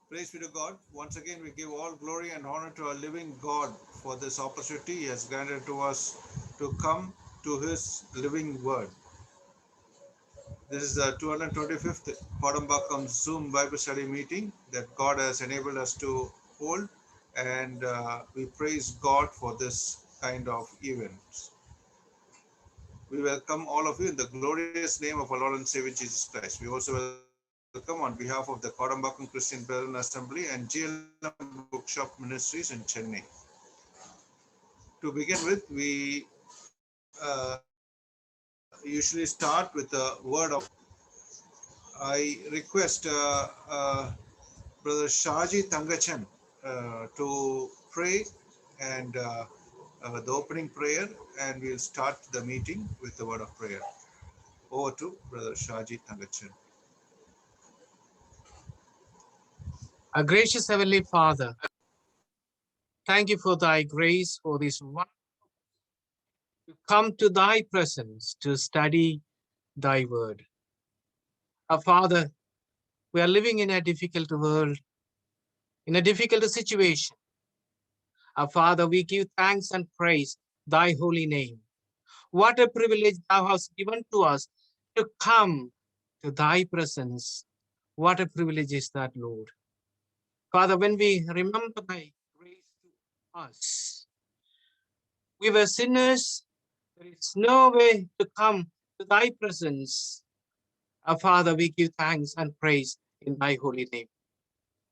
Praise be to God. Once again, we give all glory and honor to our living God for this opportunity He has granted to us to come to His living word. This is the 225th Kodambakam Zoom Bible study meeting that God has enabled us to hold, and we praise God for this kind of events. We welcome all of you in the glorious name of our Lord and Savior Jesus Christ. We also welcome on behalf of the Kodambakam Christian Brethren Assembly and GLM Bookshop Ministries in Chennai. To begin with, we usually start with a word of prayer. I request Brother Shaji Tangachan to pray and the opening prayer, and we'll start the meeting with the word of prayer. Over to Brother Shaji Tangachan. Our gracious Heavenly Father, thank you for thy grace, for this one to come to thy presence to study thy word. Our Father, we are living in a difficult world, in a difficult situation. Our Father, we give thanks and praise thy holy name. What a privilege thou hast given to us to come to thy presence. What a privilege is that, Lord. Father, when we remember thy grace to us, we were sinners. There is no way to come to thy presence. Our Father, we give thanks and praise in thy holy name.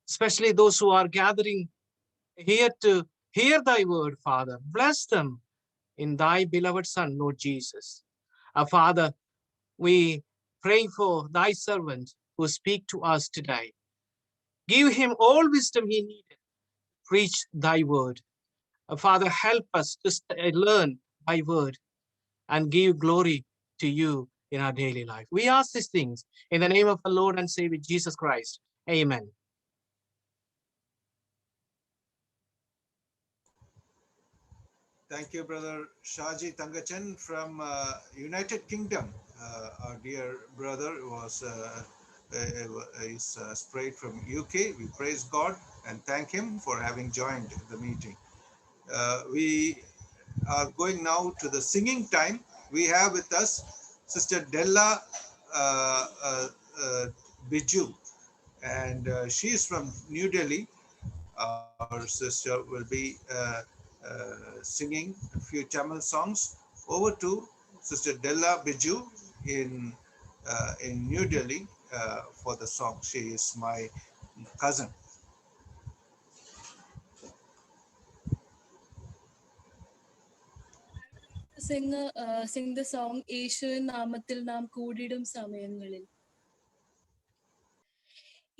Especially those who are gathering here to hear thy word, Father. Bless them in thy beloved Son, Lord Jesus. Our Father, we pray for thy servant who speak to us today. Give him all wisdom he needed to preach thy word. Our Father, help us to learn thy word and give glory to you in our daily life. We ask these things in the name of our Lord and Savior Jesus Christ. Amen. Thank you, Brother Shaji Tangachan from United Kingdom. Our dear brother is straight from UK. We praise God and thank him for having joined the meeting. We are going now to the singing time. We have with us Sister Della Biju, and she is from New Delhi. Our sister will be singing a few Tamil songs. Over to Sister Della Biju in New Delhi for the song. She is my cousin. Sing the song യേശുവിൻ നാമത്തിൽ നാം കൂടിടും സമയങ്ങളിൽ.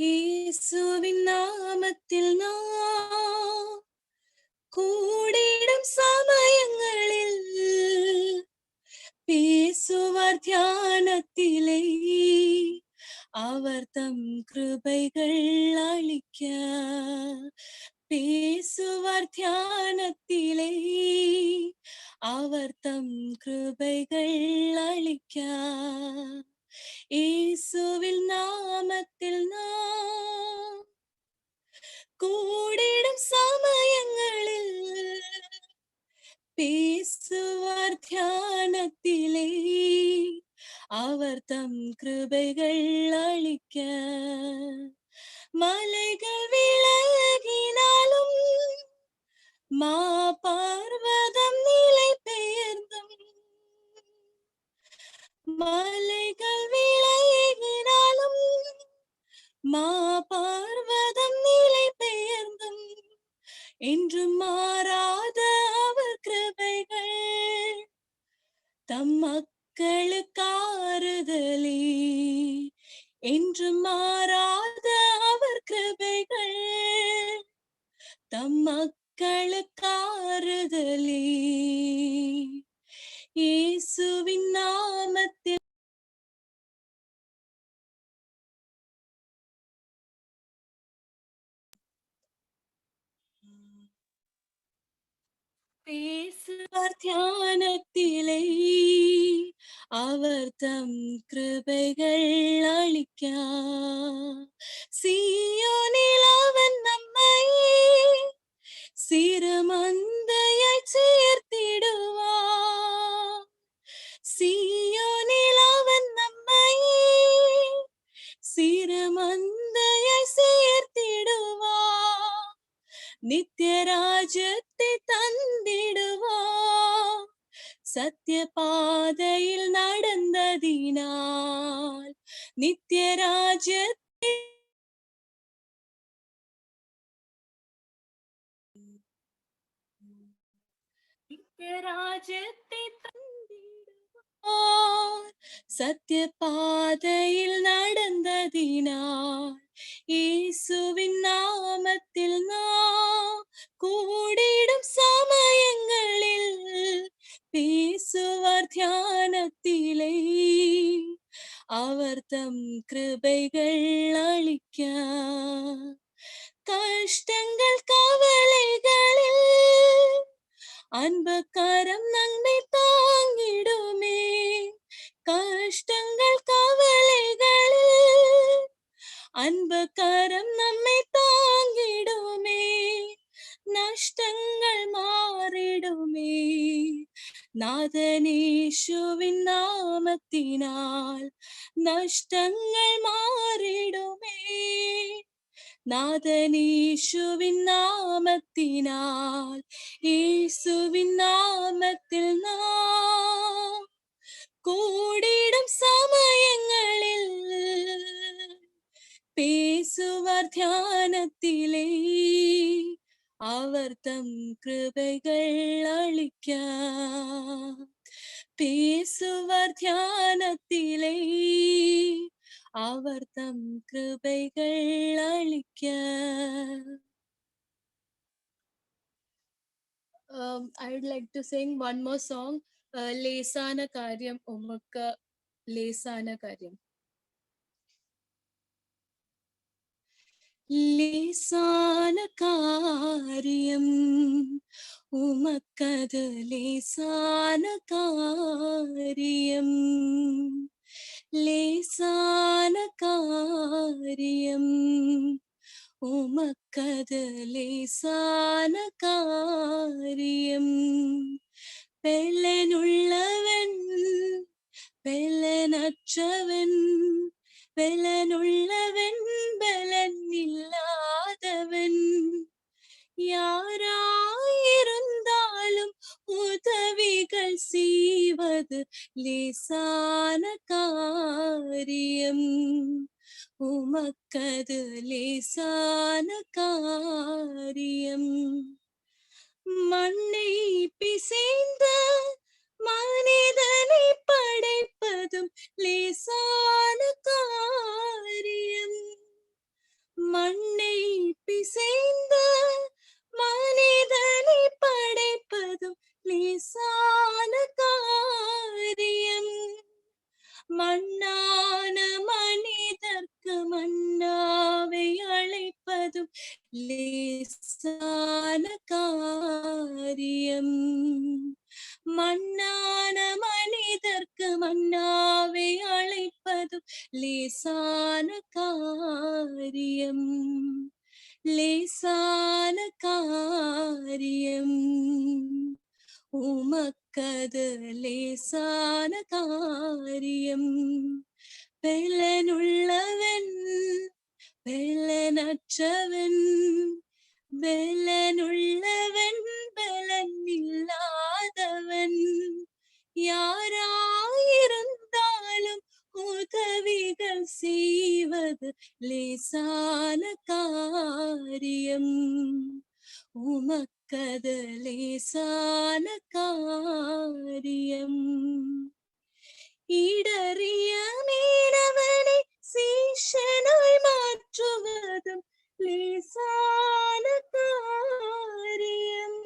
യേശുവിൻ നാമത്തിൽ നാം കൂടിടും സമയങ്ങളിൽ பேசுவார் தியானத்திலே அவர் தம் கிருபைகள் அளிக்க. பேசுவார் தியானத்திலே அவர் தம் கிருபைகள் அளிக்க. இயேசுவின் நாமத்தில் நாம் கூடிடும் சமயங்களில் பேசுவார் தியானத்திலே அவர் தம் கிருபைகள் அளிக்க. மலைகள் விலகினாலும் மா பார்வதம் நிலை பெயர்ந்தும், மலைகள் விலகினாலும் மா பார்வதம் நிலை பெயர்ந்தும் என்றும் மாறாத அவர் கிருபைகள் தம் மக்களுக்கு ஆறுதலே. என்றும் மாறாத அவர் கிருபைகள் தம் மக்களுக்கு ஆறுதலே. இயேசுவின் நாமத்தில் பேசுவார் தியானத்திலே அவர் தம் கிருபைகள் அளிக்க. சீயோனில் சிறுமந்தையை சேர்த்திடுவார், நித்திய ராஜ்யத்தை தந்திடுவார். சத்திய பாதையில் நடந்ததினால் நித்திய ராஜ்யத்தை ராஜ்யத்தை தந்திடுவார். சத்திய பாதையில் நடந்ததினால் இயேசுவின் நாமத்தில் நாம் கூடிடும் சமயங்களில் பேசுவார் தியானத்திலே, அவர் தம் கிருபைகள் அளிக்க. கஷ்டங்கள் கவலைகளில் அன்பு கரம் நம்மை தாங்கிடுமே. கஷ்டங்கள் கவலைகளில் அன்பு கரம் நம்மை தாங்கிடுமே. நஷ்டங்கள் மாறிடுமே. நாதனேசுவின் நாமத்தினால் நஷ்டங்கள் மாறிடுமே. நாதனேசுவின் நாமத்தினால், இயேசுவின் நாமத்தில் நாம் கூடிடும் சமயங்களில் பேசுவார் தியானத்திலே, அவர் தம் கிருபைகள் அளிக்க. பேசுவார் தியானத்திலே, அவர் தம் கிருபைகள் அளிக்க. I would like to sing one more song, லேசான காரியம் உமக்கு லேசான காரியம். லேசான காரியம் உமக்கது லேசான காரியம். லேசான காரியம் உமக்கது லேசான காரியம். பெலனுள்ளவன் பெலனற்றவன், பெலனுள்ளவன் பெலன் இல்லாதவன், யாராயிருந்தாலும் உதவிகள் செய்வது லேசான காரியம். உமக்கது லேசான காரியம். மண்ணை பிசைந்த மனிதனை படைப்பதும் லேசான காரியம். மண்ணை பிசைந்த மனிதனை படைப்பதும் லேசான காரியம். மண்ணான மனிதர்க்கு மன்னாவை அழைப்பதும் லேசான காரியம். மண்ணான மனிதர்க்கு மன்னாவை அழைப்பதும் லேசான காரியம். லேசான காரியம் உமக்கது லேசான காரியம். பெலனுள்ளவன் பெலனற்றவன், பெலனுள்ளவன் பெலன் இல்லாதவன், யாராயிருந்தாலும் உதவிகள் செய்வது லேசான காரியம். உமக்கது லேசான காரியம். இடறிய மீனவனை சீஷனாய் மாற்றுவதும் லேசான காரியம்.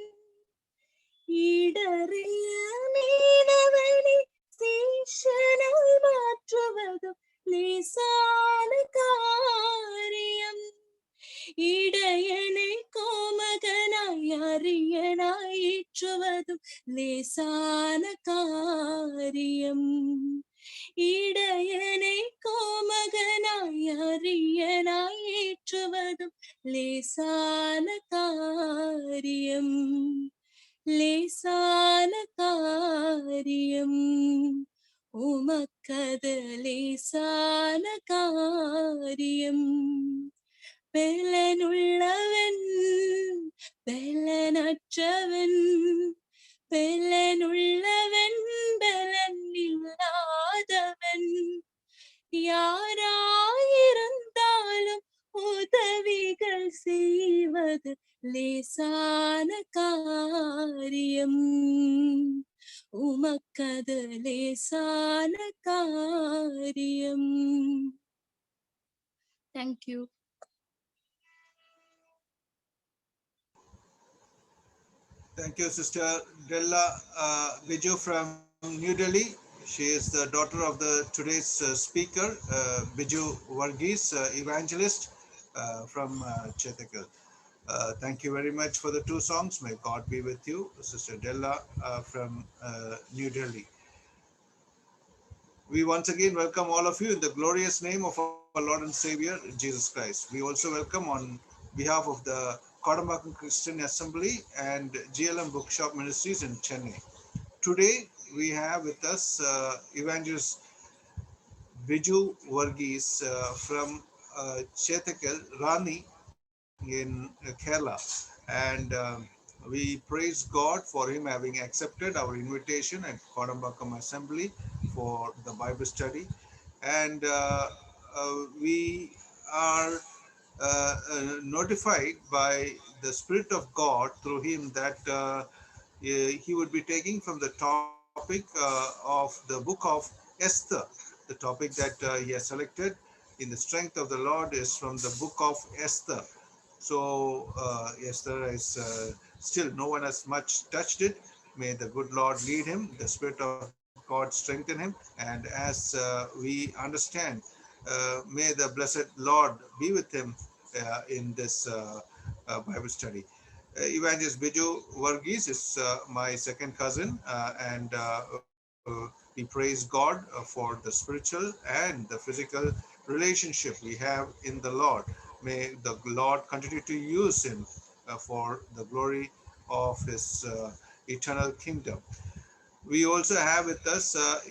இடறிய மீனவனை சீஷனாய் மாற்றுவதும் லேசான காரியம். இடையனை கோமகனாய் அரியனாய் ஏற்றுவதும் லேசான காரியம். இடையனை கோமகனாய் அரியனாய் ஏற்றுவதும் லேசான காரியம். லேசான காரியம் உமக்கது லேசான காரியம். காரியம் பெலனுள்ளவன் பெலனற்றவன் பெலனுள்ளவன் பெலன் இல்லாதவன் யாராயிருந்தாலும் உதவிகள் செய்வது லேசான காரியம் உமக்கது லேசான காரியம். Thank you. Thank you, Sister Della Biju from New Delhi. She is the daughter of the today's speaker, Biju Varghese, evangelist from Chetakal. Thank you very much for the two songs. May God be with you, Sister Della from New Delhi. We once again welcome all of you in the glorious name of our Lord and Savior, Jesus Christ. We also welcome on behalf of the Kodambakkam Christian Assembly and GLM Bookshop Ministries in Chennai. Today we have with us Evangelist Biju Varghese from Chetakal, Rani in Kerala. And we praise God for him having accepted our invitation at Kodambakkam Assembly for the Bible study. And we are notified by the Spirit of God through him that he would be taking from the topic of the book of Esther. The topic that he has selected in the strength of the Lord is from the book of Esther. So Esther is still no one has much touched it. May the good Lord lead him, the Spirit of God strengthen him, and as we understand, may the blessed Lord be with him in this Bible study. Evangelist Biju Varghese is my second cousin, and we praise God for the spiritual and the physical relationship we have in the Lord. May the Lord continue to use him for the glory of his eternal kingdom. We also have with us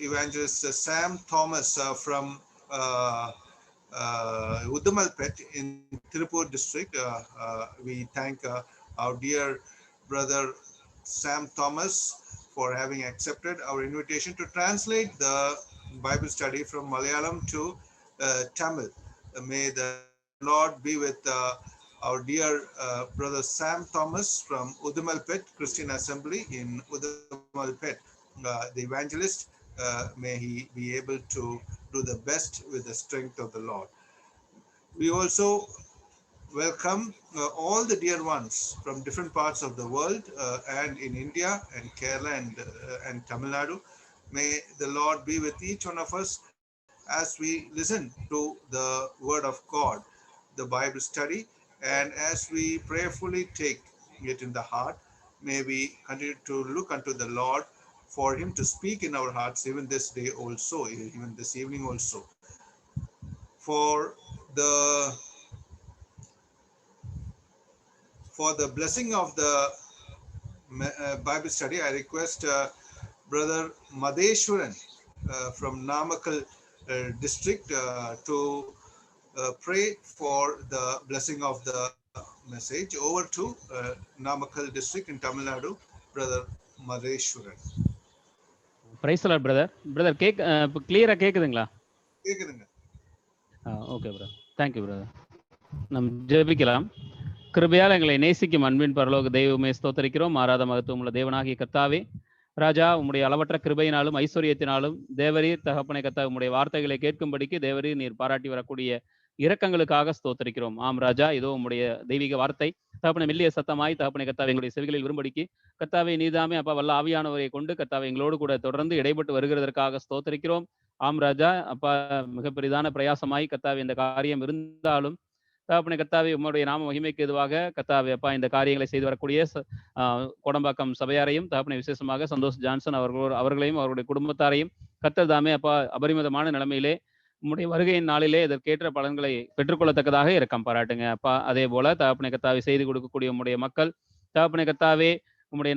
Evangelist Sam Thomas from Udamalpet in Tirupur district. We thank our dear brother Sam Thomas for having accepted our invitation to translate the Bible study from Malayalam to Tamil. May the Lord be with our dear brother Sam Thomas from Udamalpet Christian Assembly in Udamalpet, the evangelist. May he be able to do the best with the strength of the Lord. We also welcome all the dear ones from different parts of the world and in India and Kerala and Tamil Nadu. May the Lord be with each one of us as we listen to the word of God, the Bible study, and as we prayerfully take it in the heart, may we continue to look unto the Lord for him to speak in our hearts even this day also, even this evening also. For the blessing of the Bible study, I request Brother Madheshwaran from Namakkal district to pray for the blessing of the message. Over to Namakkal district in Tamil Nadu, Brother Madheshwaran. Praise the Lord brother கிளியரா கேக்குதுங்களா? கேக்குதுங்க. Okay brother, thank you brother. நம் ஜெபிக்கலாம். கிருபையால் எங்களை நேசிக்கும் அன்பின் பரலோக தெய்வமே ஸ்தோத்தரிக்கிறோம். மாறாத மகத்துவம் உள்ள தேவனாகிய கர்த்தாவே, ராஜா, உம்முடைய அளவற்ற கிருபையினாலும் ஐஸ்வர்யத்தினாலும் தேவரீர் தகப்பனை கர்த்தா உம்முடைய வார்த்தைகளை கேட்கும்படிக்கு தேவரீர் நீர் பாராட்டி வரக்கூடிய இரக்கங்களுக்காக ஸ்தோத்தரிக்கிறோம். ஆம் ராஜா, இதோ உம்முடைய தெய்வீக வார்த்தை தகப்பனை மெல்லிய சத்தமாய் தகப்பனை கர்த்தாவை எங்களுடைய செவிகளில் விரும்படிக்கு கர்த்தாவை நீதாமே அப்பா வல்ல ஆவியானவரை கொண்டு கர்த்தாவை எங்களோடு கூட தொடர்ந்து இடைப்பட்டு வருகிறதற்காக ஸ்தோத்தரிக்கிறோம். ஆம் ராஜா, அப்பா மிக பெரிதான பிரயாசமாய் கர்த்தாவை இந்த காரியம் இருந்தாலும் தகப்பனை கர்த்தாவே உம்முடைய நாம மகிமைக்கு எதுவாக கர்த்தாவே அப்பா இந்த காரியங்களை செய்து வரக்கூடிய கோடம்பாக்கம் சபையாரையும் தகப்பனை விசேஷமாக சந்தோஷ் ஜான்சன் அவர்களையும் அவருடைய குடும்பத்தாரையும் கர்த்தர் தாமே அப்பா அபரிமிதமான நிலைமையிலே உம்முடைய வருகையின் நாளிலே இதற்கேற்ற பலன்களை பெற்றுக்கொள்ளத்தக்கதாக இரக்கம் பாராட்டுங்க அப்பா. அதே போல தகப்பனை கர்த்தாவை செய்து கொடுக்கக்கூடிய உம்முடைய மக்கள் தகப்பனை கர்த்தாவே உம்முடைய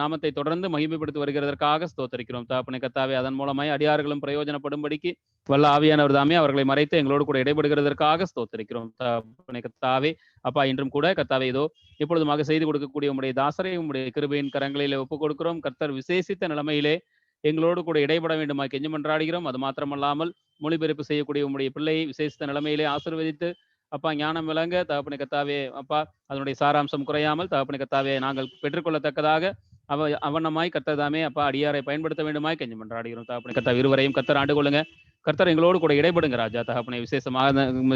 நாமத்தை தொடர்ந்து மகிமைப்படுத்தி வருகிறதற்காக ஸ்தோத்தரிக்கிறோம் தகப்பனே கர்த்தாவே. அதன் மூலமாய் அடியார்களும் பிரயோஜனப்படும்படிக்கு வல்ல ஆவியானவர் தாமே அவர்களை மறைத்து எங்களோடு கூட இடைபடுகிறதற்காக ஸ்தோத்தரிக்கிறோம் தகப்பனே கர்த்தாவே. அப்பா, இன்றும் கூட கர்த்தாவே இதோ இப்பொழுதுமாக செய்து கொடுக்கக்கூடிய உம்முடைய தாசரை உம்முடைய கிருபையின் கரங்களிலே ஒப்புக் கொடுக்கிறோம். கர்த்தர் விசேஷித்த நிலைமையிலே எங்களோடு கூட இடைபட வேண்டுமா கெஞ்சி மன்றாடுகிறோம். அது மாத்திரமல்லாமல் மொழிபெயர்ப்பு செய்யக்கூடிய உம்முடைய பிள்ளையை விசேஷித்த நிலைமையிலே ஆசீர்வதித்து அப்பா ஞானம் விளங்க தகப்பனே கர்த்தாவே அப்பா அதனுடைய சாராம்சம் குறையாமல் தகப்பனே கர்த்தாவே நாங்கள் பெற்றுக்கொள்ளத்தக்கதாக அவனமாய் கர்த்தர் தாமே அப்பா அடியாரை பயன்படுத்த வேண்டுமாய் கெஞ்சி மன்றாடுகிறோம் தகப்பனே கர்த்தர். இருவரையும் கர்த்தர் ஆண்டு கொள்ளுங்க. கர்த்தர் எங்களோடு கூட இடைபடுங்க ராஜா தகப்பனே.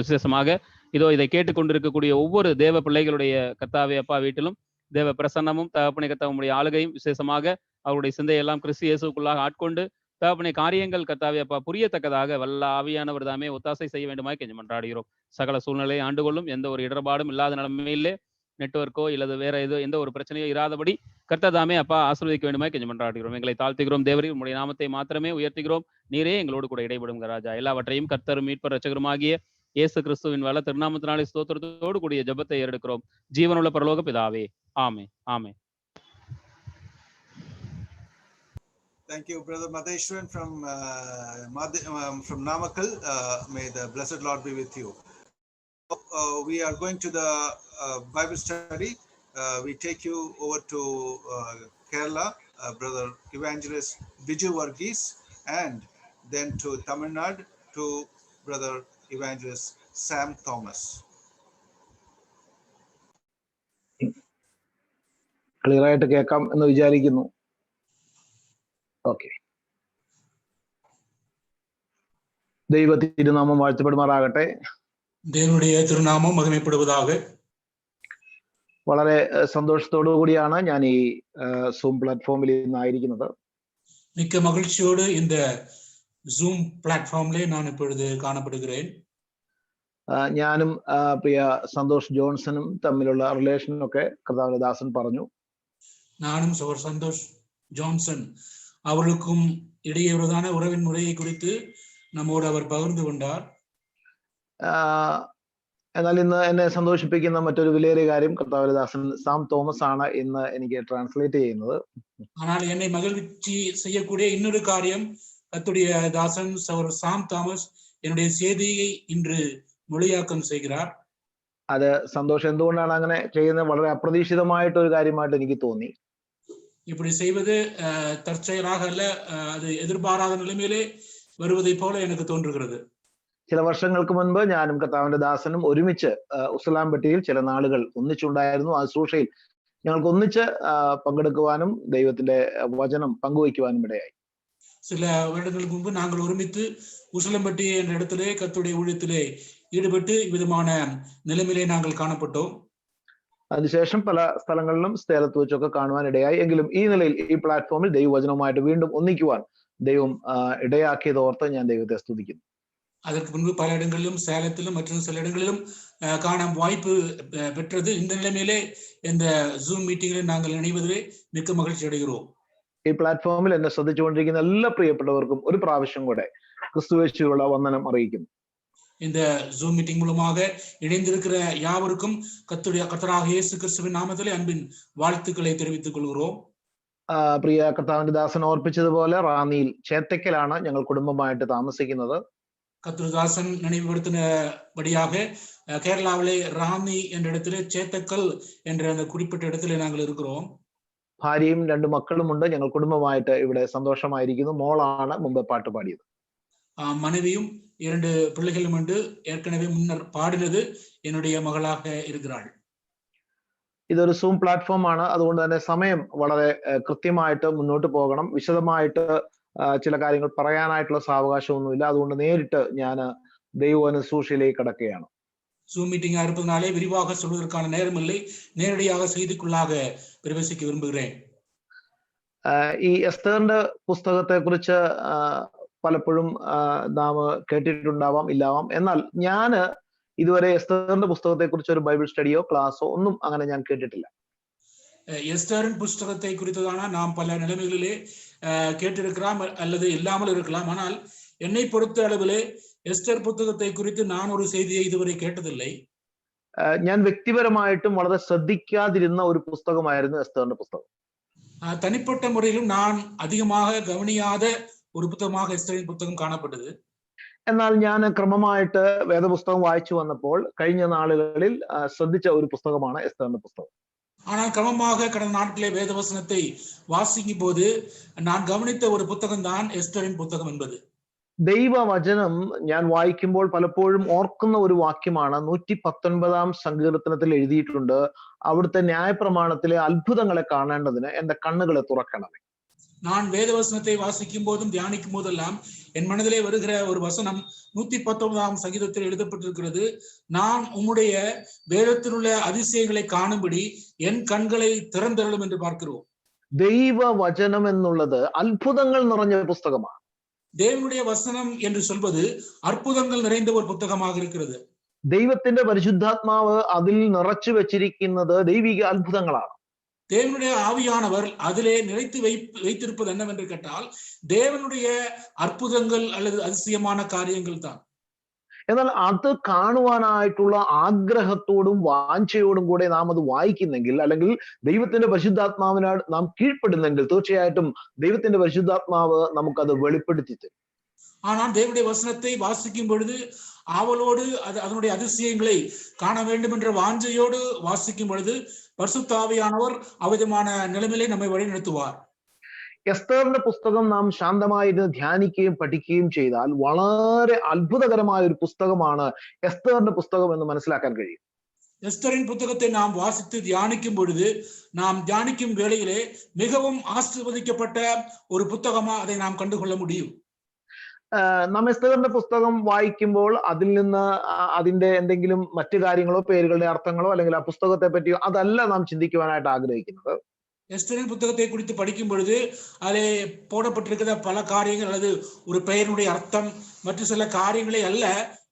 விசேஷமாக இதோ இதை கேட்டுக்கொண்டிருக்கக்கூடிய ஒவ்வொரு தேவ பிள்ளைகளுடைய கர்த்தாவே அப்பா வீட்டிலும் தேவ பிரசன்னமும் தகப்பனே கர்த்தாவுடைய ஆளுகையும் விசேஷமாக அவருடைய சிந்தையெல்லாம் கிறிஸ்து இயேசுக்குள்ளாக ஆட்கொண்டு தகப்பனே காரியங்கள் கர்த்தாவே அப்பா புரியத்தக்கதாக வல்ல ஆவியானவர் தாமே ஒத்தாசை செய்ய வேண்டுமாய் கெஞ்சி மன்றாடுகிறோம். சகல சூழ்நிலையை ஆண்டு கொள்ளும். எந்த ஒரு இடர்பாடும் இல்லாத நிலைமையிலே நெட்வொர்க்கோ இல்லது வேற எந்த ஒரு பிரச்சனையோ இராதபடி கர்த்தர் தாமே அப்பா ஆசீர்வதிக்க வேண்டுமாய் கெஞ்சி மன்றாடுகிறோம். எங்களை தாழ்த்துகிறோம் தேவரே. உம்முடைய நாமத்தை மாத்திரமே உயர்த்துகிறோம். நீரே எங்களோடு கூட இடைபடுங்க ராஜா. எல்லாவற்றையும் கர்த்தரும் மீட்பர் இரட்சகருமாகிய இயேசு கிறிஸ்துவின் வல்ல திருநாமத்தினாலே ஸ்தோத்திரத்தோடு கூடிய ஜெபத்தை ஏறெடுக்கிறோம் ஜீவனுள்ள பரலோக பிதாவே. ஆமே ஆமே. Thank you, Brother Madheshwaran from Namakkal. May the blessed Lord be with you. We are going to the Bible study. We take you over to Kerala, Brother Evangelist Viju Varghese, and then to Tamil Nadu to Brother Evangelist Sam Thomas. Clear ആയിട്ട് കേൾക്കാം എന്ന് വിചാരിക്കുന്നു. Okay, ദൈവത്തിരുനാമം വാഴ്ത്തപ്പെടുമാറാകട്ടെ. தேவனுடைய திருநாமம் மகிமைப்படுவதாக. വളരെ സന്തോഷത്തോടു കൂടിയാണ് ഞാൻ ഈ സൂം പ്ലാറ്റ്ഫോമിൽ ഇന്നായിരിക്കുന്നത്. மிக்க மகிழ்ச்சியோடு இந்த ஜூம் பிளாட்ஃபார்மிலே நான் இப்பொழுது காணப்படுகிறேன். ഞാനും പ്രിയ സന്തോഷ് ജോൺസണും തമ്മിലുള്ള റിലേഷനൊക്കെ കർത്താവിന്റെ ദാസൻ പറഞ്ഞു. நானும் சகோதரர் சந்தோஷ் ஜான்சன் அவர்களுக்கும் இடையே உறவான உறவின் முறையை குறித்து நம்மோடு அவர் பகிர்ந்து கொண்டார். എന്നാൽ ഇന്ന് എന്നെ സന്തോഷിപ്പിക്കുന്ന മറ്റൊരു വിലയേറിയ കാര്യം കർത്താവിന്റെ ദാസൻ സാം തോമസ് ആണ് ഇന്ന് എനിക്ക് ട്രാൻസ്ലേറ്റ് ചെയ്യുന്നത്. ஆனால் என்னை மகிழ்ச்சி செய்யக்கூடிய இன்னொரு காரியம் கர்த்தருடைய தாசன் சகோதரர் சாம் தாமஸ் என்னுடைய செய்தியை இன்று மொழியாக்கம் செய்கிறார். അത് സന്തോഷം. എന്തുകൊണ്ടാണ് അങ്ങനെ ചെയ്യുന്നത്? വളരെ അപ്രതീക്ഷിതമായിട്ടൊരു കാര്യമായിട്ട് എനിക്ക് തോന്നി. இப்படி செய்வது தற்செயலாக அல்ல, அது எதிர்பாராத நிலைமையிலே வருவதை போல எனக்கு தோன்றுகிறது. ചില വർഷങ്ങൾക്ക് മുൻപ് ഞാനും കർത്താവിന്റെ ദാസനും ഒരുമിച്ച് ഉസ്ലാംപട്ടിയിൽ ചില നാളുകൾ ഒന്നിച്ചുണ്ടായിരുന്നു. ആ ശുശ്രൂഷയിൽ ഞങ്ങൾക്ക് ഒന്നിച്ച് പങ്കെടുക്കുവാനും ദൈവത്തിന്റെ വചനം പങ്കുവയ്ക്കുവാനും ഇടയായി. சில வருடங்களுக்கு முன்பு நாங்கள் ஒருமித்து உசிலம்பட்டி என்ற இடத்திலே கர்த்தருடைய ஊழியத்திலே ஈடுபட்டு விதமான நிலைமையிலே நாங்கள் காணப்பட்டோம். അതിനുശേഷം പല സ്ഥലങ്ങളിലും സ്ഥലത്ത് വെച്ചൊക്കെ കാണുവാൻ ഇടയായി. എങ്കിലും ഈ നിലയിൽ ഈ പ്ലാറ്റ്ഫോമിൽ ദൈവവചനവുമായിട്ട് വീണ്ടും ഒന്നിക്കുവാൻ ദൈവം ഇടയാക്കിയത് ഓർത്ത് ഞാൻ ദൈവത്തെ സ്തുതിക്കുന്നു. அதற்கு முன்பு பல இடங்களிலும் சேலத்திலும் மற்றும் சில இடங்களிலும் காண வாய்ப்பு பெற்றது. இந்த நிலைமையிலே இந்த ஜூம் மீட்டிங்கில் நாங்கள் இணைவதிலே மிக்க மகிழ்ச்சி அடைகிறோம். ഈ പ്ലാറ്റ്ഫോമിൽ എന്നെ ശ്രദ്ധിച്ചുകൊണ്ടിരിക്കുന്ന എല്ലാ പ്രിയപ്പെട്ടവർക്കും ഒരു പ്രാവശ്യം കൂടെ ക്രിസ്തുവേശുവിലുള്ള വന്ദനം അറിയിക്കുന്നു. இந்த ஜூம் மீட்டிங் மூலமாக இணைந்திருக்கிற யாவருக்கும் கர்த்தராக இயேசு கிறிஸ்துவின் நாமத்திலே அன்பின் வாழ்த்துக்களை தெரிவித்துக் கொள்கிறோம். പ്രിയ കർത്താവിന്റെ ദാസൻ ഓർപ്പിച്ചതുപോലെ റാന്നിയിൽ ചേത്തക്കലാണ് ഞങ്ങൾ കുടുംബമായിട്ട് താമസിക്കുന്നത്. கர்த்தர்தாசன் நினைவுபடுத்தினபடியாக கேரளாவிலே ராணி என்ற இடத்திலே சேத்தக்கல் என்ற அந்த குறிப்பிட்ட இடத்திலே நாங்கள் இருக்கிறோம். ഭാര്യയും 2 മക്കളുമുണ്ട്. ഞങ്ങൾ കുടുംബമായിട്ട് ഇവിടെ സന്തോഷമായിരിക്കുന്നു. മോളാണ് മുമ്പ് പാട്ട് പാടിയത്. மனைவியும் 2 பிள்ளைகளும் உண்டு. ஏற்கனவே முன்னர் பாடினது என்னுடைய மகளாக இருக்கிறாள். ഇതൊരു സൂം പ്ലാറ്റ്ഫോം ആണ്. അതുകൊണ്ട് തന്നെ സമയം വളരെ കൃത്യമായിട്ട് മുന്നോട്ട് പോകണം. വിശദമായിട്ട് ചില കാര്യങ്ങൾ പറയാനായിട്ടുള്ള സാവകാശമൊന്നുമില്ല. അതുകൊണ്ട് നേരിട്ട് ഞാൻ ദൈവവചന ശുശ്രൂഷയിലേക്ക് കടക്കുകയാണ്. ஜூம் மீட்டிங்கா இருப்பதனாலே விரிவாக சொல்வதற்கான நேரம் இல்லை. நேரடியாக செய்திக்குள்ளாக பிரவேசிக்க விரும்புகிறேன். ഈ എസ്തേറിന്റെ പുസ്തകത്തെ കുറിച്ച് പലപ്പോഴും നാം കേട്ടിട്ടുണ്ടാവാം, ഇല്ലാവാം. എന്നാൽ ഞാൻ ഇതുവരെ എസ്തേറിന്റെ പുസ്തകത്തെ കുറിച്ച് ഒരു ബൈബിൾ സ്റ്റഡിയോ ക്ലാസ്സോ ഒന്നും അങ്ങനെ ഞാൻ കേട്ടിട്ടില്ല. எஸ்தரின் புஸ்தகத்தை குறித்ததான நாம் பல நிலைமைகளிலே கேட்டிருக்கலாம் அல்லது இல்லாமல் இருக்கலாம். ஆனால் என்னை பொறுத்த அளவிலே எஸ்தர் புத்தகத்தை குறித்து நான் ஒரு செய்தியை இதுவரை கேட்டதில்லை. ഞാൻ വ്യക്തിപരമായിട്ടും വളരെ ശ്രദ്ധിക്കാതിരുന്ന ഒരു പുസ്തകമായിരുന്നു എസ്തേറിന്റെ പുസ്തകം. தனிப்பட்ட முறையிலும் நான் அதிகமாக கவனியாத ஒரு புத்தகமாக எஸ்தரின் புத்தகம் காணப்பட்டது. എന്നാൽ ഞാൻ ക്രമമായിട്ട് വേദപുസ്തകം വായിച്ചു വന്നപ്പോൾ കഴിഞ്ഞ നാളുകളിൽ ശ്രദ്ധിച്ച ഒരു പുസ്തകമാണ് എസ്തറിന്റെ പുസ്തകം. ஆனால் கிரமமாக கடந்த நாட்களே வேதவசனத்தை வாசிக்கும் போது நான் கவனித்த ஒரு புத்தகம் தான் எஸ்தரின் புத்தகம் என்பது. ദൈവവചനം ഞാൻ വായിക്കുമ്പോൾ പലപ്പോഴും ഓർക്കുന്ന ഒരു വാക്യമാണ് 119 സങ്കീർത്തനത്തിൽ എഴുതിയിട്ടുണ്ട്, അവിടുത്തെ ന്യായപ്രമാണത്തിലെ അത്ഭുതങ്ങളെ കാണേണ്ടതിന് എന്റെ കണ്ണുകളെ തുറക്കണമേ. நான் வேதவசனத்தை வாசிக்கும் போதும் தியானிக்கும் போதெல்லாம் என் மனதிலே வருகிற ஒரு வசனம் 119 சங்கீதத்தில் எழுதப்பட்டிருக்கிறது. நான் உம்முடைய வேதத்தில் உள்ள அதிசயங்களை காணும்படி என் கண்களை திறந்தருளும் என்று பார்க்கிறோம். ദൈവവചനം എന്നുള്ളത് അത്ഭുതങ്ങൾ നിറഞ്ഞ പുസ്തകമാണ്. தேவனுடைய வசனம் என்று சொல்வது அற்புதங்கள் நிறைந்த ஒரு புத்தகமாக இருக்கிறது. ദൈവത്തിന്റെ പരിശുദ്ധാത്മാവ് അതിൽ നിറച്ചു വെച്ചിരിക്കുന്നത് ദൈവിക അത്ഭുതങ്ങളാണ്. தேவனுடைய ஆவியானவர் அதிலே நிறைத்து வைத்திருப்பது என்னவென்று கேட்டால் தேவனுடைய அற்புதங்கள் அல்லது அதிசயமான காரியங்கள் தான். എന്നാൽ അത് കാണുവാനായിട്ടുള്ള ആഗ്രഹത്തോടും വാഞ്ചയോടും കൂടെ നാം അത് വായിക്കുന്നെങ്കിൽ, അല്ലെങ്കിൽ ദൈവത്തിന്റെ പരിശുദ്ധാത്മാവിനാട് നാം കീഴ്പ്പെടുന്നെങ്കിൽ, തീർച്ചയായിട്ടും ദൈവത്തിന്റെ പരിശുദ്ധാത്മാവ് നമുക്കത് വെളിപ്പെടുത്തി തരും. ஆனால் தேவனுடைய வசனத்தை வாசிக்கும் பொழுது ஆவலோடு அதனுடைய அதிசயங்களை காண வேண்டும் என்ற வாஞ்சையோடு வாசிக்கும் பொழுது பரிசுத்த ஆவியானவர் அவ்விதமான நிலைமையிலே നമ്മെ വഴിനടത്തുവാർ. എസ്തറിന്റെ പുസ്തകം നാം ശാന്തമായിട്ട് ധ്യാനിക്കുകയും പഠിക്കുകയും ചെയ്താൽ വളരെ അത്ഭുതകരമായ ഒരു പുസ്തകമാണ് എസ്തറിന്റെ പുസ്തകം എന്ന് മനസ്സിലാക്കാൻ കഴിയും. எஸ்தரின் புத்தகத்தை நாம் வாசித்து தியானிக்கும் பொழுது நாம் தியானிக்கும் வேளையிலே மிகவும் ஆசீர்வதிக்கப்பட்ட ஒரு புத்தகமா அதை நாம் கண்டுகொள்ள முடியும். നാം എസ്തറിന്റെ പുസ്തകം വായിക്കുമ്പോൾ അതിൽ നിന്ന് അതിന്റെ എന്തെങ്കിലും മറ്റു കാര്യങ്ങളോ പേരുകളുടെ അർത്ഥങ്ങളോ അല്ലെങ്കിൽ ആ പുസ്തകത്തെ പറ്റിയോ അതല്ല നാം ചിന്തിക്കുവാനായിട്ട് ആഗ്രഹിക്കുന്നത്. எஸ்தரின் புத்தகத்தை குறித்து படிக்கும் பொழுது அதிலே போடப்பட்டிருக்கிற பல காரியங்கள் அல்லது ஒரு பெயருடைய அர்த்தம் மற்ற சில காரியங்களை அல்ல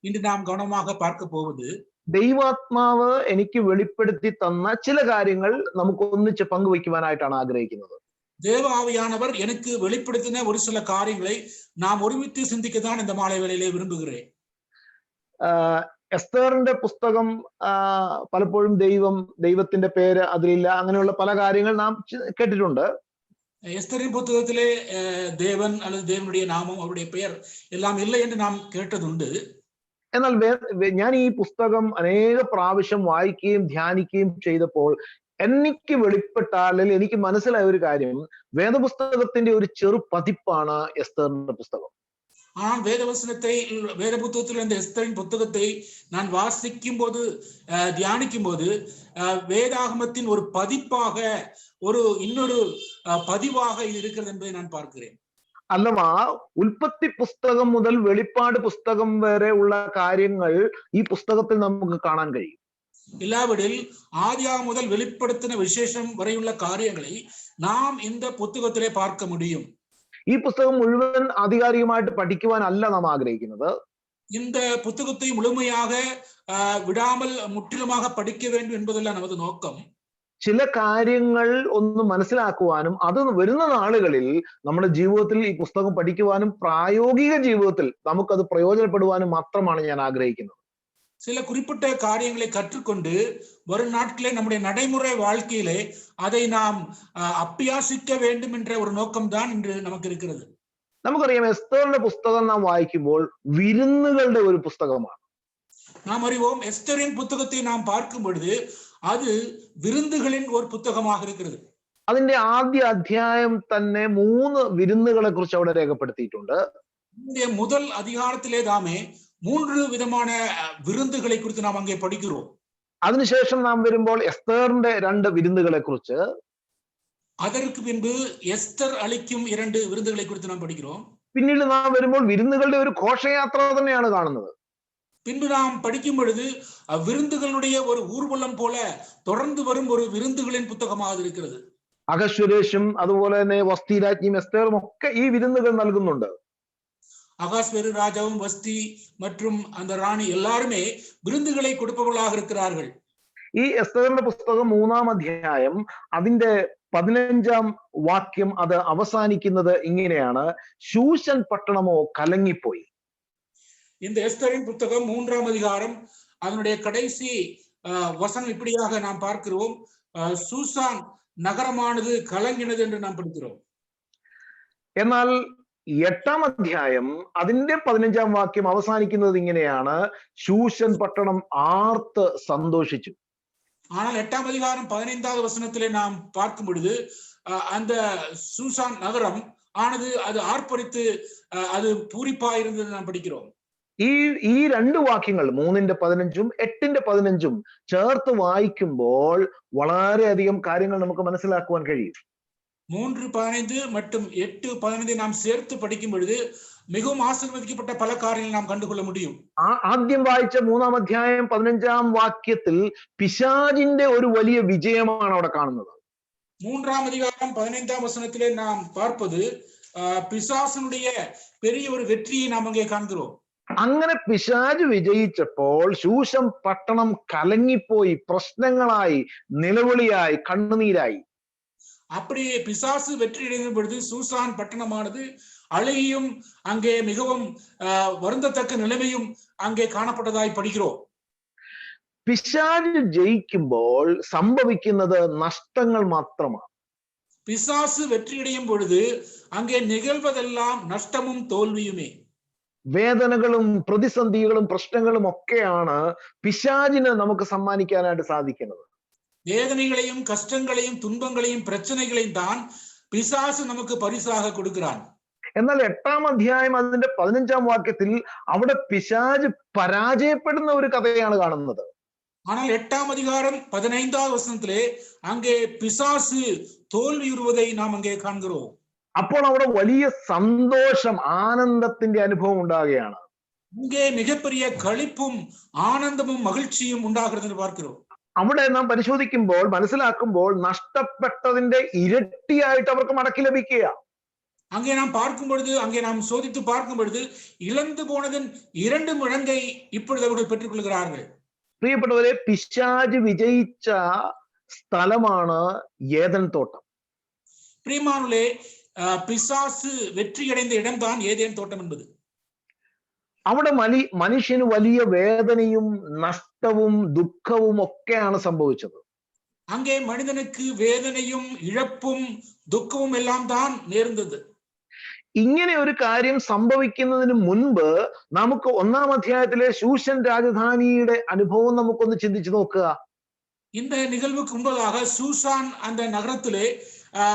இன்று நாம் கவனமாக பார்க்க போவது. ദൈവാത്മാവ് എനിക്ക് വെളിപ്പെടുത്തി തന്ന ചില കാര്യങ്ങൾ നമുക്ക് ഒന്നിച്ച് പങ്കുവയ്ക്കുവാനായിട്ടാണ് ആഗ്രഹിക്കുന്നത്. தேவ ஆவியானவர் எனக்கு வெளிப்படுத்தின ஒரு சில காரியங்களை நாம் ഒരുമിച്ച് சிந்திக்கத்தான் இந்த மாலை வேளையிலே விரும்புகிறேன். എസ്തറിന്റെ പുസ്തകം പലപ്പോഴും ദൈവത്തിന്റെ പേര് അതിലില്ല, അങ്ങനെയുള്ള പല കാര്യങ്ങൾ നാം കേട്ടിട്ടുണ്ട്. எஸ்தரின் புத்தகத்திலே தேவன் அல்லது தேவனுடைய நாமம் அவருடைய பெயர் எல்லாம் இல்லை என்று நாம் கேட்டதுண்டு. എന്നാൽ ഞാൻ ഈ പുസ്തകം അനേക പ്രാവശ്യം വായിക്കുകയും ധ്യാനിക്കുകയും ചെയ്തപ്പോൾ എനിക്ക് വെളിപ്പെട്ട അല്ലെങ്കിൽ എനിക്ക് മനസ്സിലായ ഒരു കാര്യം, വേദപുസ്തകത്തിന്റെ ഒരു ചെറു പതിപ്പാണ് എസ്തറിന്റെ പുസ്തകം. ஆனால் வேத புத்தகத்தில் இந்த எஸ்தரின் புத்தகத்தை நான் வாசிக்கும் போது தியானிக்கும் போது வேதாகமத்தின் ஒரு பதிப்பாக இன்னொரு பதிவாக இது இருக்கிறது என்பதை நான் பார்க்கிறேன். അല്ലവാ ഉൽപ്പത്തി പുസ്തകം മുതൽ വെളിപ്പാട് പുസ്തകം വരെ ഉള്ള കാര്യങ്ങൾ ഈ പുസ്തകത്തിൽ നമുക്ക് കാണാൻ കഴിയും. இல்லாவிடில் ஆதியாகமம் முதல் வெளிப்படுத்தின விசேஷம் வரையுள்ள காரியங்களை நாம் இந்த புத்தகத்திலே பார்க்க முடியும். ഈ പുസ്തകം മുഴുവൻ ആധികാരികമായിട്ട് പഠിക്കുവാനല്ല നാം ആഗ്രഹിക്കുന്നത്. இந்த புத்தகத்தை முழுமையாக விடாமல் முற்றிலுமாக படிக்க வேண்டும் என்பதல்ல நமது நோக்கம். ചില കാര്യങ്ങൾ ഒന്ന് മനസ്സിലാക്കുവാനും അത് വരുന്ന നാളുകളിൽ നമ്മുടെ ജീവിതത്തിൽ ഈ പുസ്തകം പഠിക്കുവാനും പ്രായോഗിക ജീവിതത്തിൽ നമുക്കത് പ്രയോജനപ്പെടുവാനും മാത്രമാണ് ഞാൻ ആഗ്രഹിക്കുന്നത്. சில குறிப்பிட்ட காரியங்களை கற்றுக்கொண்டு வரும் நாட்களே நம்முடைய நடைமுறை வாழ்க்கையிலே அதை நாம் அபியாசிக்க வேண்டும் என்ற ஒரு நோக்கம்தான் இன்று நமக்கு இருக்கிறது. നമുക്കറിയാം, എസ്തറിന്റെ പുസ്തകം നാം വായിക്കുമ്പോൾ വിരുന്നുകളുടെ ഒരു പുസ്തകമാണ്. நாம் அறிவோம், எஸ்தரின் புத்தகத்தை நாம் பார்க்கும் பொழுது அது விருந்துகளின் ஒரு புத்தகமாக இருக்கிறது. അതിന്റെ ആദ്യ അധ്യായം തന്നെ 3 വിരുന്നുകളെ കുറിച്ച് അവിടെ രേഖപ്പെടുത്തിയിട്ടുണ്ട്. இந்த முதல் அதிகாரத்திலே தாமே 3 விதமான விருந்துகளை குறித்து நாம் அங்கே படிக்கிறோம். അതിനുശേഷം നാം വരുമ്പോൾ എസ്തറിന്റെ 2 വിരുന്നുകളെ കുറിച്ച്, அதற்கு பின்பு எஸ்தர் அளிக்கும் 2 விருந்துகளை குறித்து நாம் படிக்கிறோம். പിന്നീട് നാം വരുമ്പോൾ വിരുന്നുകളുടെ ഒരു ഘോഷയാത്ര തന്നെയാണ് കാണുന്നത്. பின்பு நாம் படிக்கும் பொழுது விருந்துகளுடைய ஒரு ஊர்வலம் போல தொடர்ந்து வரும் ஒரு விருந்துகளின் புத்தகமாக இருக்கிறது. അഹശ്വേരോഷും അതുപോലെ തന്നെ വസ്തി രാജ്ഞിയും എസ്തറും ഒക്കെ ഈ വിരുന്നുകൾ നൽകുന്നുണ്ട്. அகாஸ்வேரு ராஜாவும் வஸ்தி மற்றும் அந்த ராணி எல்லாருமே விருந்துகளை கொடுப்பவர்களாக இருக்கிறார்கள். ഈ എസ്തറിന്റെ പുസ്തകം 3-ാം അധ്യായം അതിന്റെ 15-ാം വാക്യം അത് അവസാനിക്കുന്നത് ഇങ്ങനെയാണ്: ശൂശൻ പട്ടണമോ കലങ്ങിപ്പോയി. இந்த எஸ்தரின் புத்தகம் 3-ாம் அதிகாரம் அதனுடைய கடைசி வசனம் இப்படியாக நாம் பார்க்கிறோம்: சூசான் நகரமானது கலங்கினது என்று நாம் படிக்கிறோம். എന്നാൽ 8-ാം അധ്യായം അതിന്റെ 15-ാം വാക്യം അവസാനിക്കുന്നത് ഇങ്ങനെയാണ്: ശൂഷൻ പട്ടണം ആർത്ത് സന്തോഷിച്ചു. ஆனால் 8-ாம் அதிகாரம் 15வது வசனத்திலே நாம் பார்க்கும் பொழுது அந்த சூசான் நகரம் ஆனது அது ஆர்ப்பரித்து அது பூரிப்பா இருந்தது நாம் படிக்கிறோம். ഈ രണ്ട് വാക്യങ്ങൾ 3-ന്റെ 15-ഉം 8-ന്റെ 15-ഉം ചേർത്ത് വായിക്കുമ്പോൾ വളരെയധികം കാര്യങ്ങൾ നമുക്ക് മനസ്സിലാക്കുവാൻ കഴിയും. 3:15 மற்றும் 8:15 நாம் சேர்த்து படிக்கும் பொழுது மிகவும் ஆசீர்வதிக்கப்பட்ட பல காரியங்களை நாம் கண்டுകൊள்ள முடியும். ആദ്യം വായിച്ച 3-ാം അധ്യായം 15-ാം വാക്യത്തിൽ പിശാചിന്റെ ഒരു വലിയ വിജയമാണ് അവിടെ കാണുന്നത്. 3-ാം அதிகாரம் 15-ாம் வசனத்திலே நாம் பார்ப்பது பிசாசனுடைய பெரிய ஒரு வெற்றியை நாம் அங்கே காண்கிறோம். അങ്ങനെ പിശാച് വിജയിച്ചപ്പോൾ ശൂഷൻ പട്ടണം കലങ്ങിപ്പോയി, പ്രശ്നങ്ങളായി, നിലവിളിയായി, കണ്ണുനീരായി. அப்படி பிசாசு வெற்றி அடைந்த பொழுது சூசான் பட்டணமானது அழகியும் அங்கே மிகவும் வருந்தத்தக்க நிலைமையும் அங்கே காணப்பட்டதாய் படிக்கிறோம். പിശാച് ജയിക്കുമ്പോൾ സംഭവിക്കുന്നത് നഷ്ടങ്ങൾ മാത്രമാണ്. பிசாசு வெற்றியடையும் பொழுது அங்கே நிகழ்வதெல்லாம் நஷ்டமும் தோல்வியுமே. വേദനകളും പ്രതിസന്ധികളും പ്രശ്നങ്ങളും ഒക്കെയാണ് പിശാചിന് നമുക്ക് സമ്മാനിക്കാനായിട്ട് സാധിക്കുന്നത്. வேதனைகளையும் கஷ்டங்களையும் துன்பங்களையும் பிரச்சனைகளையும் தான் பிசாசு நமக்கு பரிசாக கொடுக்கிறான். എന്നാൽ 8-ാം അധ്യായം അതിന്റെ 15-ാം വാക്യത്തിൽ അവിടെ പിശാച് പരാജയപ്പെടുന്ന ഒരു കഥയാണ് കാണുന്നത്. ஆனால் 8-ாம் அதிகாரம் 15வது வசனத்திலே அங்கே பிசாசு தோல்வியுறுவதை நாம் அங்கே காண்கிறோம். അപ്പോൾ അവിടെ വലിയ സന്തോഷം, ആനന്ദത്തിന്റെ അനുഭവം ഉണ്ടാകുകയാണ്. இங்கே மிகப்பெரிய களிப்பும் ஆனந்தமும் மகிழ்ச்சியும் உண்டாகிறது என்று பார்க்கிறோம். അവിടെ നാം പരിശോധിക്കുമ്പോൾ മനസ്സിലാക്കുമ്പോൾ നഷ്ടപ്പെട്ടതിന്റെ ഇരട്ടിയായിട്ട് അവർക്ക് മടക്കി ലഭിക്കുക. அங்கே நாம் பார்க்கும் பொழுது, அங்கே நாம் சோதித்து பார்க்கும் பொழுது இழந்து போனதன் 2 மடங்கை இப்பொழுது அவர்கள் பெற்றுக் கொள்கிறார்கள். പ്രിയപ്പെട്ടവരെ, പിശാച് വിജയിച്ച സ്ഥലമാണ് ഏദൻ തോട്ടം. பிரியமானவர்களே, பிசாசு வெற்றி அடைந்த இடம்தான் ஏதேன் தோட்டம் என்பது. അവിടെ മനുഷ്യന് വലിയ വേദനയും നഷ്ടവും ദുഃഖവും ഒക്കെയാണ് സംഭവിച്ചത്. அங்கே மனிதனுக்கு வேதனையும் இழப்பும் துக்கமும் எல்லாம் தான் நேர்ந்தது. ഇങ്ങനെ ഒരു കാര്യം സംഭവിക്കുന്നതിന് മുൻപ് നമുക്ക് 1-ാം അധ്യായത്തിലെ ശൂഷൻ രാജധാനിയുടെ അനുഭവം നമുക്കൊന്ന് ചിന്തിച്ചു നോക്കുക. இந்த நிகழ்வுக்கு முன்பதாக சூசான் அந்த நகரத்திலே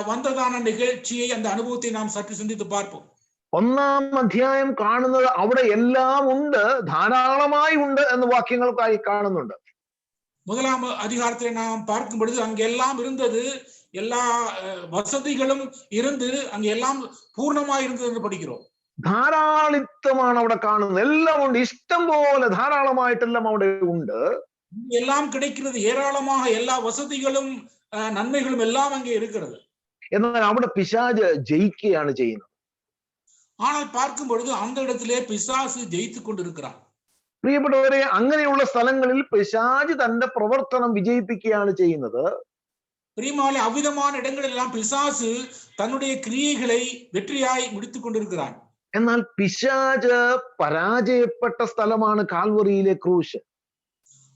வந்ததான நிகழ்ச்சியை, அந்த அனுபவத்தை நாம் சற்று சிந்தித்து பார்ப்போம். 1-ാം അധ്യായം കാണുന്നത് അവിടെ എല്ലാം ഉണ്ട്, ധാരാളമായി ഉണ്ട് എന്ന് വാക്യങ്ങൾക്കായി കാണുന്നുണ്ട്. 1-ாம் அதிகாரத்திலே நாம் பார்க்கும் பொழுது அங்கே எல்லாம் இருந்தது, எல்லா வசதிகளும் இருந்து அங்கே எல்லாம் பூர்ணமாய் இருந்தது என்று படிக்கிறோம். ധാരാളിത്വമാണ് അവിടെ കാണുന്നത്. എല്ലാം ഉണ്ട്, ഇഷ്ടം പോലെ ധാരാളമായിട്ടെല്ലാം അവിടെ ഉണ്ട്. எல்லாம் கிடைக்கிறது, ஏராளமாக எல்லா வசதிகளும் நன்மைகளும் எல்லாம் அங்கே இருக்கிறது. എന്നാൽ അവിടെ പിശാച് ജയിക്കുകയാണ് ചെയ്യുന്നത്. ஆனால் பார்க்கும் பொழுது அந்த இடத்திலே பிசாசு ஜெயித்துக் கொண்டிருக்கிறான். പ്രിയപ്പെട്ടവരെ, അങ്ങനെയുള്ള സ്ഥലങ്ങളിൽ പിശാച് തന്റെ പ്രവർത്തനം വിജയിപ്പിക്കുകയാണ് ചെയ്യുന്നത്. பிரியமானவர்களே, அவ்விதமான இடங்களெல்லாம் பிசாசு தன்னுடைய கிரியைகளை வெற்றியாய் முடித்துக் கொண்டிருக்கிறான். എന്നാൽ പിശാച് പരാജയപ്പെട്ട സ്ഥലമാണ് കാൽവറിയിലെ ക്രൂശ്.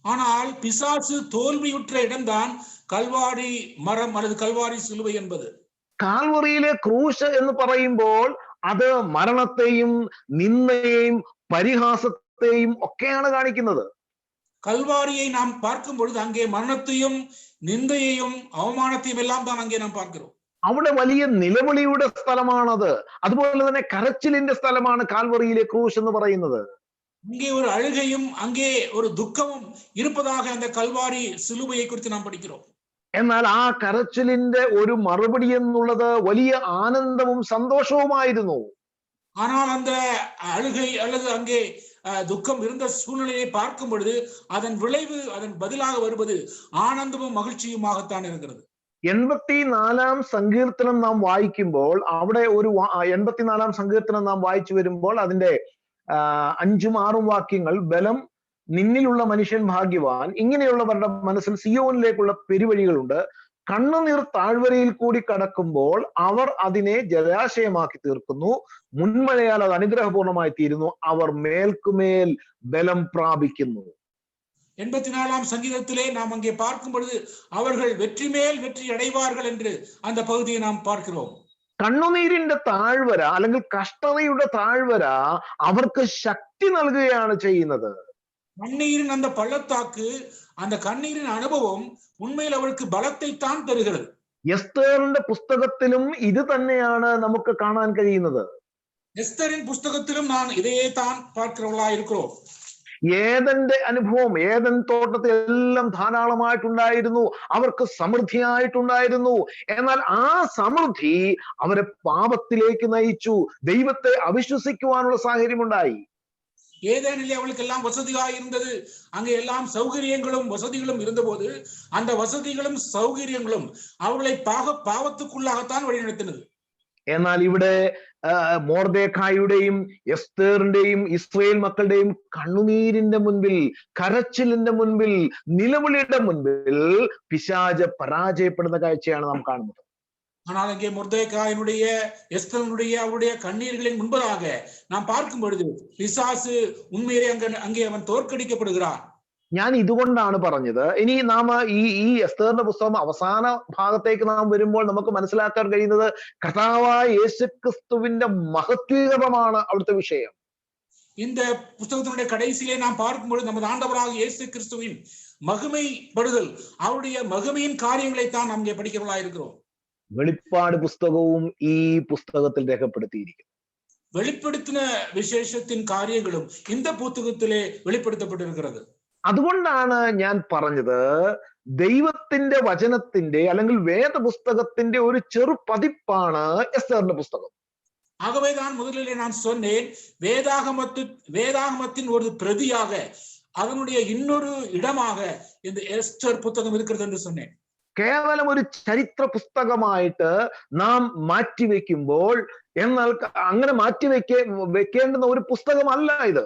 ஆனால் பிசாசு தோல்வியுற்ற இடம்தான் கல்வாரி மரம் அல்லது கல்வாரி சிலுவை என்பது. കാൽവറിയിലെ ക്രൂശ് എന്ന് പറയുമ്പോൾ അത് മരണത്തെയും നിന്ദയെയും പരിഹാസത്തെയും ഒക്കെയാണ് കാണിക്കുന്നത്. கல்வாரியை நாம் பார்க்கும் பொழுது அங்கே மரணத்தையும் நிந்தையையும் அவமானத்தையும் எல்லாம் தான் அங்கே நாம் பார்க்கிறோம். അവിടെ വലിയ നിലവിളിയുടെ സ്ഥലമാണത്. അതുപോലെ തന്നെ കരച്ചിലിന്റെ സ്ഥലമാണ് കാൽവറിയിലെ ക്രൂശ് എന്ന് പറയുന്നത്. இங்கே ஒரு அழுகையும் அங்கே ஒரு துக்கமும் இருப்பதாக அந்த கல்வாரி சிலுவையை குறித்து நாம் படிக்கிறோம். എന്നാൽ ആ കരച്ചിലിന്റെ ഒരു മറുപടി എന്നുള്ളത് വലിയ ആനന്ദവും സന്തോഷവുമായിരുന്നു. ஆனால் அந்த அழுகை அல்லது அங்கே துக்கம் இருந்த சூழ்நிலையை பார்க்கும் பொழுது அதன் விளைவு, அதன் பதிலாக வருவது ஆனந்தமும் மகிழ்ச்சியுமாகத்தான் இருக்கிறது. 84-ാം സങ്കീർത്തനം നാം വായിക്കുമ്പോൾ അവിടെ ഒരു 84-ാം സങ്കീർത്തനം നാം വായിച്ചു വരുമ്പോൾ അതിന്റെ 5ഉം 6ഉം വാക്യങ്ങൾ, ബലം നിന്നിലുള്ള മനുഷ്യൻ ഭാഗ്യവാൻ, ഇങ്ങനെയുള്ളവരുടെ മനസ്സിൽ സിയോനിലേക്കുള്ള പെരുവഴികളുണ്ട്, കണ്ണുനീർ താഴ്വരയിൽ കൂടി കടക്കുമ്പോൾ അവർ അതിനെ ജലാശയമാക്കി തീർക്കുന്നു, മുൻമഴയാൽ അത് അനുഗ്രഹപൂർണമായി തീരുന്നു, അവർ മേൽക്കുമേൽ ബലം പ്രാപിക്കുന്നു. 84ஆம் சங்கீதத்திலே நாம் அங்கே பார்க்கும் பொழுது அவர்கள் வெற்றி மேல் வெற்றி அடைவார்கள் என்று அந்த பகுதியை நாம் பார்க்கிறோம். കണ്ണുനീരിന്റെ താഴ്വര അല്ലെങ്കിൽ കഷ്ടതയുടെ താഴ്വര അവർക്ക് ശക്തി നൽകുകയാണ് ചെയ്യുന്നത്. கண்ணீரின் அந்த பள்ளத்தாக்கு, அந்த கண்ணீரின் அனுபவம் உண்மையில் அவருக்கு பலத்தை தான் தருகிறது. എസ്തേറിന്റെ പുസ്തകത്തിലും ഇത് തന്നെയാണ് നമുക്ക് കാണാൻ കഴിയുന്നത്. எஸ்தரின் புஸ்தகத்திலும் நான் இதையே தான் பார்க்கிறவர்களா இருக்கிறோம். ഏദന്റെ അനുഭവം, ഏദൻ തോട്ടത്തിൽ എല്ലാം ധാരാളമായിട്ടുണ്ടായിരുന്നു, അവർക്ക് സമൃദ്ധിയായിട്ടുണ്ടായിരുന്നു. എന്നാൽ ആ സമൃദ്ധി അവരെ പാപത്തിലേക്ക് നയിച്ചു, ദൈവത്തെ അവിശ്വസിക്കുവാനുള്ള സാഹചര്യമുണ്ടായി. ஏதேனிலே அவளுக்கு எல்லாம் வசதியாக இருந்தது, அங்கே எல்லாம் சௌகரியங்களும் வசதிகளும் இருந்தபோது அந்த வசதிகளும் சௌகரியங்களும் அவர்களை பாவத்துக்குள்ளாகத்தான் வழிநடத்தினது. എന്നാൽ ഇവിടെ മോർദെഖായിയുടെയും എസ്തേറിന്റെയും ഇസ്രായേൽ മക്കളുടെയും കണ്ണുനീരിന്റെ മുൻപിൽ, കരച്ചിലിന്റെ മുൻപിൽ, നിലവിളിയുടെ മുൻപിൽ പിശാച് പരാജയപ്പെടുന്ന കാഴ്ചയാണ് നാം കാണുന്നത്. ஆனால் அங்கே மொர்தெகாயினுடைய, எஸ்தருடைய அவருடைய கண்ணீர்களின் முன்பதாக நாம் பார்க்கும் பொழுது பிசாசு உண்மையிலே அங்கே அவன் தோற்கடிக்கப்படுகிறான். ഞാൻ ഇതുകൊണ്ടാണ് പറഞ്ഞത്, ഇനി നാം ഈ എസ്തേറിന്റെ പുസ്തകം അവസാന ഭാഗത്തേക്ക് നാം വരുമ്പോൾ നമുക്ക് മനസ്സിലാക്കാൻ കഴിയുന്നത് കർത്താവായ യേശുക്രിസ്തുവിന്റെ മഹത്വീകരണമാണ് അവിടുത്തെ വിഷയം. இந்த புத்தகத்தினுடைய கடைசியிலே நாம் பார்க்கும் பொழுது நமது ஆண்டவராக இயேசு கிறிஸ்துவின் மகிமைப்படுதல், அவருடைய மகிமையின் காரியங்களை தான் நாம் இங்கே படிக்கிறவர்களா இருக்கிறோம். വെളിപ്പാട് പുസ്തകവും ഈ പുസ്തകത്തിൽ രേഖപ്പെടുത്തിയിരിക്കുന്നു. வெளிப்படுத்தின விசேஷத்தின் காரியங்களும் இந்த புத்தகத்திலே வெளிப்படுத்தப்பட்டிருக்கிறது. അതുകൊണ്ടാണ് ഞാൻ പറഞ്ഞത്, ദൈവത്തിന്റെ വചനത്തിന്റെ അല്ലെങ്കിൽ വേദപുസ്തകത്തിന്റെ ഒരു ചെറു പതിപ്പാണ് എസ്തേറിന്റെ പുസ്തകം. ஆகவேதான் முதலிலே நான் சொன்னேன், வேதாகமத்தின் ஒரு பிரதியாக, அதனுடைய இன்னொரு இடமாக இந்த எஸ்தர் புத்தகம் இருக்கிறது என்று சொன்னேன். കേവലം ഒരു ചരിത്ര പുസ്തകമായിട്ട് നാം മാറ്റിവെക്കുമ്പോൾ, എന്നാൽ അങ്ങനെ വെക്കേണ്ടുന്ന ഒരു പുസ്തകമല്ല ഇത്.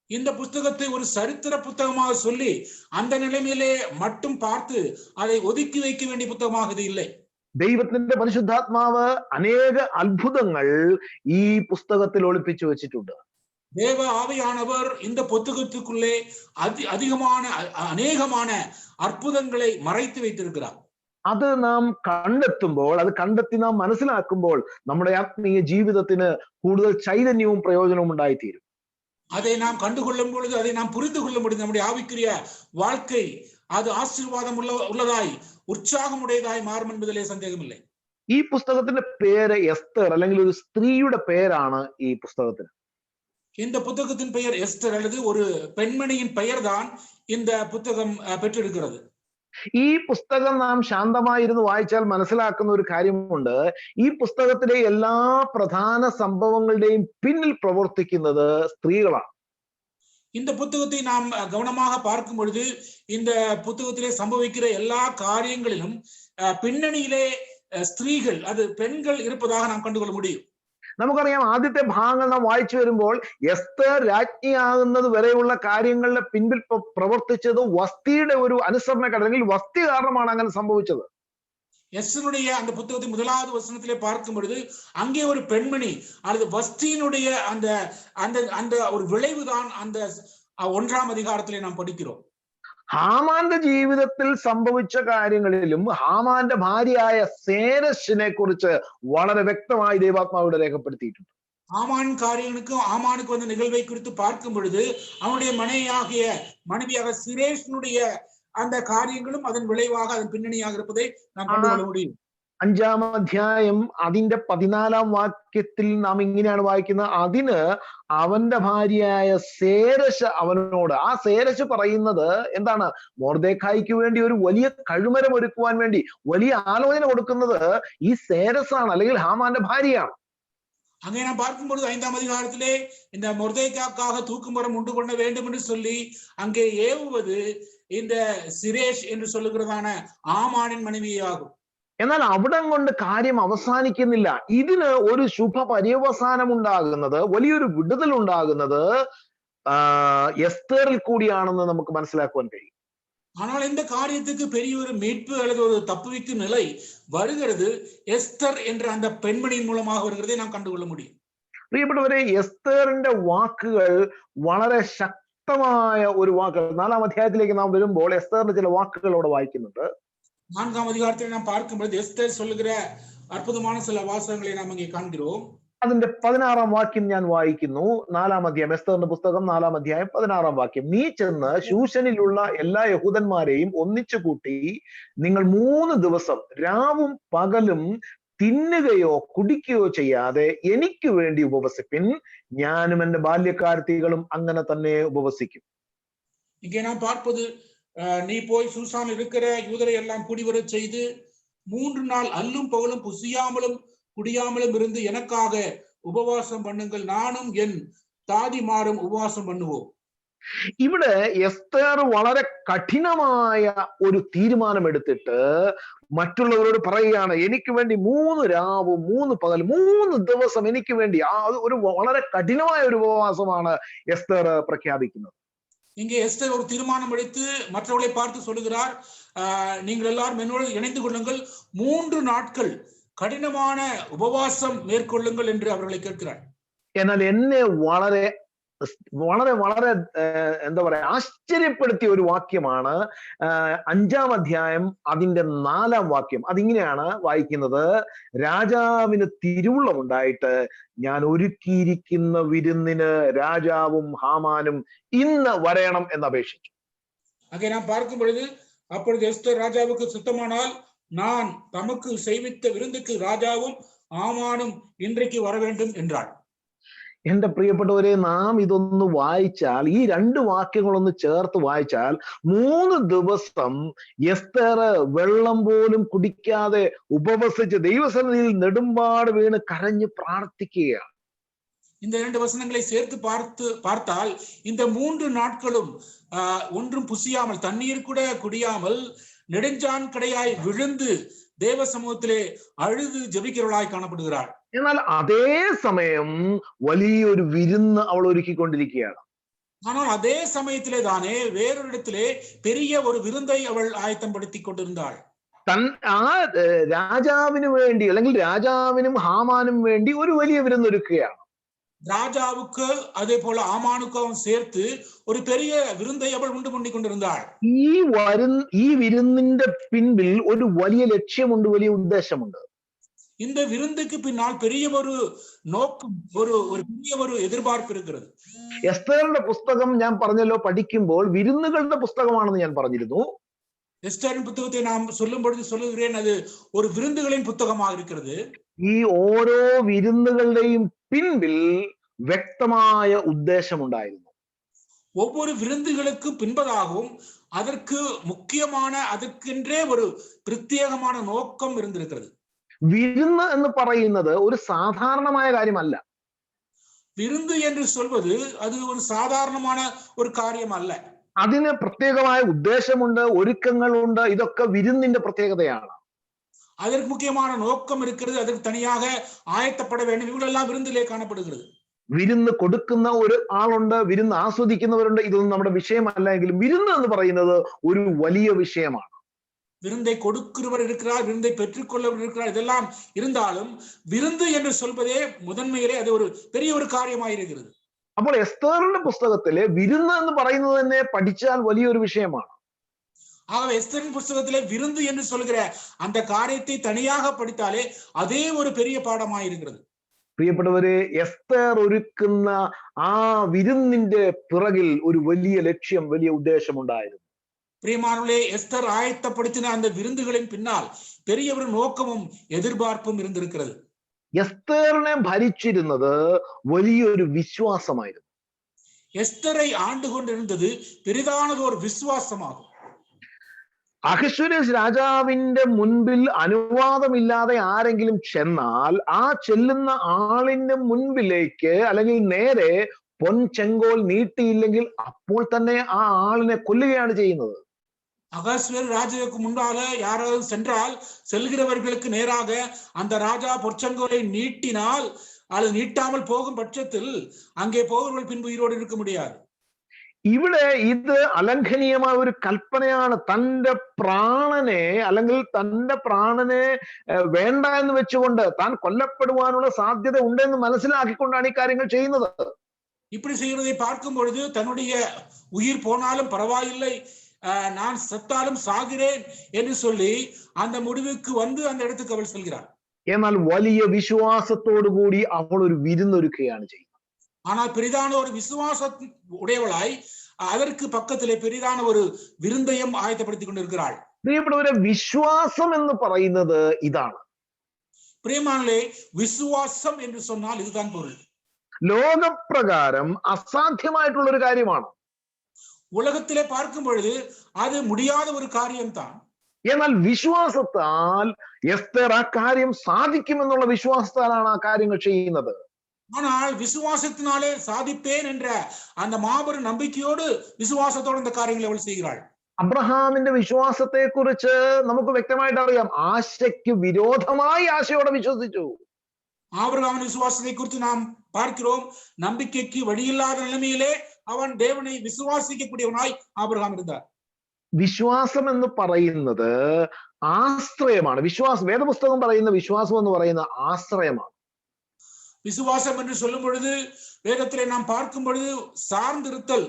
இந்த புத்தகத்தை ஒரு சரித்திர புத்தகமாக சொல்லி அந்த நிலைமையிலே மட்டும் பார்த்து அதை ஒதுக்கி வைக்க வேண்டிய புத்தகமாக இது இல்லை. ദൈവത്തിന്റെ പരിശുദ്ധാത്മാവ് അനേക അത്ഭുതങ്ങൾ ഈ പുസ്തകത്തിൽ ഒളിപ്പിച്ചു വെച്ചിട്ടുണ്ട്. தேவ ஆவியானவர் இந்த புத்தகத்துக்குள்ளே அநேகமான அற்புதங்களை மறைத்து வைத்திருக்கிறார். അത് നാം കണ്ടെത്തുമ്പോൾ, അത് കണ്ടെത്തി നാം മനസ്സിലാക്കുമ്പോൾ നമ്മുടെ ആത്മീയ ജീവിതത്തിന് കൂടുതൽ ചൈതന്യവും പ്രയോജനവും ഉണ്ടായിത്തീരും. அதை நாம் கண்டுகொள்ளும் பொழுது, அதை நாம் புரிந்து கொள்ள முடியும், நம்முடைய ஆவிக்குரிய வாழ்க்கை அது ஆசீர்வாதம் உள்ளதாய் உற்சாகமுடையதாய் மாறும் என்பதிலே சந்தேகமில்லை. ഈ പുസ്തകത്തിന്റെ പേര് എസ്തർ, അല്ലെങ്കിൽ ഒരു സ്ത്രീയുടെ പേരാണ് ഈ പുസ്തകത്തിന്. இந்த புத்தகத்தின் பெயர் எஸ்தர், அல்லது ஒரு பெண்மணியின் பெயர் தான் இந்த புத்தகம் பெற்றிருக்கிறது. ഈ പുസ്തകം നാം ശാന്തമായിരുന്നു വായിച്ചാൽ മനസ്സിലാക്കുന്ന ഒരു കാര്യമുണ്ട്. ഈ പുസ്തകത്തിലെ എല്ലാ പ്രധാന സംഭവങ്ങളുടെയും പിന്നിൽ പ്രവർത്തിക്കുന്നത് സ്ത്രീകളാണ്. இந்த புத்தகத்தை நாம் கவனமாக பார்க்கும் பொழுது இந்த புத்தகத்திலே சம்பவிக்கிற எல்லா காரியங்களிலும் பின்னணியிலே ஸ்திரீகள், அது பெண்கள் இருப்பதாக நாம் கண்டுகொள்ள முடியும். നമുക്കറിയാം, ആദ്യത്തെ ഭാഗങ്ങൾ നാം വായിച്ചു വരുമ്പോൾ എസ്തർ രാജ്ഞിയാകുന്നത് വരെയുള്ള കാര്യങ്ങളുടെ പിൻപിൽ പ്രവർത്തിച്ചത് വസ്തിയുടെ ഒരു അനുസരണ, അല്ലെങ്കിൽ വസ്തി കാരണമാണ് അങ്ങനെ സംഭവിച്ചത്. எஸ்தருடைய அந்த புத்தகத்தை முதலாவது வசனத்திலே பார்க்கும் பொழுது அங்கே ஒரு பெண்மணி அல்லது வஸ்தியினுடைய அந்த அந்த அந்த ஒரு விளைவுதான் அந்த 1ஆம் அதிகாரத்திலே நாம் படிக்கிறோம். ഹാമാന്റെ ജീവിതത്തിൽ സംഭവിച്ച കാര്യങ്ങളിലും ഹാമാന്റെ ഭാര്യയായ സേരശിനെ കുറിച്ച് വളരെ വ്യക്തമായി ദൈവാത്മാവിടെ രേഖപ്പെടുത്തിയിട്ടുണ്ട്. ஆமானுக்கு வந்த நிகழ்வை குறித்து பார்க்கும் பொழுது அவனுடைய மனைவியாக சிரேஷனுடைய அந்த காரியங்களும் அதன் விளைவாக, அதன் பின்னணியாக இருப்பதை நாம் கண்டுகொள்ள முடியும். 5-ാം അധ്യായം അതിന്റെ 14-ാം വാക്യത്തിൽ നാം ഇങ്ങനെയാണ് വായിക്കുന്നത്, അതിന് അവന്റെ ഭാര്യയായ സേരശ് അവനോട്, ആ സേരശ് പറയുന്നത് എന്താണ്, മൊർദെഖായിക്ക് വേണ്ടി ഒരു വലിയ കഴുമരം ഒരുക്കുവാൻ വേണ്ടി വലിയ ആലോചന കൊടുക്കുന്നത് ഈ സേരസാണ്, അല്ലെങ്കിൽ ഹാമാന്റെ ഭാര്യയാണ്. அங்கே நாம் பார்க்கும்பொழுது 5ஆம் அதிகாரத்திலே இந்த மொர்தெகாய்க்காக தூக்குமரம் உண்டு பண்ண வேண்டும் என்று சொல்லி அங்கே ஏவுவது இந்த சிரேஷ் என்று சொல்லுகிறதான ஆமானின் மனைவியாகும். എന്നാൽ അവിടം കൊണ്ട് കാര്യം അവസാനിക്കുന്നില്ല. ഇതിന് ഒരു ശുഭ പര്യവസാനം ഉണ്ടാകുന്നത്, വലിയൊരു വിടുതൽ ഉണ്ടാകുന്നത് എസ്തേറിൽ കൂടിയാണെന്ന് നമുക്ക് മനസ്സിലാക്കുവാൻ കഴിയും. ஆனால் இந்த காரியத்துக்கு பெரிய ஒரு மீட்பு அல்லது ஒரு தப்புவிக்கும் நிலை வருகிறது எஸ்தர் என்ற அந்த பெண்மணியின் மூலமாக வருகிறதை நாம் கண்டுகொள்ள முடியும். പ്രിയപ്പെട്ടവരെ, എസ്തേറിന്റെ വാക്കുകൾ വളരെ വ്യക്തമായ ഒരു വാക്ക് 4-ാം അധ്യായത്തിലേക്ക് നാം വരുമ്പോൾ എസ്തറിന്റെ ചില വാക്കുകൾ അവിടെ വായിക്കുന്നുണ്ട്. 4-ാം அதிகாரத்தை நாம் பார்க்கும்போது எஸ்தர் சொல்லுகிற அற்புதமான சில வாசகங்களை நாம் இங்கே காண்கிறோம். അതിന്റെ 16-ാം വാക്യം ഞാൻ വായിക്കുന്നു. 4-ാം അധ്യായം, എസ്തറിന്റെ പുസ്തകം 4-ാം അധ്യായം 16-ാം വാക്യം. നീ ചെന്ന് ശൂശനിലുള്ള എല്ലാ യഹൂദന്മാരെയും ഒന്നിച്ചു കൂട്ടി നിങ്ങൾ 3 ദിവസം രാവും പകലും തിന്നുകയോ കുടിക്കുകയോ ചെയ്യാതെ എനിക്ക് വേണ്ടി ഉപവസിപ്പിൻ, ഞാനും എന്റെ ബാല്യക്കാരത്തികളും അങ്ങനെ തന്നെ ഉപവസിക്കും. இங்கே நாம் பார்ப்பது நீ போய் சூசான் இருக்கிற யூதரை எல்லாம் கூடிவர செய்து 3 நாள் அல்லும் பகலும் புசியாமலும் குடியாமலும் இருந்து எனக்காக உபவாசம் பண்ணுங்கள், நானும் என் தாதிமாரும் உபவாசம் பண்ணுவோம். ഇവിടെ എസ്തർ വളരെ കഠിനമായ ഒരു തീരുമാനമെടുത്തിട്ട് മറ്റുള്ളവരോട് പറയുകയാണ്, എനിക്ക് വേണ്ടി 3 രാവും 3 പകൽ 3 ദിവസം എനിക്ക് വേണ്ടി. ഒരു വളരെ കഠിനമായ ഒരു ഉപവാസമാണ് എസ്തർ പ്രഖ്യാപിക്കുന്നത്. இங்கே எஸ்தர் ஒரு தீர்மானம் எடுத்து மற்றவர்களை பார்த்து சொல்லுகிறார், நீங்கள் எல்லாரும் என்னோடு இணைந்து கொள்ளுங்கள், 3 நாட்கள் കഠിനமான ഉപവാസം മേற்കൊള്ളുங்கள் என்று അവர்களை കേൾக்கிறார். എന്നാൽ എന്നെ വളരെ വളരെ വളരെ എന്താ പറയാ ആശ്ചര്യപ്പെടുത്തിയ ഒരു വാക്യമാണ് 5-ാം അധ്യായം അതിന്റെ 4-ാം വാക്യം. അതിങ്ങനെയാണ് വായിക്കുന്നത്, രാജാവിന് തിരുവുള്ളമുണ്ടായിട്ട് ഞാൻ ഒരുക്കിയിരിക്കുന്ന വിരുന്നിന് രാജാവും ഹാമാനും ഇന്ന് വരേണം എന്ന് അപേക്ഷിച്ചു. அங்கே நாம் பார்க்கும் பொழுது அப்பொழுது எஸ்தர் ராஜாவுக்கு சுத்தமானால் நான் தமக்கு செய்வித்த விருந்துக்கு ராஜாவும் ஆமானும் இன்றைக்கு வர வேண்டும் என்றார். എന്റെ പ്രിയപ്പെട്ടവരെ, നാം ഇതൊന്ന് വായിച്ചാൽ, ഈ 2 വാക്യങ്ങളൊന്ന് ചേർത്ത് വായിച്ചാൽ 3 ദിവസം എസ്തർ വെള്ളം പോലും കുടിക്കാതെ ഉപവസിച്ച് ദൈവസന്നിധിയിൽ നെടുമ്പാട് വീണ് കരഞ്ഞ് പ്രാർത്ഥിക്കുകയാണ്. இந்த 2 வசனங்களை சேர்த்து பார்த்தால் இந்த 3 நாட்களும் ஒன்றும் புசியாமல் தண்ணீர் கூட குடியாமல் நெடுஞ்சான் கடையாய் விழுந்து தேவ சமூகத்திலே அழுது ஜெபிக்கிறவளாய் കാണപ്പെടുகிறாள். എന്നാൽ അതേ സമയം വലിയൊരു വിരുന്ന് അവൾ ഒരുക്കിക്കൊണ്ടിരിക്കുകയാണ്. ஆனால் അതേ സമയത്തിലെ தானே വേറൊരിടത്തിലെ பெரிய ஒரு விருந்தை அவள் ஆயத்தப்படுத்தி கொண்டிருந்தாள். ആ രാജാവിന് വേണ്ടി, അല്ലെങ്കിൽ രാജാവിനും ഹാമാനും വേണ്ടി ഒരു വലിയ വിരുന്ന് ഒരുക്കുകയാണ്. ராஜாவுக்கு அதே போல ஆமானுக்கும் சேர்த்து ஒரு பெரிய விருந்தை அவள் உண்டு பண்ணி கொண்டிருந்தாள். ഈ വിരുന്നിന്റെ പിൻപിൽ ഒരു വലിയ ലക്ഷ്യമുണ്ട്, വലിയ ഉദ്ദേശമുണ്ട്. இந்த விருந்துக்கு பின்னால் பெரிய ஒரு நோக்கம், ஒரு பெரிய ஒரு எதிர்பார்ப்பு இருக்கிறது. എസ്തറിന്റെ പുസ്തകം ഞാൻ പറഞ്ഞല്ലോ, പഠിക്കുമ്പോൾ വിരുന്നുകളുടെ പുസ്തകമാണെന്ന് ഞാൻ പറഞ്ഞിരുന്നു. எஸ்தரின் புத்தகத்தை நாம் சொல்லும் பொழுது சொல்லுகிறேன், அது ஒரு விருந்துகளின் புத்தகமாக இருக்கிறது. ഈ ഓരോ വിരുന്നുകളുടെയും പിൻപിൽ വ്യക്തമായ ഉദ്ദേശമുണ്ടായിരുന്നു. ஒவ்வொரு விருந்துகளுக்கு பின்பதாகவும் அதற்கு முக்கியமான, அதற்கென்றே ஒரு பிரத்யேகமான நோக்கம் இருந்திருக்கிறது. വിരുന്ന് എന്ന് പറയുന്നത് ഒരു സാധാരണമായ കാര്യമല്ല. விருந்து என்று சொல்வது அது ஒரு சாதாரணமான ஒரு காரியம் அல்ல. അതിന് പ്രത്യേകമായ ഉദ്ദേശമുണ്ട്, ഒരുക്കങ്ങളുണ്ട്. ഇതൊക്കെ വിരുന്നിന്റെ പ്രത്യേകതയാണ്. அதற்கு முக்கியமான நோக்கம் இருக்கிறது, அதற்கு தனியாக ஆயத்தப்பட வேண்டும். இவங்களெல்லாம் விருந்திலே காணப்படுகிறது. വിരുന്ന് കൊടുക്കുന്ന ഒരു ആളുണ്ട്, വിരുന്ന് ആസ്വദിക്കുന്നവരുണ്ട്. ഇതൊന്നും നമ്മുടെ വിഷയമല്ല എങ്കിലും വിരുന്ന് എന്ന് പറയുന്നത് ഒരു വലിയ വിഷയമാണ്. விருந்தை கொடுக்கிறவர் இருக்கிறார், விருந்தை பெற்றுக்கொள்ளவர் இருக்கிறார். இதெல்லாம் இருந்தாலும் விருந்து என்று சொல்வதே முதன்மையிலே அது ஒரு பெரிய ஒரு காரியமாயிருக்கிறது. അപ്പോൾ എസ്തറിന്റെ പുസ്തകത്തിലെ വിരുന്ന് എന്ന് പറയുന്നത് തന്നെ പഠിച്ചാൽ വലിയൊരു വിഷയമാണ്. ஆகவே எஸ்தரின் புஸ்தகத்திலே விருந்து என்று சொல்கிற அந்த காரியத்தை தனியாக படித்தாலே அதே ஒரு பெரிய பாடமாயிருக்கிறது. പ്രിയപ്പെട്ടവരെ, എസ്തർ ഒരുക്കുന്ന ആ വിരുന്നിന്റെ പിറകിൽ ഒരു വലിയ ലക്ഷ്യം, വലിയ ഉദ്ദേശമുണ്ടായിരുന്നു. பிரியமானவர்களே, எஸ்தர் ஆயத்தப்படுத்தின அந்த விருந்துகளின் பின்னால் பெரிய ஒரு நோக்கமும் எதிர்பார்ப்பும் இருந்திருக்கிறது. എസ്തറിനെ ഭരിച്ചിരുന്നത് വലിയൊരു വിശ്വാസമായിരുന്നു. எஸ்தரை ஆண்டு கொண்டிருந்தது பெரிதானது ஒரு விசுவாசமாகும். അഹശ്വേരോസ് രാജാവിന്റെ മുൻപിൽ അനുവാദമില്ലാതെ ആരെങ്കിലും ചെന്നാൽ ആ ചെല്ലുന്ന ആളിന്റെ മുൻപിലേക്ക്, അല്ലെങ്കിൽ നേരെ പൊൻചെങ്കോൽ നീട്ടിയില്ലെങ്കിൽ അപ്പോൾ തന്നെ ആ ആളിനെ കൊല്ലുകയാണ് ചെയ്യുന്നത്. அகாஸ்வேர் ராஜாவுக்கு முன்பாக யாராவது சென்றால் செல்கிறவர்களுக்கு நேராக அந்த ராஜா பொற்செங்கோலை நீட்டினால், அது நீட்டாமல் போகும் பட்சத்தில் அங்கே போகிறவர்கள் பின்பு உயிரோடு இருக்க முடியாது. ഇവിടെ ഇത് അലംഘനീയമായ ഒരു കൽപ്പനയാണ്. തന്റെ പ്രാണനെ, അല്ലെങ്കിൽ തന്റെ പ്രാണനെ വേണ്ട എന്ന് വെച്ചുകൊണ്ട് താൻ കൊല്ലപ്പെടുവാനുള്ള സാധ്യത ഉണ്ടെന്ന് മനസ്സിലാക്കിക്കൊണ്ടാണ് ഈ കാര്യങ്ങൾ ചെയ്യുന്നത്. இப்படி செய்யறதை பார்க்கும் பொழுது தன்னுடைய உயிர் போனாலும் பரவாயில்லை, நான் செத்தாலும் சாகிறேன் என்று சொல்லி அந்த முடிவுக்கு வந்து அந்த இடத்துக்கு அவள் செல்கிறாள். എന്നാൽ വലിയ വിശ്വാസത്തോടു കൂടി അവൾ ഒരു വിരുന്നൊരുക്കുകയാണ് ചെയ്യുന്നത്. ஆனால் பெரிதான ஒரு விசுவாச உடையவளாய் அதற்கு பக்கத்திலே பெரிதான ஒரு விருந்தையும் ஆயத்தப்படுத்திக் கொண்டிருக்கிறாள். പ്രിയപ്പെട്ടവരെ, വിശ്വാസം എന്ന് പറയുന്നത് ഇതാണ്. பிரியமானே, விசுவாசம் என்று சொன்னால் இதுதான் பொருள். ലോകപ്രകാരം അസാധ്യമായിട്ടുള്ള ഒരു കാര്യമാണ്. உலகத்திலே பார்க்கும் பொழுது அது முடியாத ஒரு காரியம்தான். എന്നാൽ വിശ്വാസത്താൽ എസ്തർ ആ കാര്യം സാധിക്കുമെന്നുള്ള വിശ്വാസത്താലാണ് ആ കാര്യങ്ങൾ ചെയ്യുന്നത്. ஆனால் விசுவாசத்தினாலே சாதிப்பேன் என்ற அந்த மாபெரும் நம்பிக்கையோடு விசுவாசத்தோடு இந்த காரியங்களை அவள் செய்கிறாள். അബ്രഹാമിന്റെ വിശ്വാസത്തെ കുറിച്ച് നമുക്ക് വ്യക്തമായിട്ട് അറിയാം. ആശയ്ക്ക് വിരോധമായി ആശയോടെ വിശ്വസിച്ചു. ஆபிரகாமின் விசுவாசத்தை குறித்து நாம் பார்க்கிறோம். நம்பிக்கைக்கு வழியில்லாத நிலைமையிலே அவன் தேவனை விசுவாசிக்கக்கூடியவனாய் ஆபிரகாம் இருந்தார். വിശ്വാസം എന്ന് പറയുന്നത് ആശ്രയമാണ്. വേദപുസ്തകം പറയുന്ന വിശ്വാസം എന്ന് പറയുന്ന ആശ്രയമാണ്. விசுவாசம் என்று சொல்லும் பொழுது வேதத்திலே நாம் பார்க்கும் பொழுது சார்ந்திருத்தல்,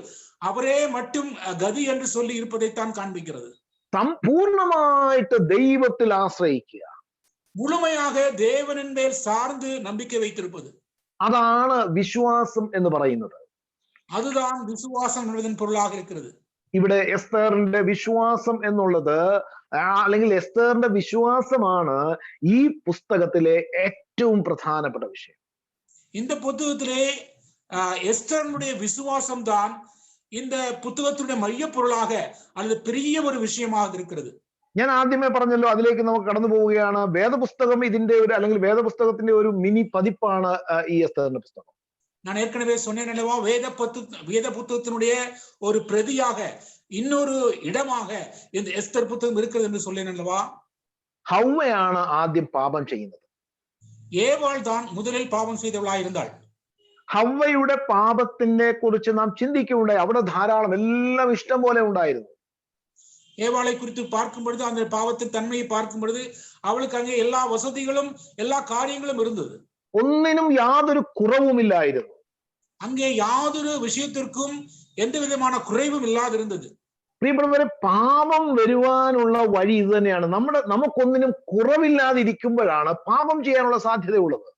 அவரே மட்டும் கதி என்று சொல்லி இருப்பதைத்தான் காண்பிக்கிறது. സമ്പൂർണമായിട്ട് ദൈവത്തിൽ ആശ്രയിക്കുക, முழுமையாக தேவனின் மேல் சார்ந்து நம்பிக்கை வைத்திருப்பது, അതാണ് വിശ്വാസം എന്ന് പറയുന്നത്. அதுதான் விசுவாசம் என்பதன் பொருளாக இருக்கிறது. ഇവിടെ എസ്തറിന്റെ വിശ്വാസം എന്നുള്ളത് അല്ലെങ്കിൽ എസ്തറിന്റെ വിശ്വാസമാണ് ഈ പുസ്തകത്തിലെ ഏറ്റവും പ്രധാനപ്പെട്ട വിഷയം. இந்த புத்தகத்திலே எஸ்தருடைய விசுவாசம் தான் இந்த புத்தகத்துடைய மைய பொருளாக அல்லது பெரிய ஒரு விஷயமாக இருக்கிறது. ഞാൻ ആദ്യമേ പറഞ്ഞല്ലോ, അതിലേക്ക് നമുക്ക് കടന്നു പോവുകയാണ്. വേദപുസ്തകം ഇതിന്റെ ഒരു അല്ലെങ്കിൽ വേദപുസ്തകത്തിന്റെ ഒരു മിനി പതിപ്പാണ് ഈ എസ്തറിന്റെ പുസ്തകം. நான் ஏற்கனவே சொன்னேன் அல்லவா, வேத புத்தகத்தினுடைய ஒரு பிரதியாக இன்னொரு இடமாக இந்த எஸ்தர் புத்தகம் இருக்கிறது என்று சொன்னேன் அல்லவா. ഹൗവയാണ് ആദ്യം പാപം ചെയ്യുന്നത്. ஏவாள் தான் முதலில் பாவம் செய்தவளாய் இருந்தாள். ഹവ്വയുടെ പാപത്തിനെ കുറിച്ച് നാം ചിന്തിക്കുകയുണ്ടായി. അവിടെ ധാരാളം എല്ലാം ഇഷ്ടം പോലെ ഉണ്ടായിരുന്നു. ஏவாளை குறித்து பார்க்கும் பொழுது அந்த பாவத்தின் தன்மையை பார்க்கும் பொழுது அவளுக்கு அங்கே எல்லா வசதிகளும் எல்லா காரியங்களும் இருந்தது. ഒന്നിനും യാതൊരു കുറവുമില്ലായിരുന്നു. அங்கே யாதொரு விஷயத்திற்கும் எந்த விதமான குறைவும் இல்லாதிருந்தது. പ്രിയപ്പെട്ടവരെ, പാപം വരുവാനുള്ള വഴി ഇത് തന്നെയാണ്. നമുക്കൊന്നിനും കുറവില്ലാതിരിക്കുമ്പോഴാണ് പാപം ചെയ്യാനുള്ള സാധ്യതയുള്ളത്.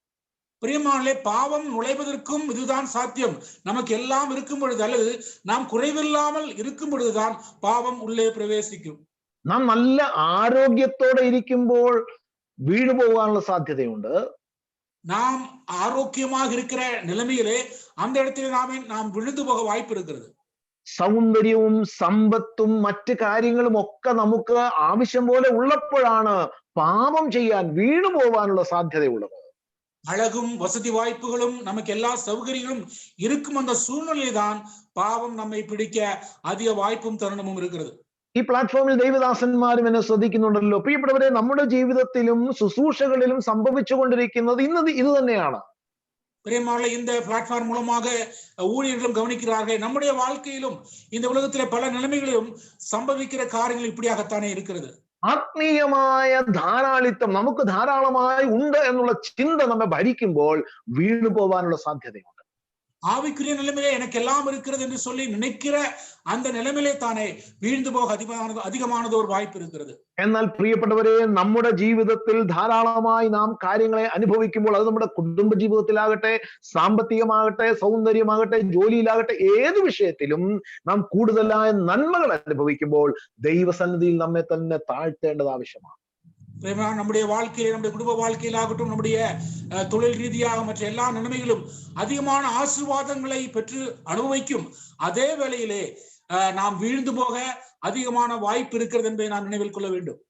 பிரியமானே, பாவம் நுழைவதற்கும் இதுதான் சாத்தியம். நமக்கு எல்லாம் இருக்கும் பொழுது அல்லது நாம் குறைவில்லாமல் இருக்கும் பொழுதுதான் பாவம் உள்ளே பிரவேசிக்கும். നാം നല്ല ആരോഗ്യത്തോടെ ഇരിക്കുമ്പോൾ വീണു പോകാനുള്ള സാധ്യതയുണ്ട്. நாம் ஆரோக்கியமாக இருக்கிற நிலைமையிலே அந்த இடத்திலே நாம் விழுந்து போக வாய்ப்பு இருக்கிறது. സൗന്ദര്യവും സമ്പത്തും മറ്റു കാര്യങ്ങളും ഒക്കെ നമുക്ക് ആവശ്യം പോലെ ഉള്ളപ്പോഴാണ് പാപം ചെയ്യാൻ വീണു പോകാനുള്ള സാധ്യതയുള്ളത്. அழகும் வசதி வாய்ப்புகளும் நமக்கு எல்லா சௌகரியங்களும் இருக்கும் அந்த சூழ்நிலை தான் பாவம் நம்மை பிடிக்க அதிக வாய்ப்பும் தருணமும் இருக்கிறது. ഈ പ്ലാറ്റ്ഫോമിൽ ദൈവദാസന്മാരും എന്നെ ശ്രദ്ധിക്കുന്നുണ്ടല്ലോ. പ്രിയപ്പെട്ടവരെ, നമ്മുടെ ജീവിതത്തിലും ശുശ്രൂഷകളിലും സംഭവിച്ചുകൊണ്ടിരിക്കുന്നത് ഇത് തന്നെയാണ്. பிரியமான இந்த பிளாட்ஃபார்ம் மூலமாக ஊழியர்களும் கவனிக்கிறார்கள். நம்முடைய வாழ்க்கையிலும் இந்த உலகத்திலே பல நிலைமைகளிலும் சம்பவிக்கிற காரியங்கள் இப்படியாகத்தானே இருக்கிறது. ആത്മീയമായ ധാരാളിത്തം നമുക്ക് ധാരാളമായി ഉണ്ട് എന്നുള്ള ചിന്ത നമ്മെ ഭരിക്കുമ്പോൾ വീണു പോവാനുള്ള സാധ്യതയുണ്ട്. ஆவிக்குரிய நிலைமையிலே எனக்கு எல்லாம் இருக்கிறது என்று சொல்லி நினைக்கிற அந்த நிலைமையிலே தானே வீழ்ந்து போக அதிகமானது ஒரு வாய்ப்பு இருக்கிறது. എന്നാൽ പ്രിയപ്പെട്ടവരെ, നമ്മുടെ ജീവിതത്തിൽ ധാരാളമായി നാം കാര്യങ്ങളെ അനുഭവിക്കുമ്പോൾ, അത് നമ്മുടെ കുടുംബ ജീവിതത്തിലാകട്ടെ, സാമ്പത്തികമാകട്ടെ, സൗന്ദര്യമാകട്ടെ, ജോലിയിലാകട്ടെ, ഏത് വിഷയത്തിലും നാം കൂടുതലായ നന്മകൾ അനുഭവിക്കുമ്പോൾ ദൈവസന്നിധിയിൽ നമ്മെ തന്നെ താഴ്ത്തേണ്ടത് ആവശ്യമാണ്. நம்முடைய வாழ்க்கையில, நம்முடைய குடும்ப வாழ்க்கையிலாகட்டும், நம்முடைய தொழில் ரீதியாக மற்ற எல்லா நிலைமைகளும் அதிகமான ஆசீர்வாதங்களை பெற்று அனுபவிக்கும் அதே வேளையிலே நாம் വീഴ്ന്നു போக அதிகமான வாய்ப்பு இருக்கிறது என்பதை நாம் நினைவில் கொள்ள வேண்டும்.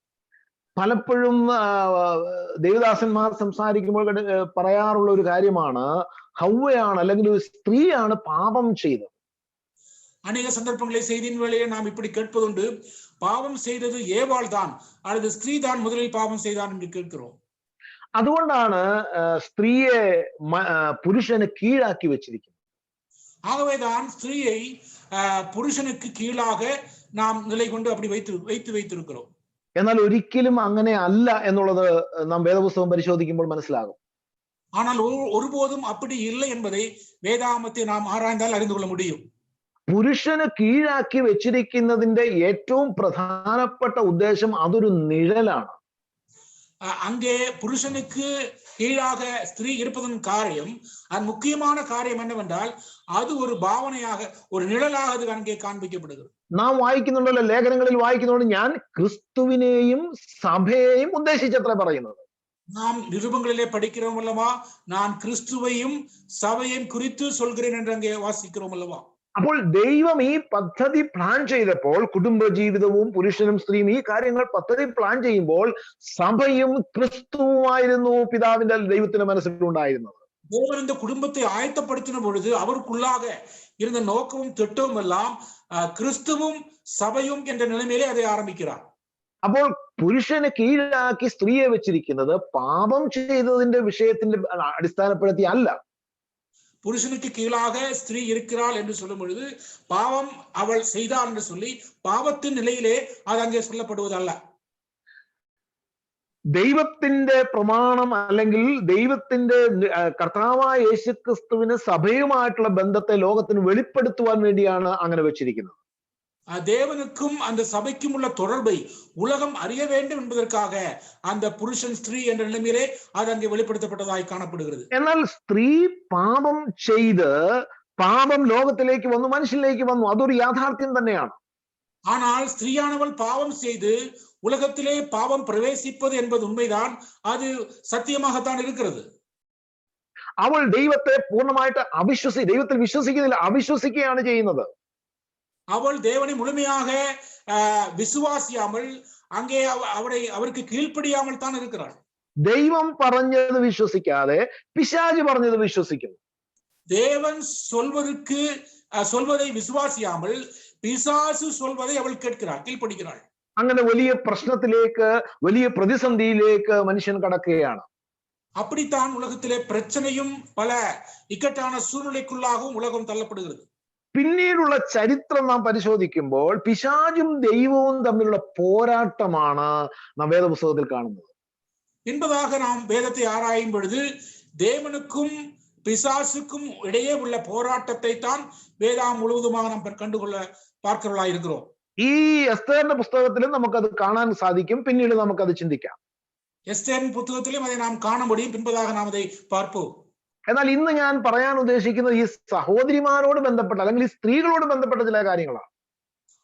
പലപ്പോഴും ദേവദാസന്മാർ സംസാരിക്കുമ്പോൾ പറയാറുള്ള ഒരു കാര്യമാണ്, ഹവ്വയാണ് അല്ലെങ്കിൽ ഒരു സ്ത്രീയാണ് പാപം ചെയ്തത്. அநேக சந்தர்ப்பங்களை செய்தியின் வேளையே நாம் இப்படி கேட்பதுண்டு, பாவம் செய்தது ஏவாள் தான் அல்லது ஸ்திரீ தான் முதலில் பாவம் செய்தான் என்று கேட்கிறோம். അതുകൊണ്ടാണ് സ്ത്രീയെ പുരുഷന് കീഴാക്കി വെച്ചിരിക്കുന്നത്. ஆகவேதான் ஸ்திரீயை புருஷனுக்கு கீழாக நாம் நிலை கொண்டு அப்படி வைத்திருக்கிறோம். എന്നാൽ ഒരിക്കലും അങ്ങനെ അല്ല എന്നുള്ളത് നാം വേദപുസ്തകം പരിശോധിക്കുമ്പോൾ മനസ്സിലാകും. ஆனால் ஒருபோதும் அப்படி இல்லை என்பதை வேதாகமத்தை நாம் ஆராய்ந்தால் அறிந்து கொள்ள முடியும். പുരുഷന് കീഴാക്കി വെച്ചിരിക്കുന്നതിന്റെ ഏറ്റവും പ്രധാനപ്പെട്ട ഉദ്ദേശം അതൊരു നിഴലാണ്. அங்கே புருஷனுக்கு கீழாக ஸ்திரீ இருப்பதன் காரியம், அது முக்கியமான காரியம் என்னவென்றால் அது ஒரு பாவனையாக, ஒரு நிழலாக அது அங்கே காண்பிக்கப்படுகிறது. നാം വായിക്കുന്നുണ്ടല്ലോ, ലേഖനങ്ങളിൽ വായിക്കുന്നുണ്ട്, ഞാൻ ക്രിസ്തുവിനെയും സഭയെയും ഉദ്ദേശിച്ചത്ര പറയുന്നത്. நாம் நிருபங்களிலே படிக்கிறோம் அல்லவா, நான் கிறிஸ்துவையும் சபையையும் குறித்து சொல்கிறேன் என்று அங்கே வாசிக்கிறோம் அல்லவா. അപ്പോൾ ദൈവം ഈ പദ്ധതി പ്ലാൻ ചെയ്തപ്പോൾ, കുടുംബജീവിതവും പുരുഷനും സ്ത്രീയും ഈ കാര്യങ്ങൾ പദ്ധതി പ്ലാൻ ചെയ്യുമ്പോൾ സഭയും ക്രിസ്തുവുമായിരുന്നു പിതാവിന്റെ ദൈവത്തിന്റെ മനസ്സിലുണ്ടായിരുന്നത്. தேவன் இந்த குடும்பத்தை ஆயத்தப்படுத்தின பொழுது அவருக்குள்ளாக இருந்த நோக்கமும் திட்டமும் எல்லாம் கிறிஸ்துவும் சபையும் என்ற நிலைமையிலே அதை ஆரம்பிக்கிறார். അപ്പോൾ പുരുഷന് കീഴാക്കി സ്ത്രീയെ വെച്ചിരിക്കുന്നത് പാപം ചെയ്തതിന്റെ വിഷയത്തിന്റെ അടിസ്ഥാനപ്പെടുത്തി അല്ല. புருஷனுக்கு கீழாக ஸ்திரீ இருக்கிறாள் என்று சொல்லும் பொழுது பாவம் அவள் செய்தாள் என்று சொல்லி பாவத்தின் நிலையிலே அது அங்கே சொல்லப்படுவதல்ல. ദൈവത്തിന്റെ പ്രമാണം അല്ലെങ്കിൽ ദൈവത്തിന്റെ കർത്താവായ യേശുക്രിസ്തുവിന് സഭയുമായിട്ടുള്ള ബന്ധത്തെ ലോകത്തിന് വെളിപ്പെടുത്തുവാൻ വേണ്ടിയാണ് അങ്ങനെ വെച്ചിരിക്കുന്നത്. தேவனுக்கும் அந்த சபைக்கும் உள்ள தொடர்பை உலகம் அறிய வேண்டும் என்பதற்காக அந்த புருஷன் ஸ்திரீ என்ற நிலைமையிலே அது அங்கே வெளிப்படுத்தப்பட்டதாய் காணப்படுகிறது. എന്നാൽ സ്ത്രീ പാപം ചെയ്ത് പാപം ലോകത്തിലേക്ക് വന്നു, മനുഷ്യനിലേക്ക് വന്നു. അതൊരു യാഥാർത്ഥ്യം തന്നെയാണ്. ஆனால் ஸ்திரீயானவள் பாவம் செய்து உலகத்திலே பாவம் பிரவேசிப்பது என்பது உண்மைதான், அது சத்தியமாகத்தான் இருக்கிறது. അവൾ ദൈവത്തെ പൂർണ്ണമായിട്ട് ദൈവത്തിൽ വിശ്വസിക്കുന്നില്ല, അവിശ്വസിക്കുകയാണ് ചെയ്യുന്നത്. அவள் தேவனை முழுமையாக விசுவாசியாமல் அங்கே அவருக்கு கீழ்ப்படியாமல் தான் இருக்கிறாள். ദൈവം പറഞ്ഞത് വിശ്വസിക്കാതെ പിശാച് പറഞ്ഞത് വിശ്വസിക്കുന്നു. தேவன் சொல்வதை விசுவாசியாமல் பிசாசு சொல்வதை அவள் கேட்கிறாள், கீழ்ப்படிக்கிறாள். അങ്ങനെ വലിയ പ്രശ്നത്തിലേക്ക്, വലിയ പ്രതിസന്ധിയിലേക്ക് മനുഷ്യൻ കടക്കുകയാണ്. அப்படித்தான் உலகத்திலே பிரச்சனையும் പല ഇക്കட்டான സൂழ்நிலைக்குள்ளாகவும் உலகம் தள்ளப்படுகிறது. പിന്നീടുള്ള ചരിത്രം നാം പരിശോധിക്കുമ്പോൾ പിശാചും ദൈവവും തമ്മിലുള്ള പോരാട്ടമാണ് നാം വേദപുസ്തകത്തിൽ കാണുന്നത്. என்பதாக நாம் வேதத்தை ஆராயும் பொழுது தேவனுக்கும் பிசாசுக்கும் இடையே உள்ள போராட்டத்தை தான் வேதாகம் முழுவதுமாக நாம் கண்டுகொள்ள பார்க்கிறவர்களாய் இருக்கிறோம். ഈ എസ്തേറിന്റെ പുസ്തകത്തിലും നമുക്കത് കാണാൻ സാധിക്കും. പിന്നീട് നമുക്കത് ചിന്തിക്കാം. എസ്തേറിൻ പുസ്തകത്തിലും அதை நாம் காண முடியும், பின்பதாக நாம் அதை பார்ப்போம். എന്നാൽ ഇന്ന് ഞാൻ പറയാൻ ഉദ്ദേശിക്കുന്നത് ഈ സഹോദരിമാരോട് ബന്ധപ്പെട്ട അല്ലെങ്കിൽ ഈ സ്ത്രീകളോട് ബന്ധപ്പെട്ട ചില കാര്യങ്ങളാണ്.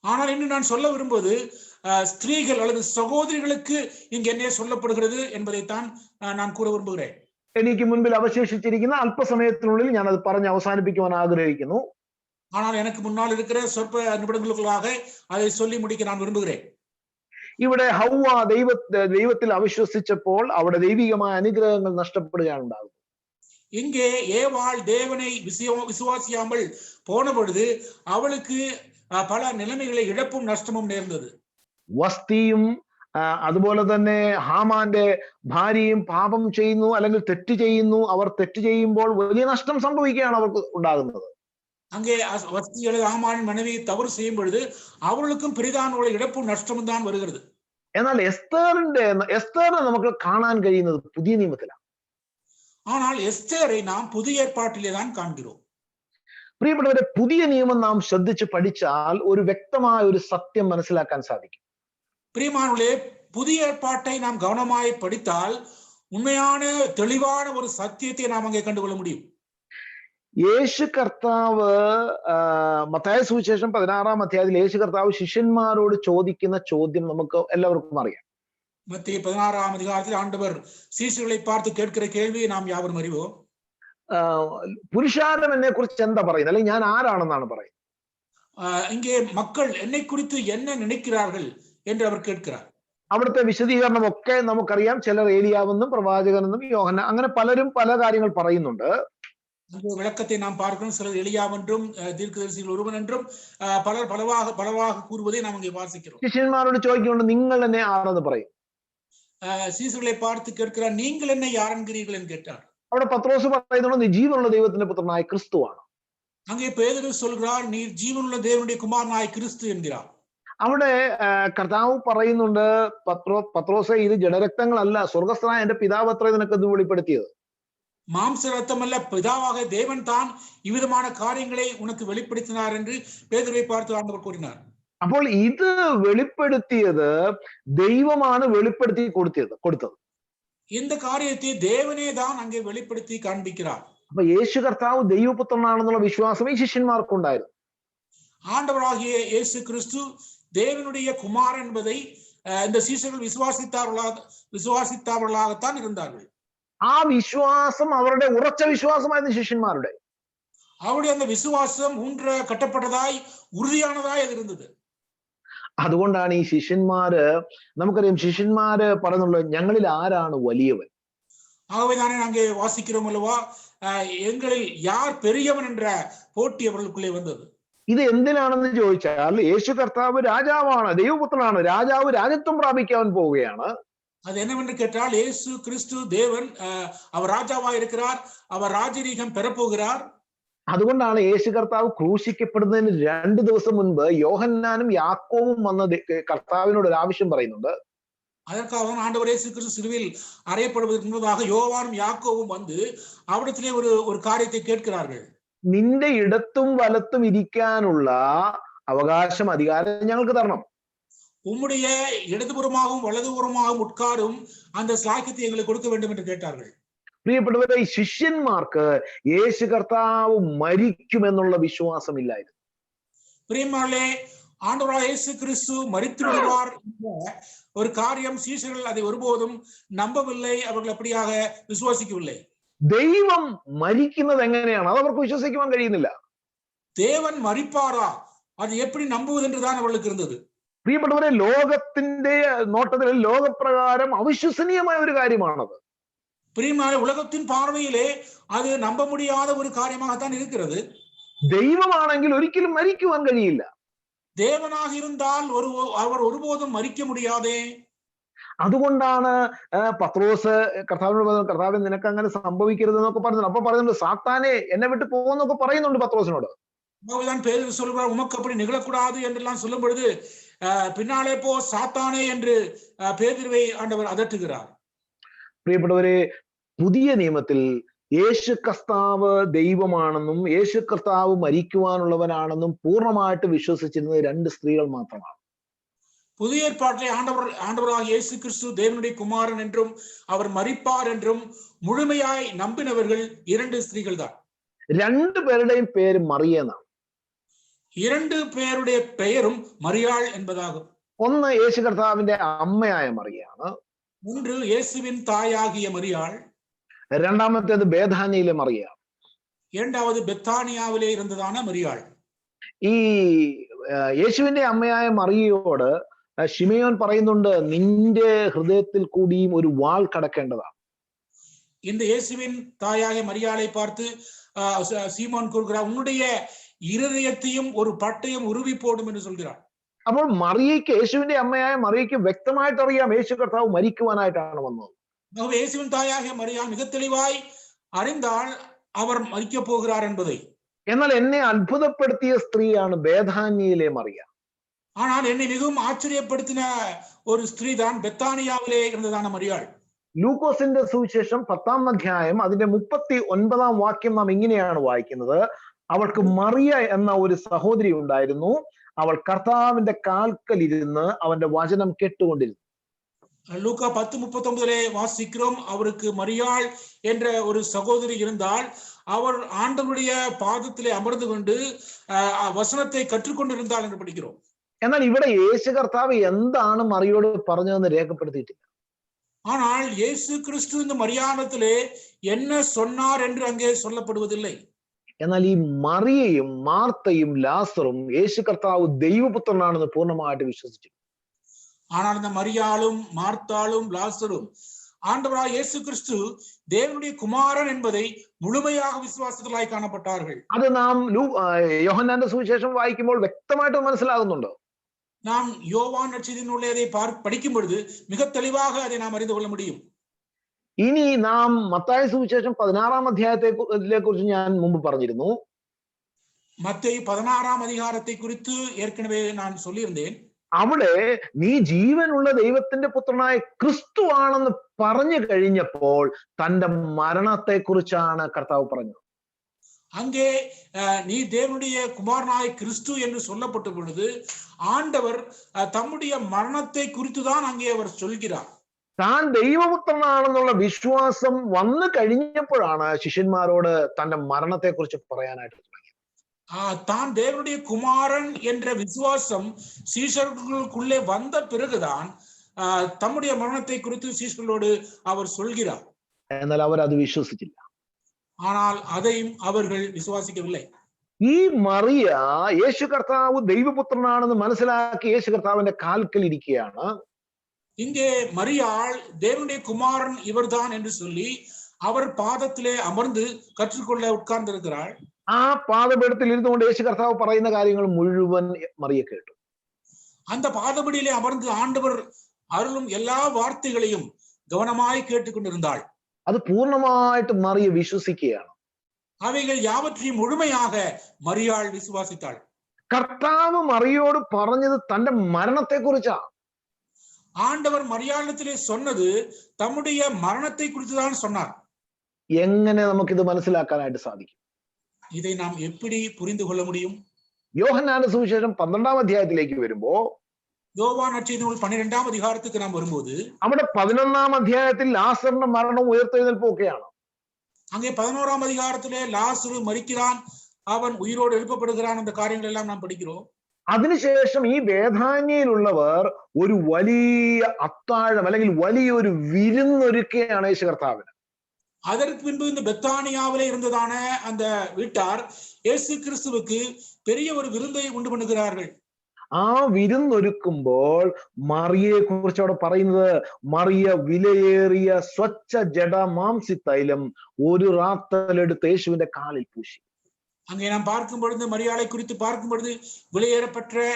ஆனால் இன்று நான் சொல்ல விரும்புவது ஸ்திரீகள் அல்லது சகோதரிகளுக்கு இங்கு என்ன சொல்லப்படுகிறது என்பதைத்தான் நான் கூற விரும்புகிறேன். എനിക്ക് മുൻപിൽ അവശേഷിച്ചിരിക്കുന്ന അല്പസമയത്തിനുള്ളിൽ ഞാൻ അത് പറഞ്ഞ് അവസാനിപ്പിക്കുവാൻ ആഗ്രഹിക്കുന്നു. ஆனால் எனக்கு முன்னால் இருக்கிற சொற்ப நிமிடங்களுக்குள்ளாக அதை சொல்லி முடிக்க நான் விரும்புகிறேன். ഇവിടെ ഹൗവ ദൈവത്തിൽ അവിശ്വസിച്ചപ്പോൾ അവിടെ ദൈവികമായ അനുഗ്രഹങ്ങൾ നഷ്ടപ്പെടുകയാണ് ഉണ്ടാകുന്നത്. இங்கே ஏவாள் தேவனை விசுவாசியாமல் போன பொழுது அவளுக்கு பல நிலைமைகளை இழப்பும் நஷ்டமும் நேர்ந்தது. വസ്തിയും അതുപോലെ തന്നെ ഹാമാന്റെ ഭാര്യയും പാപം ചെയ്യുന്നു, അല്ലെങ്കിൽ തെറ്റ് ചെയ്യുന്നു. അവർ തെറ്റ് ചെയ്യുമ്പോൾ വലിയ നഷ്ടം സംഭവിക്കുകയാണ് അവർക്ക് ഉണ്ടാകുന്നത്. அங்கே வஸ்தி அல்லது ஆமானின் மனைவி தவறு செய்யும் பொழுது அவர்களுக்கும் பெரிதான இழப்பும் நஷ்டமும் தான் வருகிறது. എന്നാൽ എസ്തേറിനെ നമുക്ക് കാണാൻ കഴിയുന്നത് പുതിയ നിയമത്തിലാണ്. ஆனால் எஸ்தேரை நாம் புதிய ஏற்பாட்டிலே தான் காண்கிறோம். പ്രിയപ്പെട്ടവരെ, പുതിയ നിയമം നാം ശ്രദ്ധിച്ച് പഠിച്ചാൽ ഒരു വ്യക്തമായ ഒരു സത്യം മനസ്സിലാക്കാൻ സാധിക്കും. பிரியமானவர்களே, புதிய ஏற்பாட்டை நாம் கவனமாய் படித்தால் உண்மையான தெளிவான ஒரு சத்தியத்தை நாம் அங்கே கண்டுகொள்ள முடியும். യേശു കർത്താവ് മത്തായി സുവിശേഷം 16-ാം അധ്യായത്തിൽ യേശു കർത്താവ് ശിഷ്യന്മാരോട് ചോദിക്കുന്ന ചോദ്യം നമുക്ക് എല്ലാവർക്കും അറിയാം. மத்திய 16-ஆம் அதிகாரத்தில் ஆண்டவர் சீஷர்களை பார்த்து கேட்கிற கேள்வியை நாம் யாவரும் அறிவோம். പുരുഷാരം എന്നെ കുറിച്ച് എന്താ പറയുന്നത്, അല്ലെങ്കിൽ ഞാൻ ആരാണെന്നാണ് പറയുന്നത്. இங்கே மக்கள் என்னை குறித்து என்ன நினைக்கிறார்கள் என்று அவர் கேட்கிறார். അവിടുത്തെ വിശദീകരണം ഒക്കെ നമുക്കറിയാം. ചിലർ ഏലിയാവെന്നും പ്രവാചകനെന്നും യോഹന്നാൻ, അങ്ങനെ പലരും പല കാര്യങ്ങൾ പറയുന്നുണ്ട്. அந்த விளக்கத்தை நாம் பார்க்கிறோம். சிலர் எலியாவ் என்றும் தீர்க்கதரிசிகள் ஒருவன் என்றும் பலர் பலவாக கூறுவதை நாம் இங்கே வாசிக்கிறோம். ശിഷ്യന്മാരോട് ചോദിക്കുന്നുണ്ട്, നിങ്ങൾ എന്നെ ആരെന്ന് പറയും. சீசர்களை பார்த்து கேட்கிறார், நீங்கள் என்ன யார் என்கிறீர்கள் என்று கேட்டார். അവിടെ പത്രോസ് പറയുന്നുണ്ട്, നീ ജീവനുള്ള ദൈവത്തിന്റെ പുത്രനായ ക്രിസ്തുവാണ്. அங்கே பேதுரு சொல்கிறார், நீ ஜீவனுள்ள தேவனுடைய குமாரனாய் கிறிஸ்து என்கிறார். അവിടെ കർത്താവ് പറയുന്നുണ്ട്, പത്രോസെ, ഇത് ജഡരക്തങ്ങളല്ല, സ്വർഗസ്ഥനായ എന്റെ പിതാവ് അത്ര നിനക്ക് ഇത് വെളിപ്പെടുത്തിയത്. மாம்ச ரத்தம் அல்ல, பிதாவாக தேவன் தான் இவ்விதமான காரியங்களை உனக்கு வெளிப்படுத்தினார் என்று பேதுருவை பார்த்து ஆண்டவர் கூறினார். അപ്പോൾ ഇത് വെളിപ്പെടുത്തിയത് ദൈവമാണ് വെളിപ്പെടുത്തി കൊടുത്തത്. இந்த காரியத்தை தேவனே தான் அங்கே வெளிப்படுத்தி காண்பிக்கிறார். അപ്പൊ യേശു കർത്താവ് ദൈവപുത്രനാണെന്നുള്ള വിശ്വാസം ഈ ശിഷ്യന്മാർക്കുണ്ടായിരുന്നു. ஆண்டவராகிய இயேசு கிறிஸ்து தேவனுடைய குமாரன் என்பதை இந்த சீஷர்கள் விசுவாசித்தவர்களாகத்தான் இருந்தார்கள். ആ വിശ്വാസം അവരുടെ ഉറച്ച വിശ്വാസമായിരുന്നു ശിഷ്യന്മാരുടെ. அவருடைய அந்த விசுவாசம் ஊன்ற கட்டப்பட்டதாய் உறுதியானதாய் அது இருந்தது. അതുകൊണ്ടാണ് ഈ ശിഷ്യന്മാര്, നമുക്കറിയാം ശിഷ്യന്മാര് പറയുന്നുള്ളത് ഞങ്ങളിൽ ആരാണ് വലിയവൻ. ஆகவேதானே நாங்க வாசிக்கிறோம் அல்லவா, எங்களில் யார் பெரியவன் என்ற போட்டி அவர்களுக்குள்ளே வந்தது. ഇത് എന്തിനാണെന്ന് ചോദിച്ചാൽ യേശു കർത്താവ് രാജാവാണ്, ദൈവപുത്രനാണ്, രാജാവ് രാജ്യത്വം പ്രാപിക്കാൻ പോവുകയാണ്. அது என்னவென்று கேட்டால் இயேசு கிறிஸ்து தேவன், அவர் ராஜாவா இருக்கிறார், அவர் ராஜரீகம் பெறப்போகிறார். അതുകൊണ്ടാണ് യേശു കർത്താവ് ക്രൂശിക്കപ്പെടുന്നതിന് 2 ദിവസം മുൻപ് യോഹന്നാനും യാക്കോവും വന്ന കർത്താവിനോട് ഒരു ആവശ്യം പറയുന്നുണ്ട്. அதற்காக ஆண்டவர் இயேசு கிறிஸ்து சிலுவையில் அறையப்படுவதற்கு முன்பதாக யோவானும் யாக்கோவும் வந்து அவிடத்திலே ஒரு காரியத்தை கேட்கிறார்கள். നിന്റെ ഇടത്തും വലത്തും ഇരിക്കാനുള്ള അവകാശം, അധികാരം ഞങ്ങൾക്ക് തരണം. உம்முடைய இடதுபுறமாகவும் வலதுபுறமாகவும் உட்காரும் அந்த ஸ்லாக்கியத்தை எங்களுக்கு கொடுக்க வேண்டும் என்று கேட்டார்கள். പ്രിയപ്പെട്ടവരെ, ഈ ശിഷ്യന്മാർക്ക് യേശു കർത്താവ് മരിക്കുമെന്നുള്ള വിശ്വാസമില്ലായിരുന്നു. பிரியமானே, ஆண்டவராகிய இயேசு கிறிஸ்து மரித்து விடுவார் என்ற ஒரு காரியம் சீஷர்கள் அதை ஒருபோதும் நம்பவில்லை, அவர்கள் அப்படியாக விசுவாசிக்கவில்லை. ദൈവം മരിക്കുന്നത് എങ്ങനെയാണ് അത് അവർക്ക് വിശ്വസിക്കുവാൻ കഴിയുന്നില്ല. தேவன் மரிப்பாரா, அது எப்படி நம்புவது என்றுதான் அவர்களுக்கு இருந்தது. പ്രിയപ്പെട്ടവരെ, ലോകത്തിന്റെ നോട്ടത്തിൽ ലോകപ്രകാരം അവിശ്വസനീയമായ ഒരു കാര്യമാണത്. பிரியமான, உலகத்தின் பார்வையிலே அது நம்ப முடியாத ஒரு காரியமாகத்தான் இருக்கிறது. ദൈവമാണെങ്കിൽ ഒരിക്കലും മരിക്കുവാൻ കഴിയില്ല. தேவனாக இருந்தால் அவர் ஒருபோதும் மரிக்க முடியாதே. അതുകൊണ്ടാണ് പത്രോസ് കർത്താവിനോട് പറയുന്നത്, കർത്താവ് നിനക്ക് അങ്ങനെ സംഭവിക്കരുത് എന്നൊക്കെ പറയുന്നുണ്ട്. അപ്പൊ പറയുന്നുണ്ട്, സാത്താനെ എന്നെ വിട്ട് പോകുന്നൊക്കെ പറയുന്നുണ്ട് പത്രോസിനോട്. பேதுரு சொல்கிறார், உமக்கு அப்படி நிகழக்கூடாது என்றெல்லாம் சொல்லும் பொழுது பின்னாலே போ சாத்தானே என்று பேதுருவை ஆண்டவர் அதட்டுகிறார். പ്രിയപ്പെട്ടവരെ, പുതിയ നിയമത്തിൽ യേശു കർത്താവ് ദൈവമാണെന്നും യേശു കർത്താവ് മരിക്കുവാനുള്ളവനാണെന്നും പൂർണ്ണമായിട്ട് വിശ്വസിച്ചിരുന്നത് 2 സ്ത്രീകൾ മാത്രമാണ്. புதிய ஏற்பாட்டிலே ஆண்டவராகிய இயேசு கிறிஸ்து தேவனுடைய குமாரன் என்றும் அவர் மரிப்பார் என்றும் முழுமையாய் நம்பினவர்கள் 2 ஸ்திரீகள் தான். 2 പേരുടെയും പേര് മറിയ എന്നാണ്. 2 പേരുടെ பெயரும் மரியாள் என்பதாகும். ഒന്ന് യേശു കർത്താവിന്റെ അമ്മയായ മറിയാണ്. ஒன்று இயேசுவின் தாயாகிய மரியாள். രണ്ടാമത്തേത് ബേഥാനിയിലെ മറിയാണ്. இரண்டாவது பெத்தானியாவிலே இருந்ததான மரியாள். ഈ യേശുവിന്റെ അമ്മയായ മറിയയോട് ശിമയോൻ പറയുന്നുണ്ട്, നിന്റെ ഹൃദയത്തിൽ കൂടിയും ഒരു വാൾ കടക്കേണ്ടതാണ്. இந்த இயேசுவின் தாயாகிய மரியாளை பார்த்து சீமோன் கூறுகிறார், உன்னுடைய இருதயத்தையும் ஒரு பட்டயம் உருவி போடும் என்று சொல்கிறார். അപ്പോൾ മറിയയ്ക്ക്, യേശുവിന്റെ അമ്മയായ മറിയയ്ക്ക് വ്യക്തമായിട്ട് അറിയാം യേശു കർത്താവ് മരിക്കുവാനായിട്ടാണ് വന്നത്. இயேசுவின் தாயாகிய மரியாள் மிக தெளிவாய் அறிந்தால் அவர் மரிக்க போகிறார் என்பதை. എന്നാൽ എന്നെ അത്ഭുതപ്പെടുത്തിയ സ്ത്രീയാണ് ബേഥാനിയിലെ മറിയ. ஆனால் என்னை மிகவும் ஆச்சரியப்படுத்தின ஒரு ஸ்திரீ தான் பெத்தானியாவிலே இருந்ததான மரியாள். ലൂക്കോസിന്റെ സുവിശേഷം 10-ാം അധ്യായം അതിന്റെ 39-ാം വാക്യം നാം ഇങ്ങനെയാണ് വായിക്കുന്നത്, അവൾക്ക് മറിയ എന്ന ഒരു സഹോദരി ഉണ്ടായിരുന്നു, അവൾ കർത്താവിന്റെ കാൽക്കൽ ഇരുന്ന് അവന്റെ വചനം കേട്ടുകൊണ്ടിരുന്നു. லூக்கா 10:39 வாசிக்கிறோம், அவருக்கு மரியாள் என்ற ஒரு சகோதரி இருந்தால் அவர் ஆண்டவருடைய பாதத்திலே அமர்ந்து கொண்டு வசனத்தை கற்றுக்கொண்டிருந்தாள் என்று படிக்கிறோம். എന്നാൽ ഇവിടെ യേശു കർത്താവ് എന്താണ് മറിയോട് പറഞ്ഞതെന്ന് രേഖപ്പെടുത്തിയിട്ടില്ല. ஆனால் இயேசு கிறிஸ்து இந்த மரியாதத்திலே என்ன சொன்னார் என்று அங்கே சொல்லப்படுவதில்லை. എന്നാൽ ഈ മറിയയും മാർത്തയും ലാസറും യേശു കർത്താവ് ദൈവപുത്രനാണെന്ന് പൂർണ്ണമായിട്ട് വിശ്വസിച്ചു. ஆனால் இந்த மரியாளும் மார்த்தாளும் லாசரும் ஆண்டவராகிய இயேசு கிறிஸ்து தேவனுடைய குமாரன் என்பதை முழுமையாக விசுவாசத்திலாய் காணப்பட்டார்கள். അത് നാം യോഹന്നാന്റെ സുവിശേഷം വായിക്കുമ്പോൾ വ്യക്തമായിട്ട് മനസ്സിലാകുന്നുണ്ട്. நாம் யோவான் நற்செய்தியினுள்ளே அதை படிக்கும் பொழுது மிக தெளிவாக அதை நாம் அறிந்து கொள்ள முடியும். ഇനി നാം മത്തായി സുവിശേഷം 16-ാം അധ്യായത്തെ കുറിച്ച് ഞാൻ മുമ്പ് പറഞ്ഞിരുന്നു. மத்தேயு 16-ாம் அதிகாரத்தை குறித்து ஏற்கனவே நான் சொல்லியிருந்தேன். അവിടെ നീ ജീവനുള്ള ദൈവത്തിന്റെ പുത്രനായ ക്രിസ്തു ആണെന്ന് പറഞ്ഞു കഴിഞ്ഞപ്പോൾ തന്റെ മരണത്തെക്കുറിച്ചാണ് കർത്താവ് പറഞ്ഞത്. அங்கே நீ தேவனுடைய குமாரனாய் கிறிஸ்து என்று சொல்லப்பட்ட பொழுது ஆண்டவர் தம்முடைய மரணத்தை குறித்துதான் அங்கே அவர் சொல்கிறார். താൻ ദൈവപുത്രനാണെന്നുള്ള വിശ്വാസം വന്നു കഴിഞ്ഞപ്പോഴാണ് ശിഷ്യന്മാരോട് തന്റെ മരണത്തെക്കുറിച്ച് പറയാനായിട്ട് തുടങ്ങിയത്. தான் தேவனுடைய குமாரன் என்ற விசுவாசம் சீஷர்களுக்குள்ளே வந்த பிறகுதான் தம்முடைய மரணத்தை குறித்து சீஷர்களோடு அவர் சொல்கிறார். എന്നാൽ അവർ അത് വിശ്വസിച്ചില്ല. ஆனால் அதையும் அவர்கள் விசுவாசிக்கவில்லை. ഈ മറിയ യേശു കർത്താവ് ദൈവപുത്രനാണെന്ന് മനസ്സിലാക്കി യേശു കർത്താവിന്റെ കാൽക്കൽ ഇരിക്കുകയാണ്. இங்கே மரியாள் தேவனுடைய குமாரன் இவர்தான் என்று சொல்லி அவர் பாதத்திலே அமர்ந்து கற்றுக்கொள்ள உட்கார்ந்து இருக்கிறாள். ആ പാദപീഠത്തിൽ ഇരുന്നുകൊണ്ട് യേശു കർത്താവ് പറയുന്ന കാര്യങ്ങൾ മുഴുവൻ മറിയ കേട്ടു. அந்த பாதபடியிலே அமர்ந்து ஆண்டவர் அருளும் எல்லா வார்த்தைகளையும் கவனமாய் கேட்டுக்கொண்டிருந்தாள். അത് പൂർണ്ണമായിട്ട് മറിയ വിശ്വസിക്കുകയാണ്. அவைகள் யாவற்றையும் முழுமையாக மரியாள் விசுவாசித்தாள். കർത്താവ് മറിയോട് പറഞ്ഞത് തന്റെ മരണത്തെക്കുറിച്ചാണ്. ஆண்டவர் மரியாளத்திலே சொன்னது தம்முடைய மரணத்தை குறித்துதான் சொன்னார். എങ്ങനെ നമുക്കിത് മനസ്സിലാക്കാനായിട്ട് സാധിക്കും? இதை நாம் எப்படி புரிந்து கொள்ள முடியும்? യോഹന്നാന്റെ സുവിശേഷം 12-ാം അധ്യായത്തിലേക്ക് വരുമ്പോ யோவான் நற்செய்தி நூல் 12-ாம் அதிகாரத்துக்கு நாம் வரும்போது അവിടെ 11-ാം അധ്യായത്തിൽ ലാസറിന്റെ മരണവും ഉയർത്തെഴുന്നേൽപ്പും ഒക്കെയാണ്. அங்கே 11-ாம் அதிகாரத்திலே லாசரு மரிக்கிறான், அவன் உயிரோடு எழுப்பப்படுகிறான், அந்த காரியங்கள் எல்லாம் நாம் படிக்கிறோம். അതിനുശേഷം ഈ ബേഥാന്യയിലുള്ളവർ ഒരു വലിയ അത്താഴം അല്ലെങ്കിൽ വലിയൊരു വിരുന്നൊരുക്കുകയാണ് യേശു കർത്താവിന്. அதற்கு பின்பு இந்த பெத்தானியாவிலே இருந்ததான அந்த வீட்டார் இயேசு கிறிஸ்துவுக்கு பெரிய ஒரு விருந்தை உண்டு பண்ணுகிறார்கள். ആ വിരുന്നൊരുക്കുമ്പോൾ മറിയയെ കുറിച്ച് അവിടെ പറയുന്നത്, മറിയ വിലയേറിയ സ്വച്ഛ ജഡ മാംസി തൈലം ഒരു റാത്തലെടുത്ത് യേശുവിന്റെ കാലിൽ പൂശി. அங்கே நாம் பார்க்கும் பொழுது மரியாளை குறித்து பார்க்கும் பொழுது விலையேறப்பட்ட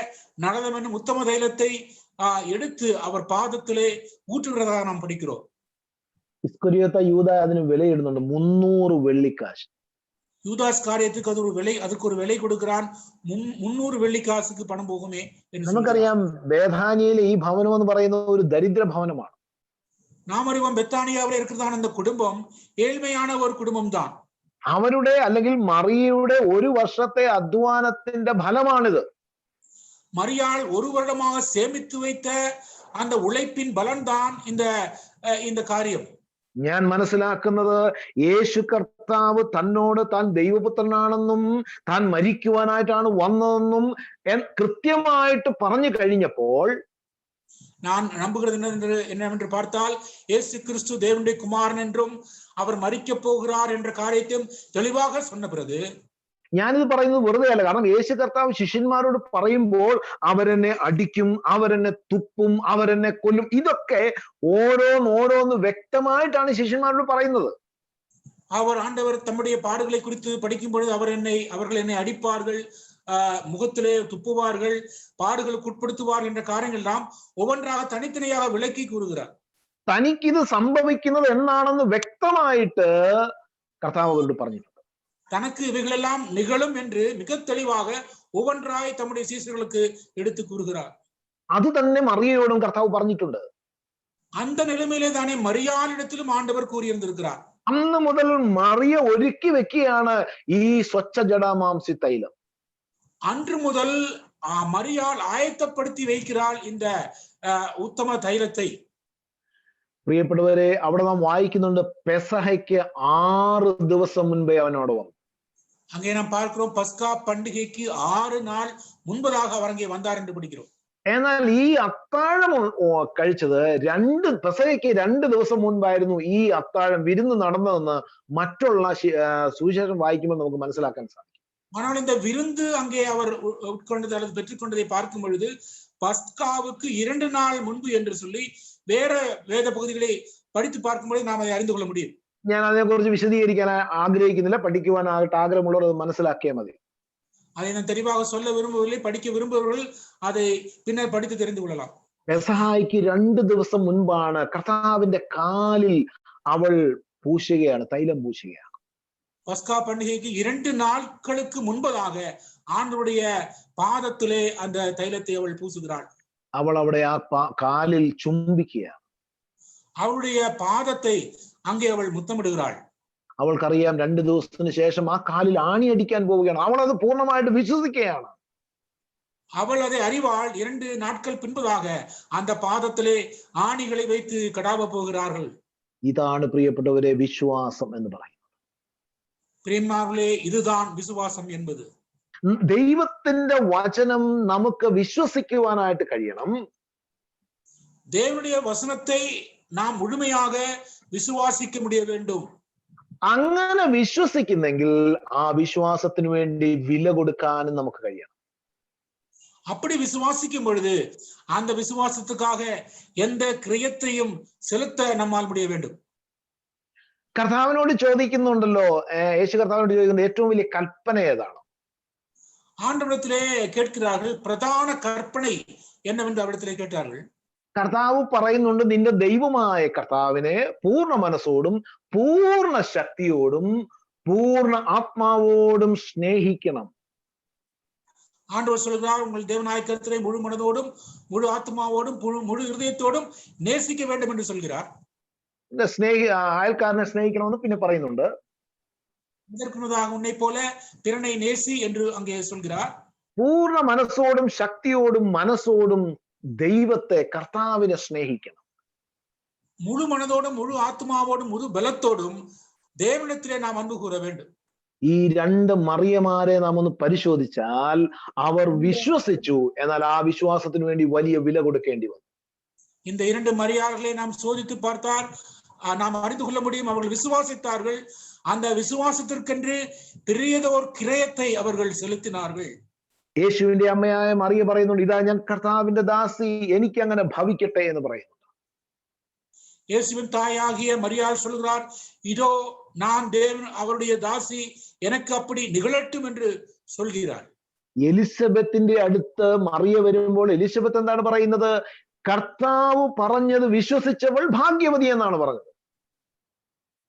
நரதம் என்னும் உத்தம தைலத்தை எடுத்து அவர் பாதத்திலே ஊற்றுகிறதாக நாம் படிக்கிறோம். ഇസ്കരിയോത്ത യൂദ അതിന് വിലയിടുന്നുണ്ട്, 300 വെള്ളിക്കാശ്. யூதாஸ் காரியத்துக்கு அது ஒரு விலை, அதுக்கு ஒரு விலை கொடுக்கிறான். 300 வெள்ளிக்காசுக்கு பணம் போகுமே. നമുക്കറിയാം ബേഥാനിയയിലെ ഈ ഭവനം എന്ന് പറയുന്നത് ഒരു ദരിദ്ര ഭവനമാണ്. நாம் அறிவோம் பெத்தானியாவில் இருக்கிறதான அந்த குடும்பம் ஏழ்மையான ஒரு குடும்பம் தான். അവരുടെ അല്ലെങ്കിൽ മറിയയുടെ ഒരു വർഷത്തെ അധ്വാനത്തിന്റെ ഫലമാണിത്. மரியாள் ஒரு வருடமாக சேமித்து வைத்த அந்த உழைப்பின் பலன்தான் இந்த காரியம். ഞാൻ മനസ്സിലാക്കുന്നത് യേശു കർത്താവ് തന്നോട് താൻ ദൈവപുത്രനാണെന്നും താൻ മരിക്കുവാനായിട്ടാണ് വന്നതെന്നും കൃത്യമായിട്ട് പറഞ്ഞു കഴിഞ്ഞപ്പോൾ நான் நம்புகிறது என்னவென்று பார்த்தால் இயேசு கிறிஸ்து தேவனுடைய குமாரன் என்றும் அவர் மரிக்க போகிறார் என்ற காரியத்தையும் தெளிவாக சொன்ன பிறகு, ഞാനിത് പറയുന്നത് വെറുതെ അല്ല. കാരണം യേശു കർത്താവ് ശിഷ്യന്മാരോട് പറയുമ്പോൾ അവരെന്നെ അടിക്കും, അവരെന്നെ തുപ്പും, അവരെന്നെ കൊല്ലും, ഇതൊക്കെ ഓരോന്ന് വ്യക്തമായിട്ടാണ് ശിഷ്യന്മാരോട് പറയുന്നത്. அவர் ஆண்டவர் தம்முடைய பாடுகளை குறித்து படிக்கும் பொழுது அவர்கள் என்னை அடிப்பார்கள், முகத்திலே துப்புவார்கள், பாடுகளுக்கு உட்படுத்துவார்கள் என்ற காரியங்கள் எல்லாம் ஒவ்வொன்றாக தனித்தனியாக விளக்கி கூறுகிறார். തനിക്കിത് സംഭവിക്കുന്നത് എന്നാണെന്ന് വ്യക്തമായിട്ട് കർത്താവ് അവരോട് പറഞ്ഞിട്ടുണ്ട്. தனக்கு இவைகளெல்லாம் நிகழும் என்று மிக தெளிவாக ஒவ்வொன்றாய் தம்முடைய சீசர்களுக்கு எடுத்து கூறுகிறார். അത് തന്നെ മറിയയോടും കർത്താവ് പറഞ്ഞിട്ടുണ്ട്. அந்த நிலைமையிலே தானே மரியாளிடத்திலும் ஆண்டவர் கூறியிருந்திருக்கிறார். അന്ന് മുതൽ മറിയ ഒരുക്കി വെക്കുകയാണ് ഈ സ്വച്ഛ ജഡാമാംസി തൈലം. அன்று முதல் மரியாள் ஆயத்தப்படுத்தி வைக்கிறாள் இந்த உத்தம தைலத்தை. പ്രിയപ്പെട്ടവരെ, അവിടെ നാം വായിക്കുന്നുണ്ട്, പെസഹയ്ക്ക് 6 ദിവസം മുൻപേ അവനോട് വന്നു. அங்கே நாம் பார்க்கிறோம், பஸ்கா பண்டிகைக்கு 6 நாள் முன்பதாக அவர் அங்கே வந்தார் என்று படிக்கிறோம். എന്നാൽ ഈ അത്താഴം കഴിച്ചത് പെസഹയ്ക്ക് 2 ദിവസം മുൻപായിരുന്നു ഈ അത്താഴം വിരുന്ന് നടന്നതെന്ന് മറ്റുള്ള സുവിശേഷം വായിക്കുമ്പോൾ നമുക്ക് മനസ്സിലാക്കാൻ സാധിക്കും. ஆனால் இந்த விருந்து அங்கே அவர் உட்கொண்டது அல்லது பெற்றுக்கொண்டதை பார்க்கும் பொழுது பஸ்காவுக்கு 2 நாள் முன்பு என்று சொல்லி வேற வேத பகுதிகளை படித்து பார்க்கும்போது நாம் அதை அறிந்து கொள்ள முடியும். ഞാൻ അതിനെക്കുറിച്ച് വിശദീകരിക്കാൻ ആഗ്രഹിക്കുന്നില്ല. പഠിക്കുവാനായിട്ട് ആഗ്രഹമുള്ളവർ അത് മനസ്സിലാക്കിയാൽ മതി. அதை நான் தெளிவாக சொல்ல விரும்பவில்லை, படிக்க விரும்புபவர்கள் அதை பின்னர் படித்து தெரிந்து கொள்ளலாம். പെസഹായ്ക്ക് 2 ദിവസം മുൻപാണ് കർത്താവിന്റെ കാലിൽ അവൾ പൂശുകയാണ്, തൈലം പൂശുകയാണ്. பஸ்கா பண்டிகைக்கு 2 நாட்களுக்கு முன்பதாக ஆண்டவருடைய பாதத்திலே அந்த தைலத்தை அவள் பூசுகிறாள். അവൾ അവിടെ ആ കാലിൽ ചുംബിക്കുകയാണ്. அவருடைய பாதத்தை அங்கே அவள் முத்தமிடுகிறாள். അവൾക്കറിയാം 2 ദിവസത്തിന് ശേഷം ആ കാലിൽ ആണിയടിക്കാൻ പോവുകയാണ്. അവൾ അത് പൂർണ്ണമായിട്ട് വിശ്വസിക്കുകയാണ്. அவள் அதை அறிவாள். 2 நாட்கள் பின்பதாக அந்த பாதத்திலே ஆணிகளை வைத்து கடாவ போகிறார்கள். ഇതാണ് പ്രിയപ്പെട്ടവരെ വിശ്വാസം എന്ന് പറയുന്നത്. பிரியமானவர்களே, இதுதான் விசுவாசம் என்பது. ദൈവത്തിന്റെ വചനം നമുക്ക് വിശ്വസിക്കുവാനായിട്ട് കഴിയണം. தேவனுடைய வசனத்தை நாம் முழுமையாக விசுவாசிக்க முடிய வேண்டும். അങ്ങനെ വിശ്വസിക്കുന്നെങ്കിൽ ആ വിശ്വാസത്തിന് വേണ്ടി വില കൊടുക്കാനും നമുക്ക് കഴിയണം. அப்படி விசுவாசிக்கும் பொழுது அந்த விசுவாசத்துக்காக எந்த கிரியத்தையும் செலுத்த நம்மால் முடிய வேண்டும். കർത്താവിനോട് ചോദിക്കുന്നുണ്ടല്ലോ, യേശു കർത്താവിനോട് ചോദിക്കുന്നത് ഏറ്റവും വലിയ കൽപ്പന ഏതാണ്? ஆண்டவரிடத்திலே கேட்கிறார்கள், பிரதான கற்பனை என்னவென்று அவரிடத்திலே கேட்டார்கள். കർത്താവ് പറയുന്നുണ്ട്, നിന്റെ ദൈവമായ കർത്താവിനെ പൂർണ്ണ മനസ്സോടും പൂർണ്ണ ശക്തിയോടും പൂർണ്ണ ആത്മാവോടും സ്നേഹിക്കണം. ஆண்டவர் சொல்கிறார், உங்கள் தேவனாய கர்த்தரை முழு மனதோடும் முழு ஆத்மாவோடும் முழு இருதயத்தோடும் நேசிக்க வேண்டும் என்று சொல்கிறார். അയൽക്കാരനെ സ്നേഹിക്കണമെന്ന് പിന്നെ പറയുന്നുണ്ട്. இதற்கு முன்னதாக உன்னை போல பிறனை நேசி என்று அங்கே சொல்கிறார். പൂർണ്ണ മനസ്സോടും ശക്തിയോടും മനസ്സോടും ദൈവത്തെ കർത്താവിനെ സ്നേഹിക്കണം. முழு மனதோடும் முழு ஆத்மாவோடும் முழு பலத்தோடும் தேவனிடத்திலே நாம் அன்பு கூற வேண்டும். ഈ 2 മറിയമാരെ നാം ഒന്ന് പരിശോധിച്ചാൽ അവർ വിശ്വസിച്ചു, എന്നാൽ ആ വിശ്വാസത്തിന് വേണ്ടി വലിയ വില കൊടുക്കേണ്ടി വന്നു. இந்த 2 மரியாளர்களை நாம் சோதித்து பார்த்தால் நாம் அறிந்து கொள்ள முடியும். அவர்கள் விசுவாசித்தார்கள். அந்த விசுவாசத்திற்கென்று பெரியதோர் கிரயத்தை அவர்கள் செலுத்தினார்கள். യേശുവിന്റെ അമ്മയായ മറിയ പറയുന്നുണ്ട്, ഇതാ ഞാൻ കർത്താവിന്റെ ദാസി, എനിക്ക് അങ്ങനെ ഭവിക്കട്ടെ എന്ന് പറയുന്നു. இயேசுவின் தாயாகிய மரியாள் சொல்கிறார், இதோ நான் தேவன் அவருடைய தாசி, எனக்கு அப்படி நிகழட்டும் என்று சொல்கிறார். എലിസബത്തിന്റെ അടുത്ത് മറിയ വരുമ്പോൾ എലിസബത്ത് എന്താണ് പറയുന്നത്? കർത്താവ് പറഞ്ഞത് വിശ്വസിച്ചവൾ ഭാഗ്യവതി എന്നാണ് പറഞ്ഞത്.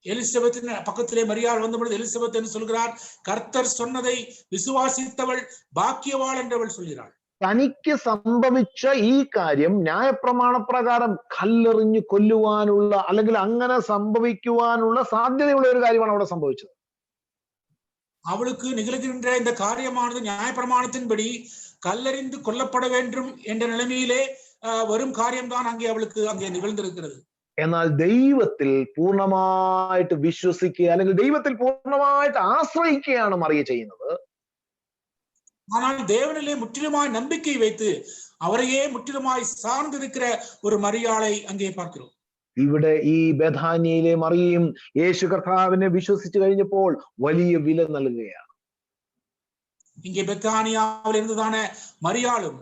எலிசபெத்தின் பக்கத்திலே மரியாள் வந்தபொழுது எலிசபெத் என்று சொல்கிறார், கர்த்தர் சொன்னதை விசுவாசித்தவள் பாக்கியவாள் என்றவள் சொல்கிறாள். തനിക്ക് സംഭവിച്ച ഈ കാര്യം ന്യായപ്രമാണപ്രകാരം കല്ലെറിഞ്ഞു കൊല്ലുവാനുള്ള അല്ലെങ്കിൽ അങ്ങനെ സംഭവിക്കുവാനുള്ള സാധ്യതയുള്ള ഒരു കാര്യമാണ് അവിടെ സംഭവിച്ചത്. அவளுக்கு நிகழ்கின்ற இந்த காரியமானது நியாயப்பிரமாணத்தின்படி கல்லறிந்து கொல்லப்பட வேண்டும் என்ற நிலைமையிலே வரும் காரியம்தான் அவளுக்கு அங்கே நிகழ்ந்திருக்கிறது. എന്നാൽ ദൈവത്തിൽ പൂർണ്ണമായിട്ട് വിശ്വസിക്കുക അല്ലെങ്കിൽ ദൈവത്തിൽ പൂർണ്ണമായിട്ട് ആശ്രയിക്കുകയാണ് മറിയ ചെയ്യുന്നത്. ஆனால் தேவனிலே முற்றிலுமாய் நம்பிக்கை வைத்து அவரையே முற்றிலுமாய் சார்ந்திருக்கிற ஒரு மரியாளை அங்கே பார்க்கிறோம். ഇവിടെ ഈ ബഥാനിയയിലെ മറിയയും യേശു കർത്താവിനെ വിശ്വസിച്ചു കഴിഞ്ഞപ്പോൾ വലിയ വില നൽകുകയാണ്. இங்கே பெத்தானியாவில் இருந்துதான மரியாளும்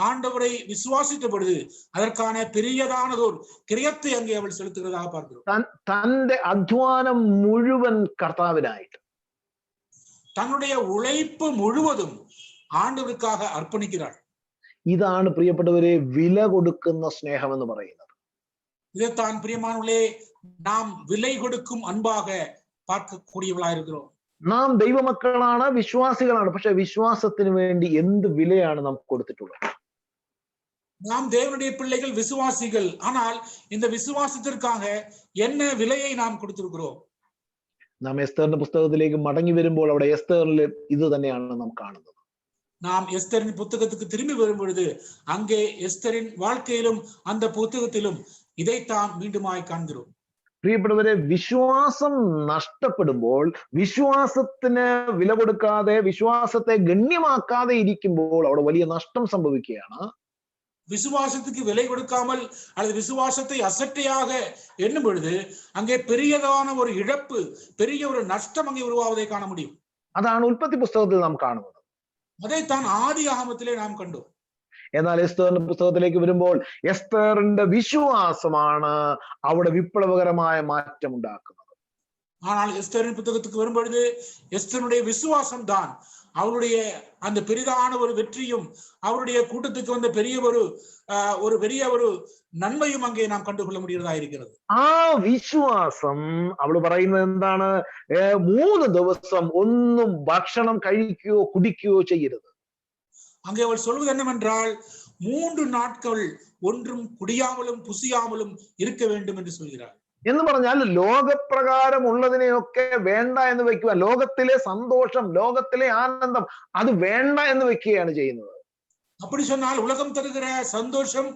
ஆண்டவரை விசுவாசித்த பொழுது அதற்கான பெரியதானதோர் கிரியத்தை அங்கே அவள் செலுத்துகிறதாக பார்க்கிறோம். തന്റെ അധ്വാനം മുഴുവൻ കർത്താവിനായിട്ട്, தன்னுடைய உழைப்பு முழுவதும் ஆண்டவருக்காக அர்ப்பணிக்கிறாள். ഇതാണ് പ്രിയപ്പെട്ടവരെ വില കൊടുക്കുന്ന സ്നേഹം എന്ന് പറയുന്നത്. இதைத்தான் பிரியமானவர்களே நாம் விலை கொடுக்கும் அன்பாக பார்க்கக்கூடியவளாயிருக்கிறோம். നാം ദൈവമക്കളാണ്, വിശ്വാസികളാണ്. പക്ഷെ വിശ്വാസത്തിന് വേണ്ടി എന്ത് വിലയാണ് നാം കൊടുത്തിട്ടുള്ളത്? நாம் தேவனுடைய பிள்ளைகள், விசுவாசிகள். ஆனால் இந்த விசுவாசத்திற்காக என்ன விலையை நாம் கொடுத்திருக்கிறோம்? നാം എസ്തറിന്റെ പുസ്തകത്തിലേക്ക് മടങ്ങി വരുമ്പോൾ അവിടെ എസ്തറിൽ ഇത് തന്നെയാണ് നാം കാണുന്നത്. நாம் எஸ்தரின் புத்தகத்துக்கு திரும்பி வரும் பொழுது அங்கே எஸ்தரின் வாழ்க்கையிலும் அந்த புத்தகத்திலும் இதைத்தான் மீண்டுமாய் காண்கிறோம். പ്രിയപ്പെട്ടവരെ, വിശ്വാസം നഷ്ടപ്പെടുമ്പോൾ, വിശ്വാസത്തിന് വില കൊടുക്കാതെ, വിശ്വാസത്തെ ഗണ്യമാക്കാതെ ഇരിക്കുമ്പോൾ അവിടെ വലിയ നഷ്ടം സംഭവിക്കുകയാണ്. விசுவாசத்துக்கு விலை கொடுக்காமல் அல்லது விசுவாசத்தை அசட்டையாக எண்ணும் பொழுது அங்கே பெரியதான ஒரு இழப்பு, பெரிய ஒரு நஷ்டம் அங்கே உருவாவதை காண முடியும். അതാണ് ഉൽപ്പത്തി പുസ്തകത്തിൽ നാം കാണുന്നത്. அதைத்தான் ஆதி ஆகமத்திலே நாம் கண்டோம். എന്നാൽ എസ്തറിന്റെ പുസ്തകത്തിലേക്ക് വരുമ്പോൾ എസ്തറിന്റെ വിശ്വാസമാണ് അവിടെ വിപ്ലവകരമായ മാറ്റം ഉണ്ടാക്കുന്നത്. ஆனால் எஸ்தரின் புத்தகத்துக்கு வரும் பொழுது எஸ்தருடைய விசுவாசம் தான் அவருடைய அந்த பெரிதான ஒரு வெற்றியும் அவருடைய கூட்டத்துக்கு வந்த பெரிய ஒரு നന്മയും അங்கே നാം കണ്ടുകൊള്ള முடியறதாയിരിக்கிறது. ആ വിശ്വാസം അവള് പറയുന്നത് എന്താണ്? 3 ദിവസം ഒന്നും ഭക്ഷണം കഴിക്കുകയോ കുടിക്കുകയോ ചെയ്യരുത്. அங்கே அவள் சொல்வது என்னவென்றால் 3 நாட்கள் ஒன்றும் குடியாமலும் புசியாமலும் இருக்க வேண்டும் என்று சொல்கிறார். എന്ന് പറഞ്ഞാൽ ലോകപ്രകാരം ഉള്ളതിനെയൊക്കെ വേണ്ട എന്ന് വെക്കുക, ലോകത്തിലെ സന്തോഷം, ലോകത്തിലെ ആനന്ദം അത് വേണ്ട എന്ന് വെക്കുകയാണ് ചെയ്യുന്നത്. அப்படி சொன்னால் உலகம் தருகிற சந்தோஷம்,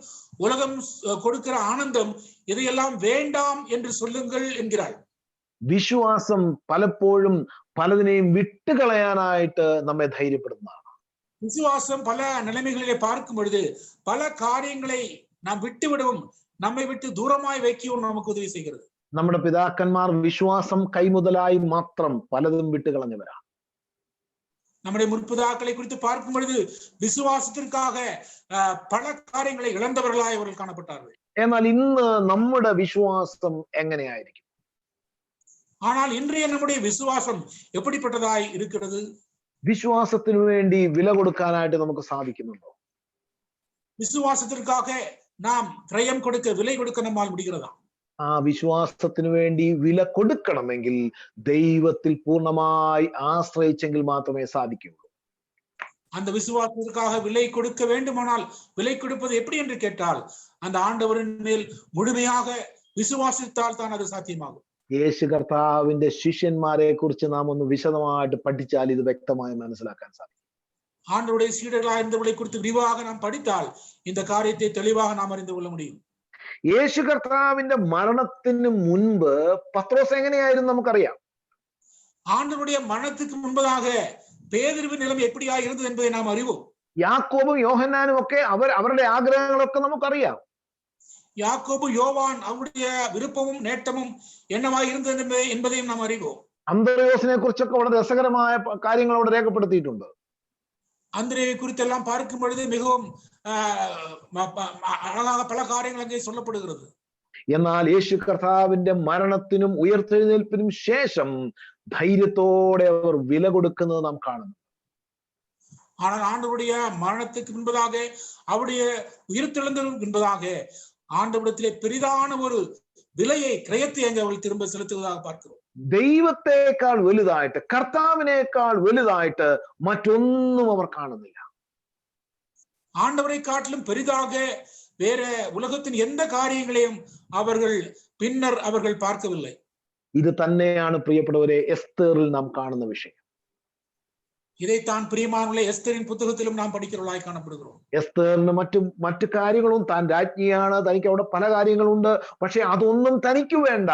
உலகம் கொடுக்கிற ஆனந்தம் இதையெல்லாம் வேண்டாம் என்று சொல்லுங்கள் என்கிறார். വിശ്വാസം പലപ്പോഴും പലതിനെയും വിട്ടുകളയാനായിട്ട് നമ്മെ ധൈര്യപ്പെടുന്നതാണ്. விசுவாசம் பல நிலைமைகளிலே பார்க்கும் பொழுது பல காரியங்களை நாம் விட்டு விடவும், நம்மை விட்டு தூரமாய் வைக்கவும் நமக்கு உதவி செய்கிறது. നമ്മുടെ പിതാക്കന്മാർ വിശ്വാസം കൈമുതലായി മാത്രം പലതും വിട്ടുകളഞ്ഞവരാണ്. நம்முடைய முற்பிதாக்களை குறித்து பார்க்கும் பொழுது விசுவாசத்திற்காக பல காரியங்களை இழந்தவர்களாய் அவர்கள் காணப்பட்டார்கள். എന്നാൽ ഇന്ന് നമ്മുടെ വിശ്വാസം എങ്ങനെയായിരിക്കും? ஆனால் இன்றைய நம்முடைய விசுவாசம் எப்படிப்பட்டதாய் இருக்கிறது? വിശ്വാസത്തിനു വേണ്ടി വില കൊടുക്കാനായിട്ട് നമുക്ക് സാധിക്കുന്നുണ്ടോ? விசுவாசத்திற்காக நாம் கிரயம் கொடுக்க, விலை கொடுக்க நம்மால் முடிகிறதா? ആ വിശ്വാസത്തിനു വേണ്ടി വില കൊടുക്കണമെങ്കിൽ ദൈവത്തിൽ പൂർണ്ണമായി ആശ്രയിച്ചെങ്കിൽ മാത്രമേ സാധിക്കുകയുള്ളൂ. அந்த விசுவாசத்திற்காக விலை கொடுக்க வேண்டுமானால் விலை கொடுப்பது எப்படி என்று கேட்டால் அந்த ஆண்டவரின் மேல் முழுமையாக விசுவாசித்தால் தான் அது சாத்தியமாகும். യേശു കർത്താവിന്റെ ശിഷ്യന്മാരെ കുറിച്ച് നാം ഒന്ന് വിശദമായിട്ട് പഠിച്ചാൽ ഇത് വ്യക്തമായി മനസ്സിലാക്കാൻ സാധിക്കും. ஆண்டவருடைய சீடர்களாக இருந்தவர்களை குறித்து விரிவாக நாம் படித்தால் இந்த காரியத்தை தெளிவாக நாம் அறிந்து கொள்ள முடியும். യേശു കർത്താവിന്റെ മരണത്തിന് മുൻപ് പത്രോസ് എങ്ങനെയായിരുന്നു നമുക്കറിയാം. ஆண்டவருடைய மரணத்துக்கு முன்பதாக பேதுருவின் நிலைமை எப்படியா இருந்தது என்பதை நாம் அறிவோம். യാക്കോബും യോഹന്നാനും ഒക്കെ അവരുടെ ആഗ്രഹങ്ങളൊക്കെ നമുക്കറിയാം. யாக்கோபு, யோவான் அவருடைய விருப்பமும் நேட்டமும் என்னவாய் இருந்தது என்பதையும் நாம் அறிவோம். അന്ത്രയോസിനെ കുറിച്ചൊക്കെ വളരെ രസകരമായ കാര്യങ്ങൾ അവിടെ രേഖപ്പെടുത്തിയിട്ടുണ്ട്. அந்திரேயை குறித்தெல்லாம் பார்க்கும் பொழுது மிகவும் அழகாக பல காரியங்கள் அங்கே சொல்லப்படுகிறது. എന്നാൽ യേശു കർത്താവിന്റെ മരണത്തിനും ഉയർത്തെഴുന്നേൽപ്പിനും ശേഷം ധൈര്യത്തോടെ അവർ വില കൊടുക്കുന്നത് നാം കാണുന്നു. ஆனால் ஆண்டவருடைய மரணத்துக்கு முன்பதாக, அவருடைய உயிர்த்தெழுந்ததற்கு முன்பதாக ஆண்டவரிடத்திலே பெரிதான ஒரு விலையை, கிரயத்தை அங்கே அவள் திரும்ப செலுத்துவதாக பார்க்கிறோம். ദൈവത്തെക്കാൾ വലുതായിട്ട്, കർത്താവിനേക്കാൾ വലുതായിട്ട് മറ്റൊന്നും അവർ കാണുന്നില്ല. ஆண்டவரை காட்டிலும் பெரிதாக வேற உலகத்தின் எந்த காரியங்களையும் அவர்கள் பின்னர் அவர்கள் பார்க்கவில்லை. ഇത് തന്നെയാണ് പ്രിയപ്പെട്ടവരെ എസ്തേറിൽ നാം കാണുന്ന വിഷയം. இதைத்தான் பிரியமானவர்களே எஸ்தரின் புத்தகத்திலும் நாம் படிக்கிறவர்களாய் காணப்படுகிறோம். എസ്തേറിന് മറ്റു കാര്യങ്ങളും, താൻ രാജ്ഞിയാണ്, തനിക്ക് അവിടെ പല കാര്യങ്ങളുണ്ട്. പക്ഷെ അതൊന്നും തനിക്ക് വേണ്ട.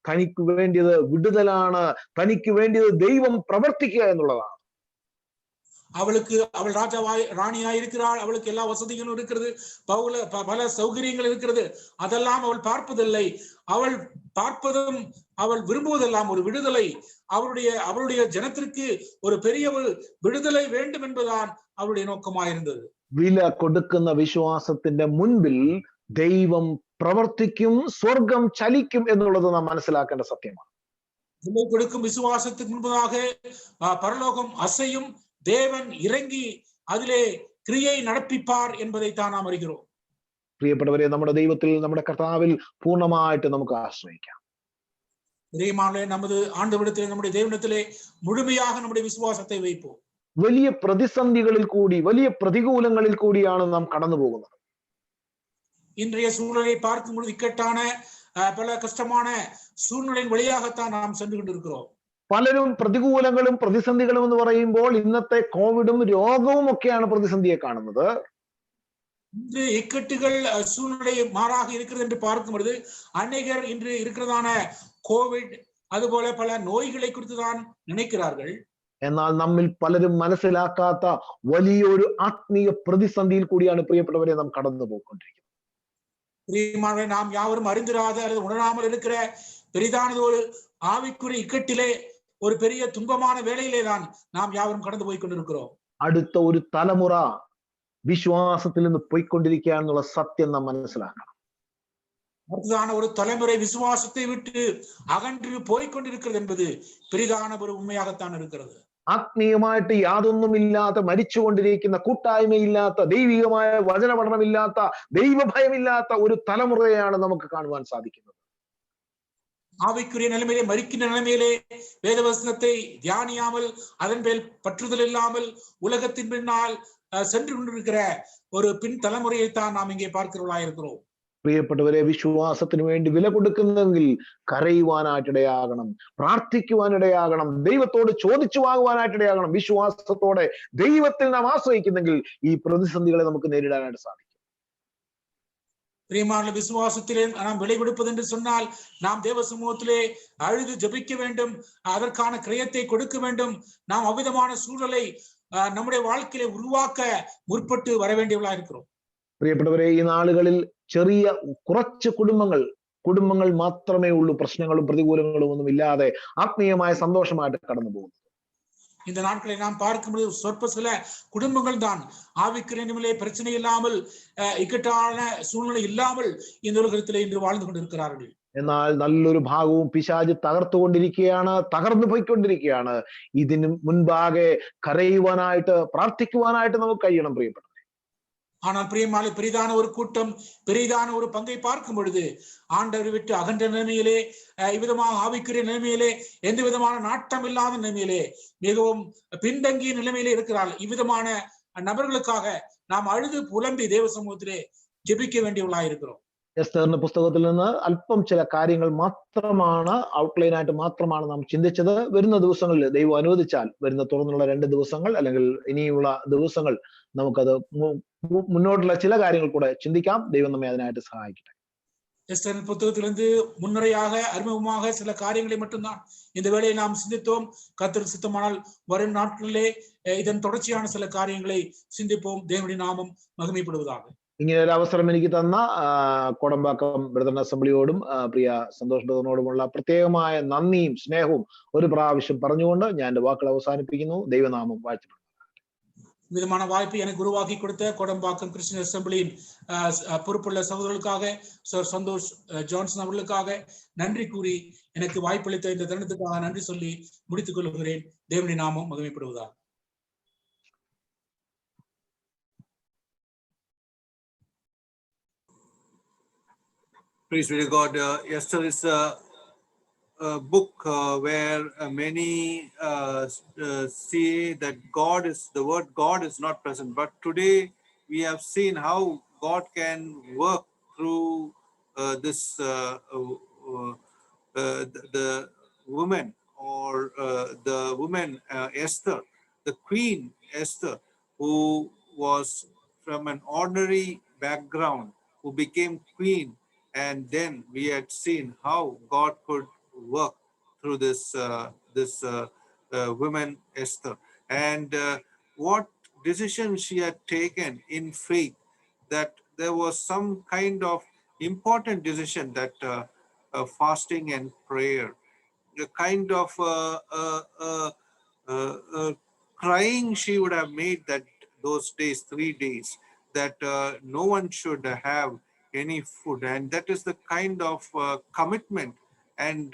തനിക്ക് വേണ്ടിയത് വിടുതലാണ്. തനിക്ക് വേണ്ടിയത് ദൈവം പ്രവർത്തിക്കുക എന്നുള്ളതാണ്. அவளுக்கு, அவள் ராணியாய் இருக்கிறாள், அவளுக்கு எல்லா வசதிகளும் இருக்கிறது, பல சௌகரியங்கள் இருக்கிறது. அதெல்லாம் அவள் பார்ப்பதில்லை. அவள் பார்ப்பதும், அவள் விரும்புவதெல்லாம் ஒரு விடுதலை. அவளுடைய ஜனத்திற்கு ஒரு பெரிய ஒரு விடுதலை வேண்டும் என்பதுதான் அவளுடைய நோக்கமாயிருந்தது. വില കൊടുക്കുന്ന വിശ്വാസത്തിന്റെ മുൻപിൽ ദൈവം പ്രവർത്തിക്കും, സ്വർഗം ചലിക്കും എന്നുള്ളത് നാം മനസ്സിലാക്കേണ്ട സത്യമാണ്. விலை கொடுக்கும் விசுவாசத்துக்கு முன்பதாக பரலோகம் அசையும், தேவன் இறங்கி அதிலே கிரியை நடப்பிப்பார் என்பதைத்தான் நாம் அறிகிறோம். പ്രിയപ്പെട്ടവരെ, നമ്മുടെ ദൈവത്തിൽ, നമ്മുടെ കർത്താവിൽ പൂർണ്ണമായിട്ട് നമുക്ക് ആശ്രയിക്കാം. பிரியமானவர்களே, நமது ஆண்டவரிடத்திலே, நம்முடைய தேவனிடத்திலே முழுமையாக நம்முடைய விசுவாசத்தை வைப்போம். വലിയ പ്രതിസന്ധികളിൽ കൂടി, വലിയ പ്രതികൂലങ്ങളിൽ കൂടിയാണ് നാം കടന്നു പോകുന്നത്. இன்றைய சூழலை பார்க்கும் பொழுது இக்கட்டான பல கஷ்டமான சூழ்நிலையின் வழியாகத்தான் நாம் சென்று கொண்டிருக்கிறோம். പലരും പ്രതികൂലങ്ങളും പ്രതിസന്ധികളും എന്ന് പറയുമ്പോൾ ഇന്നത്തെ കോവിഡും രോഗവും ഒക്കെയാണ് പ്രതിസന്ധിയെ കാണുന്നത്. இன்று இக்கட்டுகள் சூழ்நிலை மாறாக இருக்கிறது என்று பார்க்கும் பொழுது அநேகர் இன்று இருக்கிறதான கோவிட், അതുപോലെ പല நோய்களை குறித்து தான் நினைக்கிறார்கள். എന്നാൽ നമ്മിൽ പലരും മനസ്സിലാക്കാത്ത വലിയൊരു ആത്മീയ പ്രതിസന്ധിയിൽ കൂടിയാണ് പ്രിയപ്പെട്ടവരെ നാം കടന്നു പോയിക്കൊണ്ടിരിക്കുന്നത്. பிரியமானவர்களே, நாம் யாவரும் அறிந்திராத அல்லது உணராமல் இருக்கிற பெரிதானது ஒரு ஆவிக்குரிய இக்கட்டிலே, ஒரு பெரிய துன்பமான வேளையிலே தான் நாம் யாவரும் கடந்து போய் கொண்டிருக்கிறோம். അടുത്ത ഒരു തലമുറ വിശ്വാസത്തിൽ നിന്ന് പോയിക്കൊണ്ടിരിക്കുകയാണെന്നുള്ള സത്യം നാം മനസ്സിലാക്കണം. அடுத்ததான ஒரு தலைமுறை விசுவாசத்தை விட்டு அகன்று போய்கொண்டிருக்கிறது என்பது பெரிதான ஒரு உண்மையாகத்தான் இருக்கிறது. ആത്മീയമായിട്ട് യാതൊന്നുമില്ലാത്ത, മരിച്ചുകൊണ്ടിരിക്കുന്ന, കൂട്ടായ്മയില്ലാത്ത, ദൈവികമായ വചന പഠനമില്ലാത്ത, ദൈവഭയമില്ലാത്ത ഒരു തലമുറയാണ് നമുക്ക് കാണുവാൻ സാധിക്കുന്നത്. ஆவிக்குரிய நிலைமையிலே, மரிக்கின்ற நிலைமையிலே வேதவசனத்தை தியானியாமல், அதன் மேல் பற்றுதல் இல்லாமல், உலகத்தின் பின்னால் சென்று கொண்டிருக்கிற ஒரு பின் தலைமுறையைத்தான் நாம் இங்கே பார்க்கிறவர்களாக இருக்கிறோம். പ്രിയപ്പെട്ടവരെ, വിശ്വാസത്തിന് വേണ്ടി വില കൊടുക്കുന്നെങ്കിൽ കരയുവാനായിട്ടിടയാകണം, പ്രാർത്ഥിക്കുവാനിടയാകണം, ദൈവത്തോട് ചോദിച്ചു വാങ്ങുവാനായിട്ടിടയാകണം. വിശ്വാസത്തോടെ ദൈവത്തിൽ നാം ആശ്രയിക്കുന്നെങ്കിൽ ഈ പ്രതിസന്ധികളെ നമുക്ക് നേരിടാനായിട്ട് സാധിക്കും. பிரியமான விசுவாசத்திலே நாம் விலை கொடுப்பது என்று சொன்னால் நாம் தேவ சமூகத்திலே அழுது ஜெபிக்க வேண்டும், அதற்கான கிரயத்தை கொடுக்க வேண்டும். நாம் அவ்விதமான சூழலை நம்முடைய வாழ்க்கையிலே உருவாக்க முற்பட்டு வர வேண்டியவர்களா இருக்கிறோம். പ്രിയപ്പെട്ടവരെ, ഈ നാളുകളിൽ ചെറിയ കുറച്ച് കുടുംബങ്ങൾ മാത്രമേ ഉള്ളൂ പ്രശ്നങ്ങളും പ്രതികൂലങ്ങളും ഒന്നും ഇല്ലാതെ ആത്മീയമായ സന്തോഷമായിട്ട് കടന്നു പോകുന്നത്. இந்த நாட்களை நாம் பார்க்கும்போது சொற்ப சில குடும்பங்கள் தான் ஆவிக்குரிய பிரச்சனை இல்லாமல், இக்கட்டான சூழ்நிலை இல்லாமல் இந்த உலகத்திலே இன்று வாழ்ந்து கொண்டிருக்கிறார்கள். എന്നാൽ നല്ലൊരു ഭാഗവും പിശാച് തകർന്നു പോയിക്കൊണ്ടിരിക്കുകയാണ്. ഇതിന് മുൻപാകെ കരയുവാനായിട്ട്, പ്രാർത്ഥിക്കുവാനായിട്ട് നമുക്ക് കഴിയണം പ്രിയപ്പെട്ട. ஆனால் பிரியமாலை பெரிதான ஒரு கூட்டம், பெரிதான ஒரு பங்கை பார்க்கும் பொழுது ஆண்டவரை விட்டு அகன்ற நிலைமையிலே, இவ்விதமாக ஆவிக்குரிய நிலைமையிலே, எந்த விதமான நாட்டம் இல்லாத நிலைமையிலே, மிகவும் பின்தங்கிய நிலைமையிலே இருக்கிறாள். இவ்விதமான நபர்களுக்காக நாம் அழுது புலம்பி தேவ சமூகத்திலே ஜெபிக்க வேண்டியவர்களாக இருக்கிறோம். എസ്തറിന്റെ പുസ്തകത്തിൽ നിന്ന് അല്പം ചില കാര്യങ്ങൾ മാത്രമാണ്, ഔട്ട്ലൈൻ ആയിട്ട് മാത്രമാണ് നാം ചിന്തിച്ചത്. വരുന്ന ദിവസങ്ങളിൽ ദൈവം അനുവദിച്ചാൽ, വരുന്ന തുറന്നുള്ള 2 ദിവസങ്ങൾ അല്ലെങ്കിൽ ഇനിയുള്ള ദിവസങ്ങൾ നമുക്കത് മുന്നോട്ടുള്ള ചില കാര്യങ്ങൾ കൂടെ ചിന്തിക്കാം. ദൈവം നമ്മെ അതിനായിട്ട് സഹായിക്കട്ടെ. எஸ்தரின் புத்தகத்திலிருந்து முன்னுரையாக அறிமுகமாக சில காரியங்களை மட்டும்தான் இந்த வேளையை நாம் சிந்தித்தோம். கர்த்தர் சித்தமானால் வரும் நாட்களிலே இதன் தொடர்ச்சியான சில காரியங்களை சிந்திப்போம். தேவனுடைய நாமம் மகிமைப்படுவதாக. ഇങ്ങനെ ഒരു അവസരം എനിക്ക് തന്ന കോടമ്പാക്കം ബ്രദർ അസംബ്ലിയോടും പ്രിയ സന്തോഷ് ബ്രദറിനോടുമുള്ള പ്രത്യേകമായ നന്ദിയും സ്നേഹവും ഒരു പ്രാവശ്യം പറഞ്ഞുകൊണ്ട് ഞാൻ എന്റെ വാക്കുകൾ അവസാനിപ്പിക്കുന്നു. ദൈവനാമം വാഴ്ത്തപ്പെടും. விதமான வாய்ப்பு எனக்கு உருவாக்கி கொடுத்த கோடம்பாக்கம் கிறிஸ்டியன் அசம்பிளியின் பொறுப்புள்ள சகோதரர்களுக்காக, சந்தோஷ் ஜான்சன் அவர்களுக்காக நன்றி கூறி எனக்கு வாய்ப்பளித்த இந்த தருணத்துக்காக நன்றி சொல்லி முடித்துக் கொள்கிறேன். தேவனுடைய நாமம் மகிமைப்படுவதாக. Praise be to God. Esther is a book where many see that the word God is not present. But today we have seen how God can work through the woman, or the woman Esther, the Queen Esther, who was from an ordinary background, who became queen. And then we had seen how God could work through this woman Esther, and what decision she had taken in faith, that there was some kind of important decision, that fasting and prayer, the kind of crying she would have made that those days, 3 days, that no one should have any food. And that is the kind of commitment and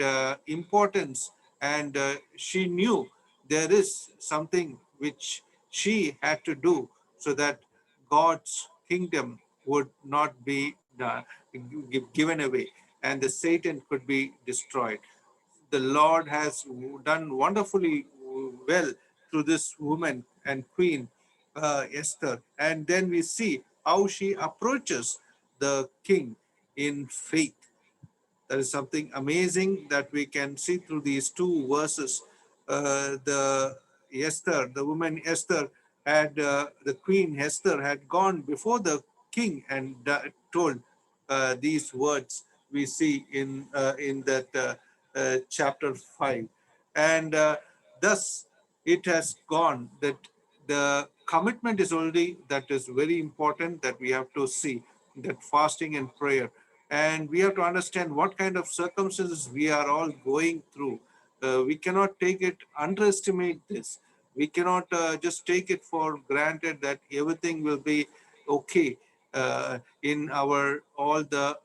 importance. And she knew there is something which she had to do so that God's kingdom would not be given away and the Satan could be destroyed. The Lord has done wonderfully well through this woman and Queen Esther. And then we see how she approaches the king in faith. There is something amazing that we can see through these 2 verses. The woman Esther had, the Queen Esther had gone before the king and told these words we see in that chapter 5. And thus it has gone that the commitment is only that is very important, that we have to see that fasting and prayer. And we have to understand what kind of circumstances we are all going through. We cannot underestimate this. We cannot just take it for granted that everything will be okay in all the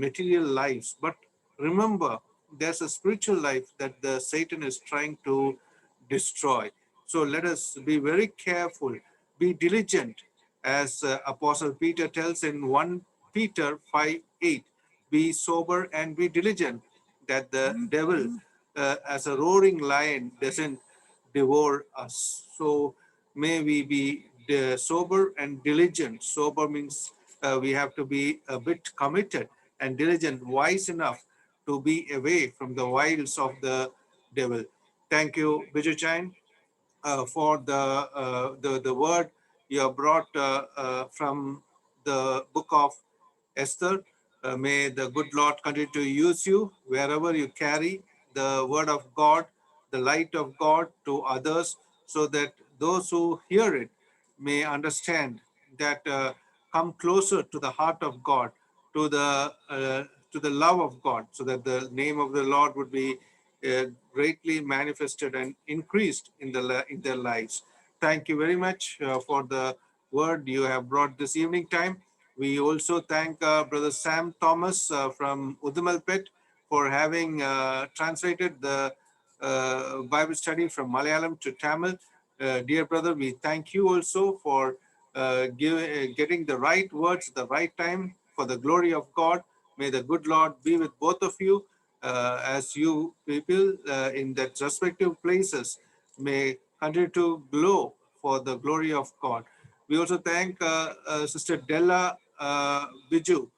material lives. But remember, there's a spiritual life that the Satan is trying to destroy. So let us be very careful, be diligent, as Apostle Peter tells in 1 Peter 5:8, be sober and be diligent, that the devil as a roaring lion doesn't devour us. So may we be sober and diligent. Sober means we have to be a bit committed, and diligent, wise enough to be away from the wiles of the devil. Thank you, Biju Chain, for the word you have brought from the book of Esther. May the good Lord continue to use you wherever you carry the word of God, the light of God to others, so that those who hear it may understand that come closer to the heart of God, to the love of God, so that the name of the Lord would be greatly manifested and increased in their lives. Thank you very much for the word you have brought this evening time. We also thank Brother Sam Thomas from Udumalpet for having translated the Bible study from Malayalam to Tamil. Dear brother, we thank you also for getting the right words at the right time for the glory of God. May the good Lord be with both of you as you people in that respective places may continue to glow for the glory of God. We also thank Sister Della Biju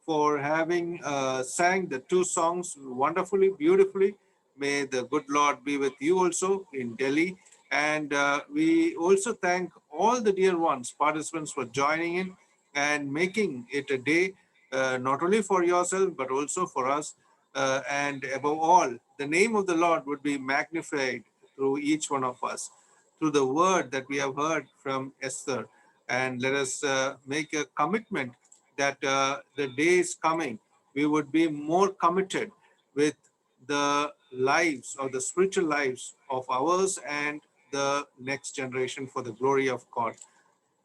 for having sang the two songs wonderfully, beautifully. May the good Lord be with you also in Delhi. And we also thank all the dear ones, participants, for joining in and making it a day, not only for yourself, but also for us. And above all, the name of the Lord would be magnified through each one of us, through the word that we have heard from Esther. And let us make a commitment that the day is coming, we would be more committed with the lives or the spiritual lives of ours and the next generation for the glory of God.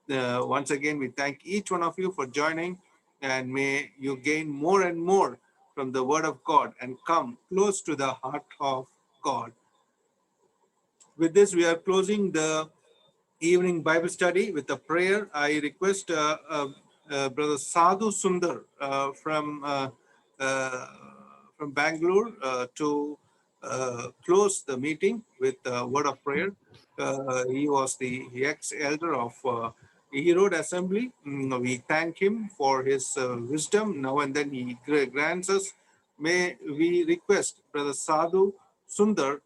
Once again, we thank each one of you for joining, and may you gain more and more from the word of God and come close to the heart of God. With this, we are closing the evening Bible study with a prayer. I request Brother Sadhu Sundar from Bangalore to close the meeting with a word of prayer. He was the ex-elder of Erode Assembly. We thank him for his wisdom. Now and then he grants us. May we request Brother Sadhu Sundar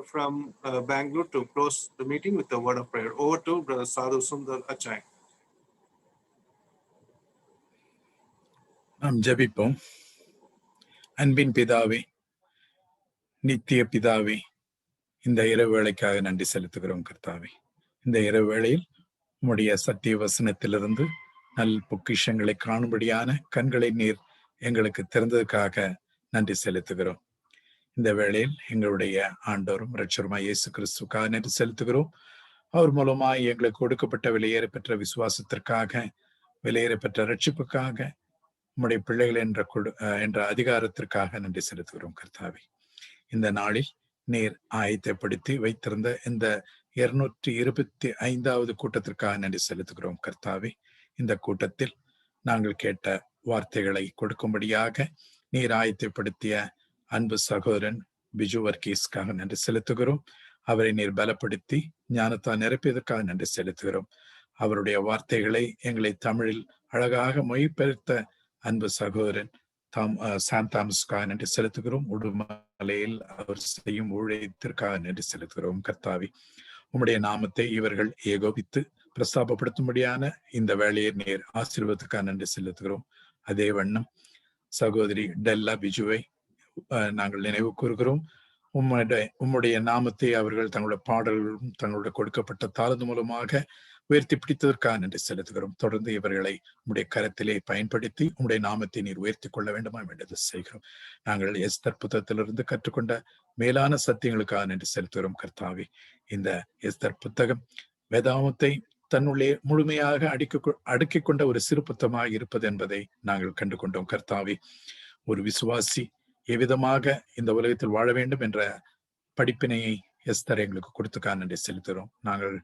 from Bangalore to close the meeting with a word of prayer. Over to Brother Sadhu Sundar Achai. நாம் ஜெபிப்போம். அன்பின் பிதாவே, நித்திய பிதாவே, இந்த இரவு வேளைக்காக நன்றி செலுத்துகிறோம் கர்த்தாவே. இந்த இரவு வேளையில் உம்முடைய சத்திய வசனத்திலிருந்து நல் பொக்கிஷங்களை காணும்படியான கண்களை நீர் எங்களுக்கு திறந்ததுக்காக நன்றி செலுத்துகிறோம். இந்த வேளையில் எங்களுடைய ஆண்டவரும் இரட்சகருமாய் இயேசு கிறிஸ்துவுக்காக நன்றி செலுத்துகிறோம். அவர் மூலமாய் எங்களுக்கு கொடுக்கப்பட்ட வெளியேற பெற்ற விசுவாசத்திற்காக, வெளியேற பெற்ற ரட்சிப்புக்காக, உம்முடைய பிள்ளைகள் என்ற அதிகாரத்திற்காக நன்றி செலுத்துகிறோம் கர்த்தாவே. இந்த நாளில் நீர் ஆயத்தப்படுத்தி வைத்திருந்த இந்த 225வது கூட்டத்திற்காக நன்றி செலுத்துகிறோம் கர்த்தாவே. இந்த கூட்டத்தில் நாங்கள் கேட்ட வார்த்தைகளை கொடுக்கும்படியாக நீர் ஆயத்தப்படுத்திய அன்பு சகோதரன் பிஜு வர்கீஸ்க்காக நன்றி செலுத்துகிறோம். அவரை நீர் பலப்படுத்தி ஞானத்தால் நிரப்பியதற்காக நன்றி செலுத்துகிறோம். அவருடைய வார்த்தைகளை எங்களை தமிழில் அழகாக மொழிபெயர்த்த அன்பு சகோதரன் சாம் தாமஸ்க்காக நன்றி செலுத்துகிறோம். உடுமலையில் அவர் செய்யும் ஊழியத்திற்காக நன்றி செலுத்துகிறோம் கர்த்தாவி. உம்முடைய நாமத்தை இவர்கள் ஏகோபித்து பிரஸ்தாபப்படுத்தும்படியான இந்த வேலையை நீர் ஆசீர்வாதத்துக்காக நன்றி செலுத்துகிறோம். அதே வண்ணம் சகோதரி டெல்லா பிஜுவை நாங்கள் நினைவு கூறுகிறோம். உம்முடைய நாமத்தை அவர்கள் தங்களுடைய பாடல்களும் தங்களுடைய கொடுக்கப்பட்ட தாளந்து மூலமாக உயர்த்தி பிடித்ததற்காக நன்றி செலுத்துகிறோம். தொடர்ந்து இவர்களை உம்முடைய கரத்திலே பயன்படுத்தி உம்முடைய நாமத்தை நீர் உயர்த்தி கொள்ள வேண்டுமா வேண்டது செய்கிறோம். நாங்கள் எஸ்தர் புத்தகத்திலிருந்து கற்றுக்கொண்ட மேலான சத்தியங்களுக்காக நன்றி செலுத்துகிறோம் கர்த்தாவே. இந்த எஸ்தர் புத்தகம் வேதாகமத்தை தன்னுள்ளே முழுமையாக அடுக்கிக் கொண்ட ஒரு சிறு புத்தகமாக இருப்பது என்பதை நாங்கள் கண்டு கொண்டோம் கர்த்தாவே. ஒரு விசுவாசி எவ்விதமாக இந்த உலகத்தில் வாழ வேண்டும் என்ற படிப்பினையை எஸ்தர் எங்களுக்கு கொடுத்துக்காக நன்றி செலுத்துகிறோம். நாங்கள்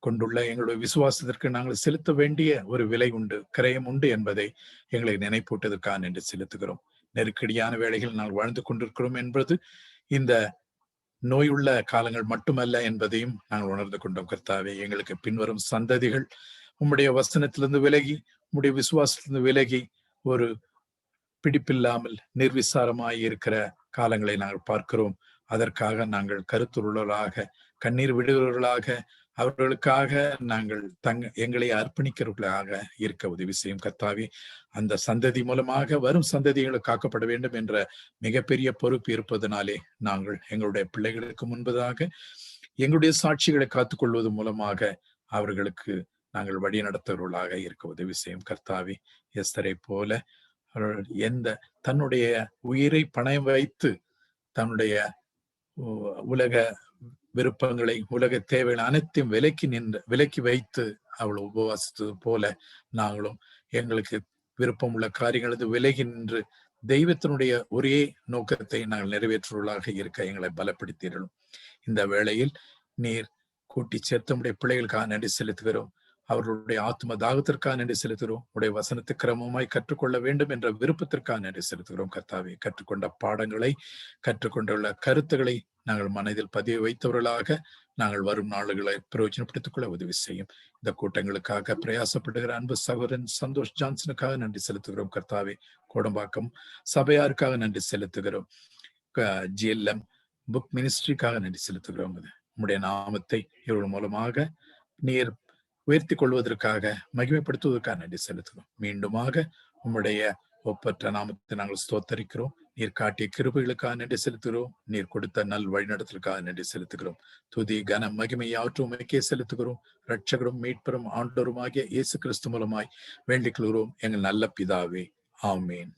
கொண்டுள்ள எங்களுடைய விசுவாசத்திற்கு நாங்கள் செலுத்த வேண்டிய ஒரு விலை உண்டு, கிரயம் உண்டு என்பதை எங்களை நினைப்பூட்டதற்காக நன்றி செலுத்துகிறோம். நெருக்கடியான வேளைகள் நாங்கள் வாழ்ந்து கொண்டிருக்கிறோம் என்பது இந்த நோயுள்ள காலங்கள் மட்டுமல்ல என்பதையும் நாங்கள் உணர்ந்து கொண்டோம் கர்த்தாவே. எங்களுக்கு பின்வரும் சந்ததிகள் உம்முடைய வசனத்திலிருந்து விலகி, உம்முடைய விசுவாசத்திலிருந்து விலகி, ஒரு பிடிப்பில்லாமல் நிர்விசாரமாய் இருக்கிற காலங்களை நாங்கள் பார்க்கிறோம். அதற்காக நாங்கள் கருத்துள்ளவர்களாக, கண்ணீர் விடுகிறவர்களாக, அவர்களுக்காக நாங்கள் எங்களை அர்ப்பணிக்கிறவர்களாக இருக்க உதவி செய்யும் கர்த்தாவே. அந்த சந்ததி மூலமாக வரும் சந்ததிகள் காக்கப்பட வேண்டும் என்ற மிகப்பெரிய பொறுப்பு இருப்பதனாலே நாங்கள் எங்களுடைய பிள்ளைகளுக்கு முன்பதாக எங்களுடைய சாட்சிகளை காத்துக்கொள்வது மூலமாக அவர்களுக்கு நாங்கள் வழி நடத்துவர்களாக இருக்க உதவி செய்யும் கர்த்தாவே. எஸ்தரை போல தன்னுடைய உயிரை பணயம் வைத்து தன்னுடைய உலக விருப்பங்களை, உலக தேவைகள் அனைத்தையும் விலக்கி வைத்து அவள் உபவாசித்தது போல நாங்களும் எங்களுக்கு விருப்பம் உள்ள காரியங்களது விலகி நின்று தெய்வத்தினுடைய ஒரே நோக்கத்தை நாங்கள் நிறைவேற்றுவர்களாக இருக்க எங்களை பலப்படுத்தீர்களும். இந்த வேளையில் நீர் கூட்டி சேர்த்த நம்முடைய பிள்ளைகளுக்காக நன்றி செலுத்துகிறோம். அவர்களுடைய ஆத்ம தாகத்திற்காக நன்றி செலுத்துகிறோம். உடைய வசனத்தை கிரமமாய் கற்றுக்கொள்ள வேண்டும் என்ற விருப்பத்திற்காக நன்றி செலுத்துகிறோம் கர்த்தாவே. கற்றுக்கொண்ட பாடங்களை, கற்றுக்கொண்டுள்ள கருத்துக்களை நாங்கள் மனதில் பதிய வைத்தவர்களாக நாங்கள் வரும் நாளுகளை பிரயோஜனப்படுத்திக் கொள்ள உதவி செய்யும். இந்த கூட்டங்களுக்காக பிரயாசப்படுகிற அன்பு சகோதரன் சந்தோஷ் ஜான்சனுக்காக நன்றி செலுத்துகிறோம் கர்த்தாவே. கோடம்பாக்கம் சபையாருக்காக நன்றி செலுத்துகிறோம். GLM புக் மினிஸ்ட்ரிக்காக நன்றி செலுத்துகிறோம். உம்முடைய நாமத்தை இவர்கள் மூலமாக நீர் உயர்த்தி கொள்வதற்காக, மகிமைப்படுத்துவதற்காக நன்றி செலுத்துகிறோம். மீண்டுமாக உம்முடைய ஒப்பற்ற நாமத்தை நாங்கள் ஸ்தோத்தரிக்கிறோம். நீர் காட்டிய கிருபைகளுக்காக நன்றி செலுத்துகிறோம். நீர் கொடுத்த நல் வழிநடத்தலுக்காக நன்றி செலுத்துகிறோம். துதி கன மகிமை யாவற்றும் உமக்கே செலுத்துகிறோம். இரட்சகரும் மீட்பரும் ஆண்டவருமாகிய இயேசு கிறிஸ்து மூலமாய் வேண்டிக் கொள்கிறோம் எங்கள் நல்ல பிதாவே. ஆமேன்.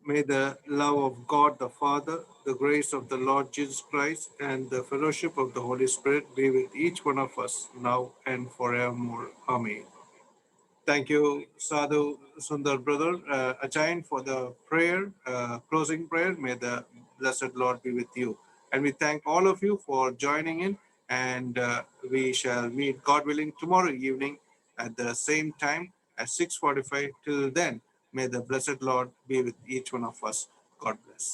May the love of God the Father, the grace of the Lord Jesus Christ, and the fellowship of the Holy Spirit be with each one of us now and forevermore. Amen. Thank you, Sadhu Sundar brother Achain, for the prayer, closing prayer. May the blessed Lord be with you. And we thank all of you for joining in, and we shall meet, God willing, tomorrow evening at the same time at 6:45. Till then, may the blessed Lord be with each one of us. God bless.